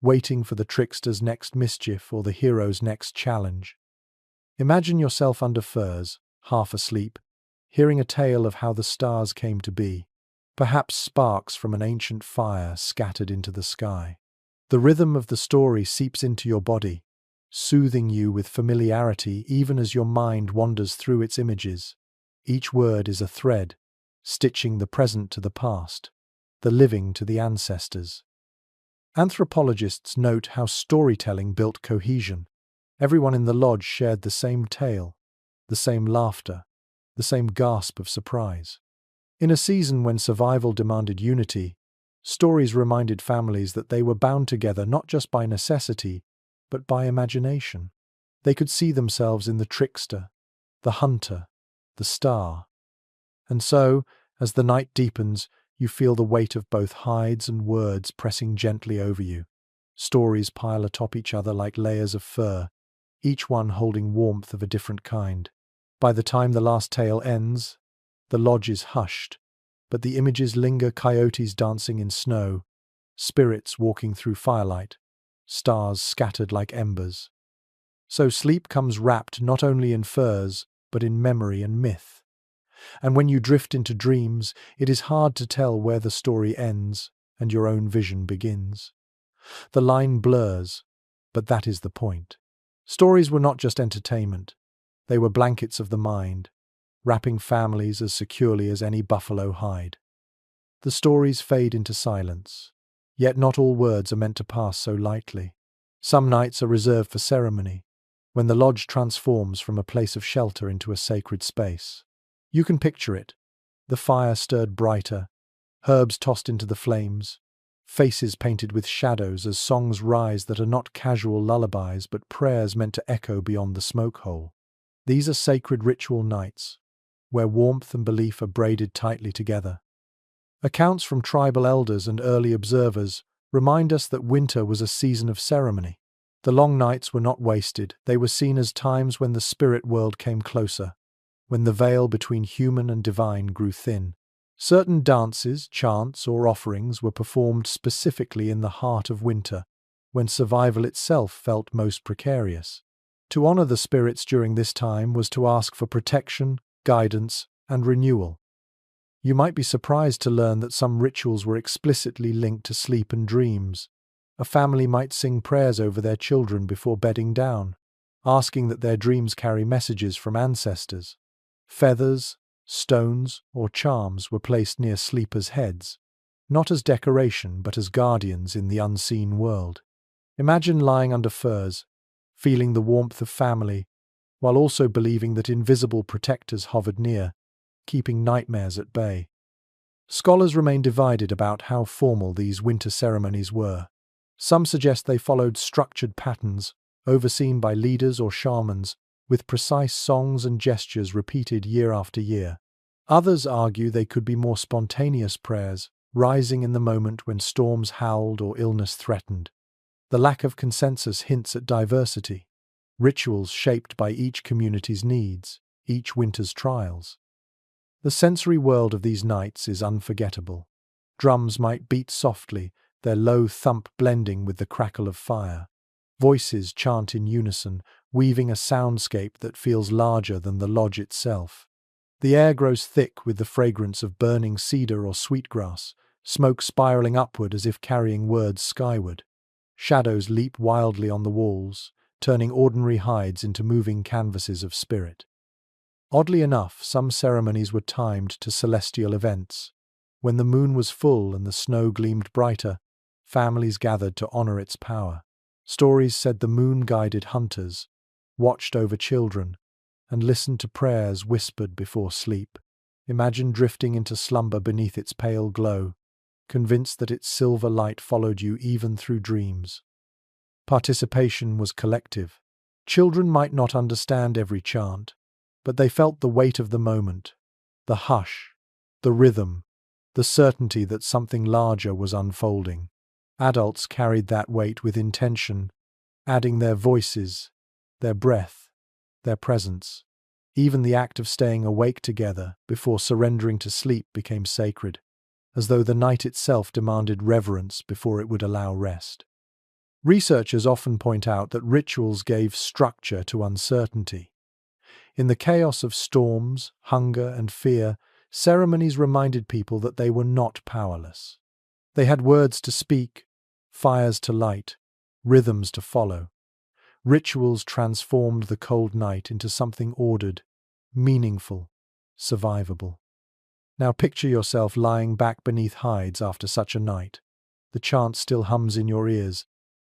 waiting for the trickster's next mischief or the hero's next challenge. Imagine yourself under firs, half asleep, hearing a tale of how the stars came to be, perhaps sparks from an ancient fire scattered into the sky. The rhythm of the story seeps into your body, soothing you with familiarity even as your mind wanders through its images. Each word is a thread, stitching the present to the past, the living to the ancestors. Anthropologists note how storytelling built cohesion. Everyone in the lodge shared the same tale, the same laughter, the same gasp of surprise. In a season when survival demanded unity, stories reminded families that they were bound together not just by necessity, but by imagination. They could see themselves in the trickster, the hunter, the star. And so, as the night deepens, you feel the weight of both hides and words pressing gently over you. Stories pile atop each other like layers of fur, each one holding warmth of a different kind. By the time the last tale ends, the lodge is hushed, but the images linger: coyotes dancing in snow, spirits walking through firelight, stars scattered like embers. So sleep comes wrapped not only in furs, but in memory and myth. And when you drift into dreams, it is hard to tell where the story ends and your own vision begins. The line blurs, but that is the point. Stories were not just entertainment. They were blankets of the mind, wrapping families as securely as any buffalo hide. The stories fade into silence, yet not all words are meant to pass so lightly. Some nights are reserved for ceremony, when the lodge transforms from a place of shelter into a sacred space. You can picture it: the fire stirred brighter, herbs tossed into the flames, faces painted with shadows as songs rise that are not casual lullabies but prayers meant to echo beyond the smoke hole. These are sacred ritual nights, where warmth and belief are braided tightly together. Accounts from tribal elders and early observers remind us that winter was a season of ceremony. The long nights were not wasted; they were seen as times when the spirit world came closer, when the veil between human and divine grew thin. Certain dances, chants, or offerings were performed specifically in the heart of winter, when survival itself felt most precarious. To honor the spirits during this time was to ask for protection, guidance, and renewal. You might be surprised to learn that some rituals were explicitly linked to sleep and dreams. A family might sing prayers over their children before bedding down, asking that their dreams carry messages from ancestors. Feathers, stones, or charms were placed near sleepers' heads, not as decoration but as guardians in the unseen world. Imagine lying under firs, feeling the warmth of family, while also believing that invisible protectors hovered near, keeping nightmares at bay. Scholars remain divided about how formal these winter ceremonies were. Some suggest they followed structured patterns, overseen by leaders or shamans, with precise songs and gestures repeated year after year. Others argue they could be more spontaneous prayers, rising in the moment when storms howled or illness threatened. The lack of consensus hints at diversity, rituals shaped by each community's needs, each winter's trials. The sensory world of these nights is unforgettable. Drums might beat softly, their low thump blending with the crackle of fire. Voices chant in unison, weaving a soundscape that feels larger than the lodge itself. The air grows thick with the fragrance of burning cedar or sweetgrass, smoke spiraling upward as if carrying words skyward. Shadows leap wildly on the walls, turning ordinary hides into moving canvases of spirit. Oddly enough, some ceremonies were timed to celestial events. When the moon was full and the snow gleamed brighter, families gathered to honor its power. Stories said the moon guided hunters, watched over children, and listened to prayers whispered before sleep. Imagine drifting into slumber beneath its pale glow, convinced that its silver light followed you even through dreams. Participation was collective. Children might not understand every chant, but they felt the weight of the moment, the hush, the rhythm, the certainty that something larger was unfolding. Adults carried that weight with intention, adding their voices, their breath, their presence. Even the act of staying awake together before surrendering to sleep became sacred, as though the night itself demanded reverence before it would allow rest. Researchers often point out that rituals gave structure to uncertainty. In the chaos of storms, hunger, and fear, ceremonies reminded people that they were not powerless. They had words to speak, fires to light, rhythms to follow. Rituals transformed the cold night into something ordered, meaningful, survivable. Now picture yourself lying back beneath hides after such a night. The chant still hums in your ears,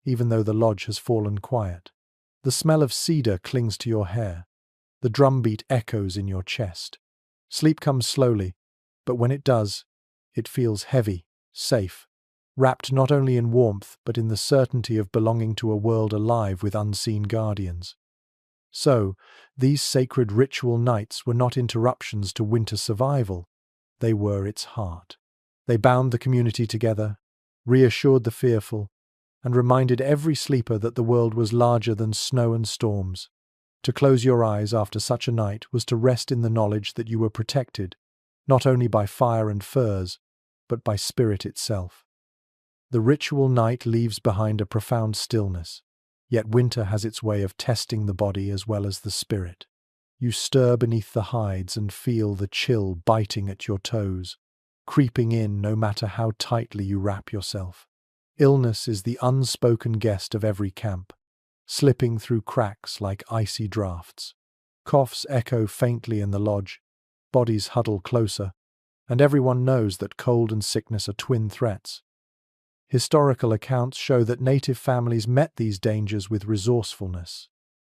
even though the lodge has fallen quiet. The smell of cedar clings to your hair. The drumbeat echoes in your chest. Sleep comes slowly, but when it does, it feels heavy, safe, wrapped not only in warmth but in the certainty of belonging to a world alive with unseen guardians. So, these sacred ritual nights were not interruptions to winter survival, they were its heart. They bound the community together, reassured the fearful, and reminded every sleeper that the world was larger than snow and storms. To close your eyes after such a night was to rest in the knowledge that you were protected, not only by fire and furs, but by spirit itself. The ritual night leaves behind a profound stillness, yet winter has its way of testing the body as well as the spirit. You stir beneath the hides and feel the chill biting at your toes, creeping in no matter how tightly you wrap yourself. Illness is the unspoken guest of every camp, slipping through cracks like icy drafts. Coughs echo faintly in the lodge, bodies huddle closer, and everyone knows that cold and sickness are twin threats. Historical accounts show that native families met these dangers with resourcefulness.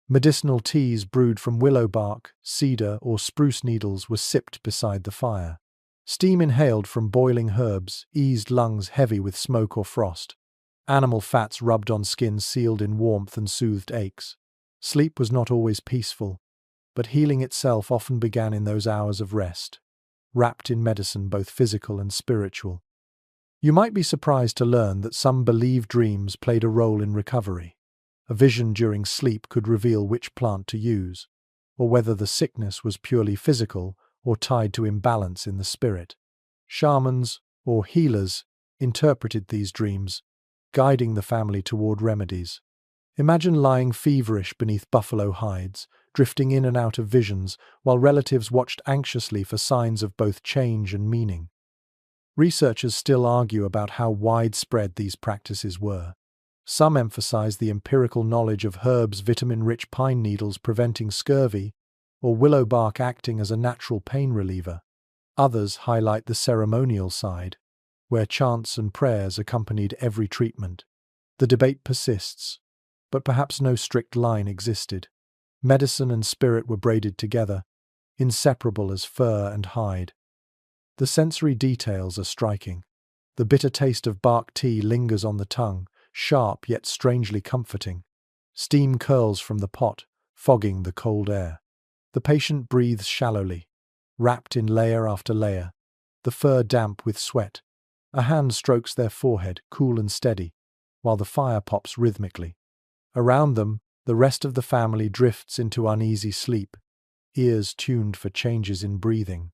Medicinal teas brewed from willow bark, cedar, or spruce needles were sipped beside the fire. Steam inhaled from boiling herbs eased lungs heavy with smoke or frost. Animal fats rubbed on skin sealed in warmth and soothed aches. Sleep was not always peaceful, but healing itself often began in those hours of rest, wrapped in medicine both physical and spiritual. You might be surprised to learn that some believe dreams played a role in recovery. A vision during sleep could reveal which plant to use, or whether the sickness was purely physical or tied to imbalance in the spirit. Shamans, or healers, interpreted these dreams, guiding the family toward remedies. Imagine lying feverish beneath buffalo hides, drifting in and out of visions, while relatives watched anxiously for signs of both change and meaning. Researchers still argue about how widespread these practices were. Some emphasize the empirical knowledge of herbs, vitamin-rich pine needles preventing scurvy, or willow bark acting as a natural pain reliever. Others highlight the ceremonial side, where chants and prayers accompanied every treatment. The debate persists, but perhaps no strict line existed. Medicine and spirit were braided together, inseparable as fur and hide. The sensory details are striking. The bitter taste of bark tea lingers on the tongue, sharp yet strangely comforting. Steam curls from the pot, fogging the cold air. The patient breathes shallowly, wrapped in layer after layer, the fur damp with sweat. A hand strokes their forehead, cool and steady, while the fire pops rhythmically. Around them, the rest of the family drifts into uneasy sleep, ears tuned for changes in breathing.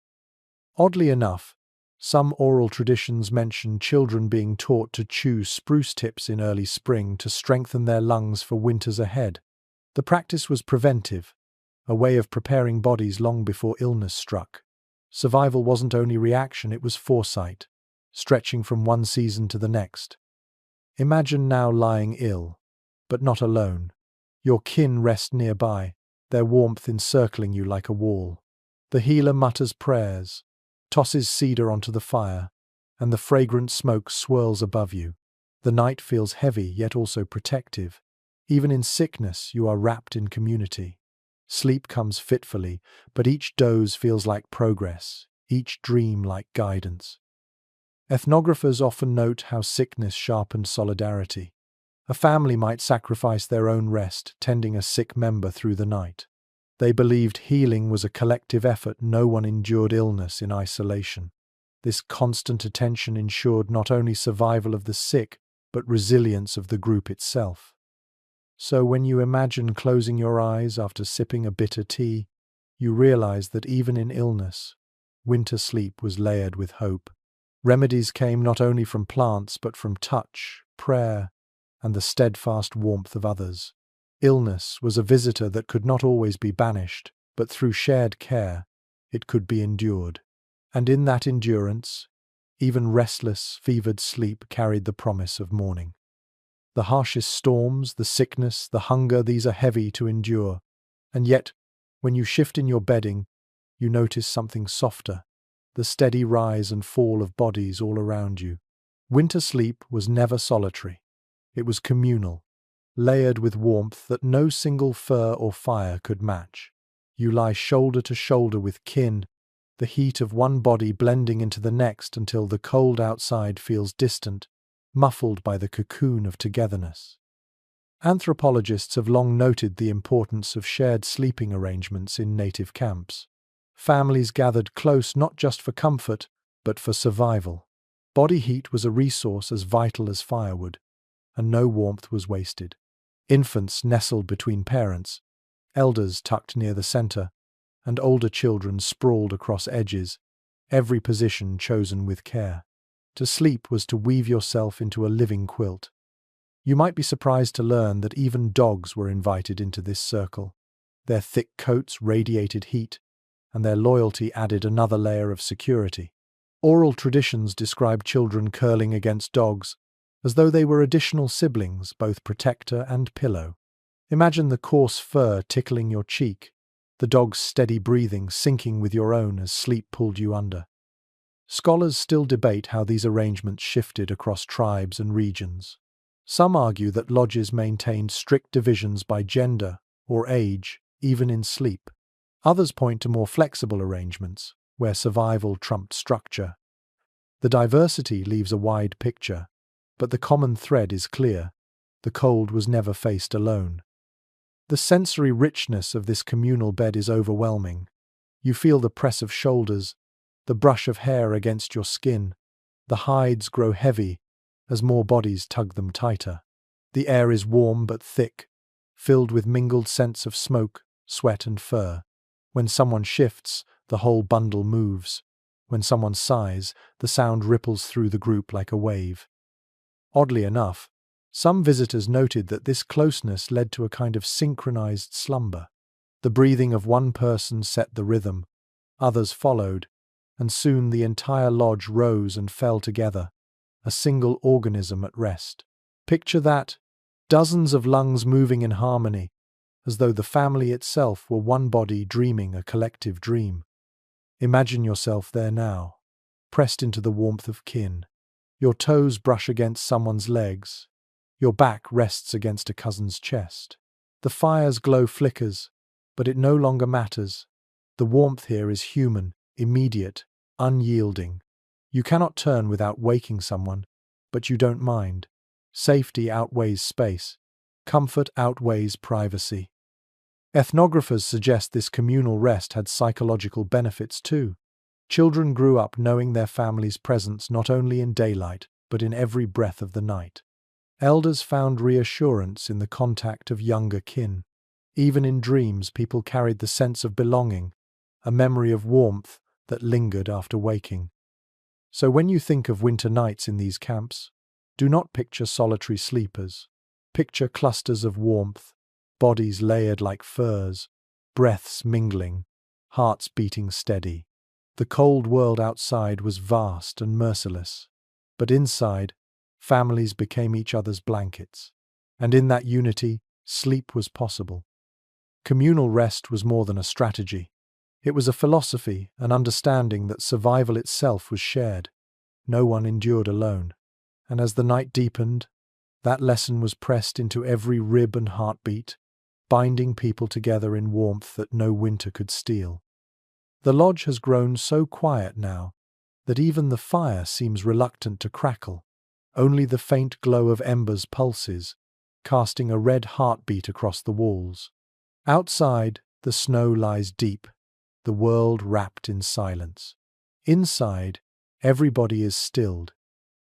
Oddly enough, some oral traditions mention children being taught to chew spruce tips in early spring to strengthen their lungs for winters ahead. The practice was preventive, a way of preparing bodies long before illness struck. Survival wasn't only reaction, it was foresight, stretching from one season to the next. Imagine now lying ill, but not alone. Your kin rest nearby, their warmth encircling you like a wall. The healer mutters prayers, tosses cedar onto the fire, and the fragrant smoke swirls above you. The night feels heavy yet also protective. Even in sickness, you are wrapped in community. Sleep comes fitfully, but each doze feels like progress, each dream like guidance. Ethnographers often note how sickness sharpened solidarity. A family might sacrifice their own rest, tending a sick member through the night. They believed healing was a collective effort, no one endured illness in isolation. This constant attention ensured not only survival of the sick, but resilience of the group itself. So when you imagine closing your eyes after sipping a bitter tea, you realize that even in illness, winter sleep was layered with hope. Remedies came not only from plants, but from touch, prayer, and the steadfast warmth of others. Illness was a visitor that could not always be banished, but through shared care, it could be endured. And in that endurance, even restless, fevered sleep carried the promise of morning. The harshest storms, the sickness, the hunger, these are heavy to endure. And yet, when you shift in your bedding, you notice something softer, the steady rise and fall of bodies all around you. Winter sleep was never solitary. It was communal, layered with warmth that no single fur or fire could match. You lie shoulder to shoulder with kin, the heat of one body blending into the next until the cold outside feels distant, muffled by the cocoon of togetherness. Anthropologists have long noted the importance of shared sleeping arrangements in native camps. Families gathered close not just for comfort, but for survival. Body heat was a resource as vital as firewood, and no warmth was wasted. Infants nestled between parents, elders tucked near the center, and older children sprawled across edges, every position chosen with care. To sleep was to weave yourself into a living quilt. You might be surprised to learn that even dogs were invited into this circle. Their thick coats radiated heat, and their loyalty added another layer of security. Oral traditions describe children curling against dogs, as though they were additional siblings, both protector and pillow. Imagine the coarse fur tickling your cheek, the dog's steady breathing syncing with your own as sleep pulled you under. Scholars still debate how these arrangements shifted across tribes and regions. Some argue that lodges maintained strict divisions by gender or age, even in sleep. Others point to more flexible arrangements, where survival trumped structure. The diversity leaves a wide picture, but the common thread is clear: the cold was never faced alone. The sensory richness of this communal bed is overwhelming. You feel the press of shoulders, the brush of hair against your skin. The hides grow heavy as more bodies tug them tighter. The air is warm but thick, filled with mingled scents of smoke, sweat and fur. When someone shifts, the whole bundle moves. When someone sighs, the sound ripples through the group like a wave. Oddly enough, some visitors noted that this closeness led to a kind of synchronized slumber. The breathing of one person set the rhythm, others followed, and soon the entire lodge rose and fell together, a single organism at rest. Picture that, dozens of lungs moving in harmony, as though the family itself were one body dreaming a collective dream. Imagine yourself there now, pressed into the warmth of kin. Your toes brush against someone's legs. Your back rests against a cousin's chest. The fire's glow flickers, but it no longer matters. The warmth here is human, immediate, unyielding. You cannot turn without waking someone, but you don't mind. Safety outweighs space. Comfort outweighs privacy. Ethnographers suggest this communal rest had psychological benefits too. Children grew up knowing their family's presence not only in daylight, but in every breath of the night. Elders found reassurance in the contact of younger kin. Even in dreams, people carried the sense of belonging, a memory of warmth that lingered after waking. So when you think of winter nights in these camps, do not picture solitary sleepers. Picture clusters of warmth, bodies layered like furs, breaths mingling, hearts beating steady. The cold world outside was vast and merciless, but inside, families became each other's blankets, and in that unity, sleep was possible. Communal rest was more than a strategy. It was a philosophy, an understanding that survival itself was shared. No one endured alone. And as the night deepened, that lesson was pressed into every rib and heartbeat, binding people together in warmth that no winter could steal. The lodge has grown so quiet now that even the fire seems reluctant to crackle. Only the faint glow of embers pulses, casting a red heartbeat across the walls. Outside, the snow lies deep, the world wrapped in silence. Inside, Every body is stilled,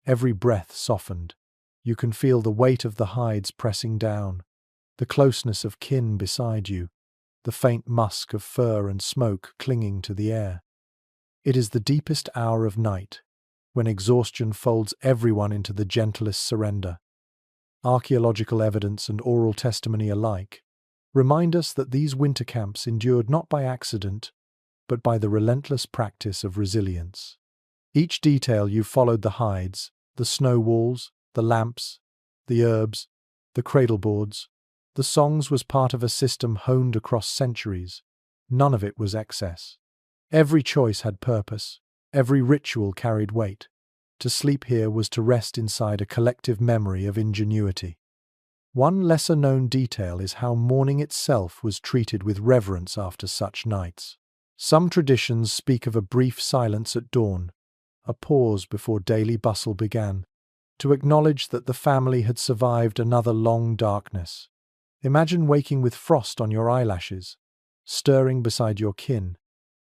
every breath softened. You can feel the weight of the hides pressing down, the closeness of kin beside you, the faint musk of fur and smoke clinging to the air. It is the deepest hour of night, when exhaustion folds everyone into the gentlest surrender. Archaeological evidence and oral testimony alike remind us that these winter camps endured not by accident, but by the relentless practice of resilience. Each detail you followed: the hides, the snow walls, the lamps, the herbs, the cradleboards, the songs, was part of a system honed across centuries. None of it was excess. Every choice had purpose, every ritual carried weight. To sleep here was to rest inside a collective memory of ingenuity. One lesser-known detail is how mourning itself was treated with reverence after such nights. Some traditions speak of a brief silence at dawn, a pause before daily bustle began, to acknowledge that the family had survived another long darkness. Imagine waking with frost on your eyelashes, stirring beside your kin,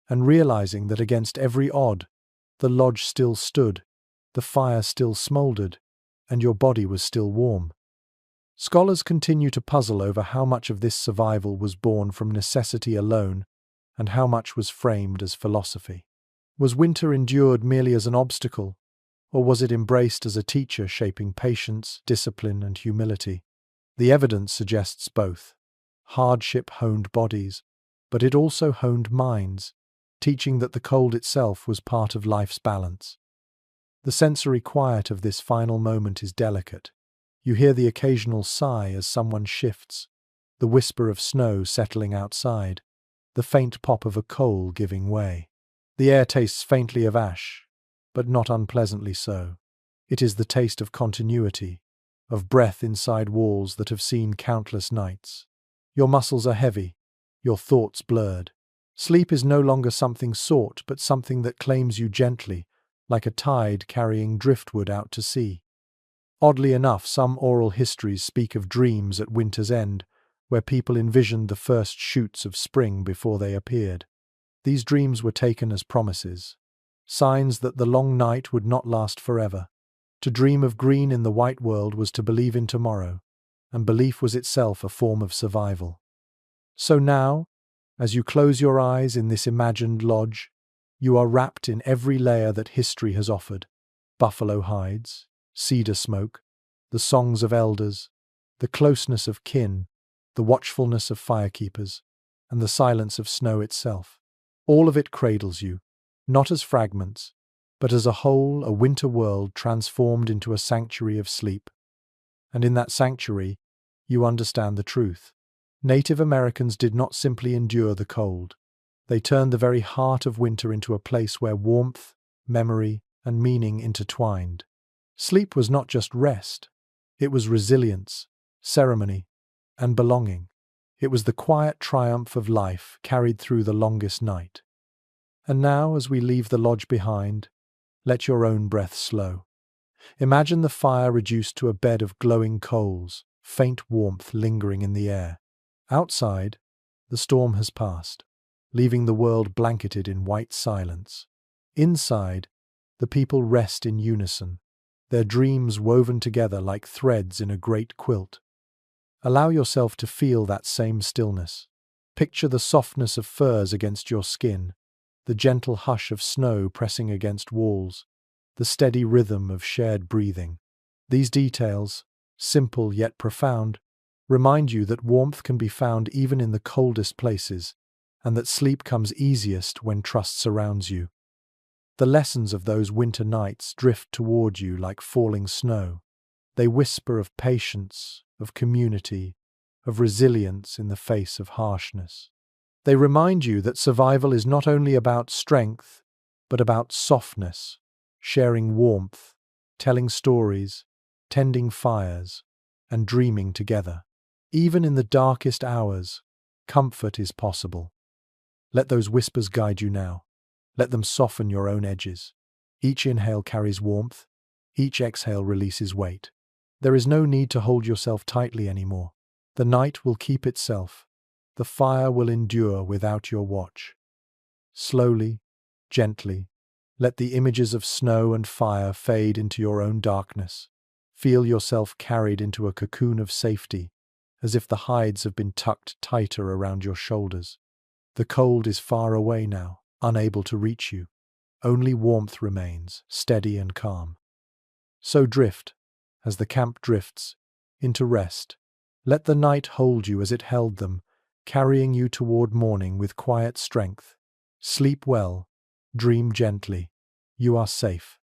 and realizing that against every odd, the lodge still stood, the fire still smouldered, and your body was still warm. Scholars continue to puzzle over how much of this survival was born from necessity alone and how much was framed as philosophy. Was winter endured merely as an obstacle, or was it embraced as a teacher shaping patience, discipline, and humility? The evidence suggests both. Hardship honed bodies, but it also honed minds, teaching that the cold itself was part of life's balance. The sensory quiet of this final moment is delicate. You hear the occasional sigh as someone shifts, the whisper of snow settling outside, the faint pop of a coal giving way. The air tastes faintly of ash, but not unpleasantly so. It is the taste of continuity, of breath inside walls that have seen countless nights. Your muscles are heavy, your thoughts blurred. Sleep is no longer something sought, but something that claims you gently, like a tide carrying driftwood out to sea. Oddly enough, some oral histories speak of dreams at winter's end, where people envisioned the first shoots of spring before they appeared. These dreams were taken as promises, signs that the long night would not last forever. To dream of green in the white world was to believe in tomorrow, and belief was itself a form of survival. So now, as you close your eyes in this imagined lodge, you are wrapped in every layer that history has offered: buffalo hides, cedar smoke, the songs of elders, the closeness of kin, the watchfulness of firekeepers, and the silence of snow itself. All of it cradles you, not as fragments, but as a whole, a winter world transformed into a sanctuary of sleep. And in that sanctuary, you understand the truth. Native Americans did not simply endure the cold. They turned the very heart of winter into a place where warmth, memory, and meaning intertwined. Sleep was not just rest. It was resilience, ceremony, and belonging. It was the quiet triumph of life carried through the longest night. And now, as we leave the lodge behind, let your own breath slow. Imagine the fire reduced to a bed of glowing coals, faint warmth lingering in the air. Outside, the storm has passed, leaving the world blanketed in white silence. Inside, the people rest in unison, their dreams woven together like threads in a great quilt. Allow yourself to feel that same stillness. Picture the softness of furs against your skin, the gentle hush of snow pressing against walls, the steady rhythm of shared breathing. These details, simple yet profound, remind you that warmth can be found even in the coldest places, and that sleep comes easiest when trust surrounds you. The lessons of those winter nights drift toward you like falling snow. They whisper of patience, of community, of resilience in the face of harshness. They remind you that survival is not only about strength, but about softness, sharing warmth, telling stories, tending fires, and dreaming together. Even in the darkest hours, comfort is possible. Let those whispers guide you now. Let them soften your own edges. Each inhale carries warmth, each exhale releases weight. There is no need to hold yourself tightly anymore. The night will keep itself. The fire will endure without your watch. Slowly, gently, Let the images of snow and fire fade into your own darkness. Feel yourself carried into a cocoon of safety, as if the hides have been tucked tighter around your shoulders. The cold is far away now, unable to reach you. Only warmth remains, steady and calm. So drift, as the camp drifts, into rest. Let the night hold you as it held them, carrying you toward morning with quiet strength. Sleep well, dream gently. You are safe.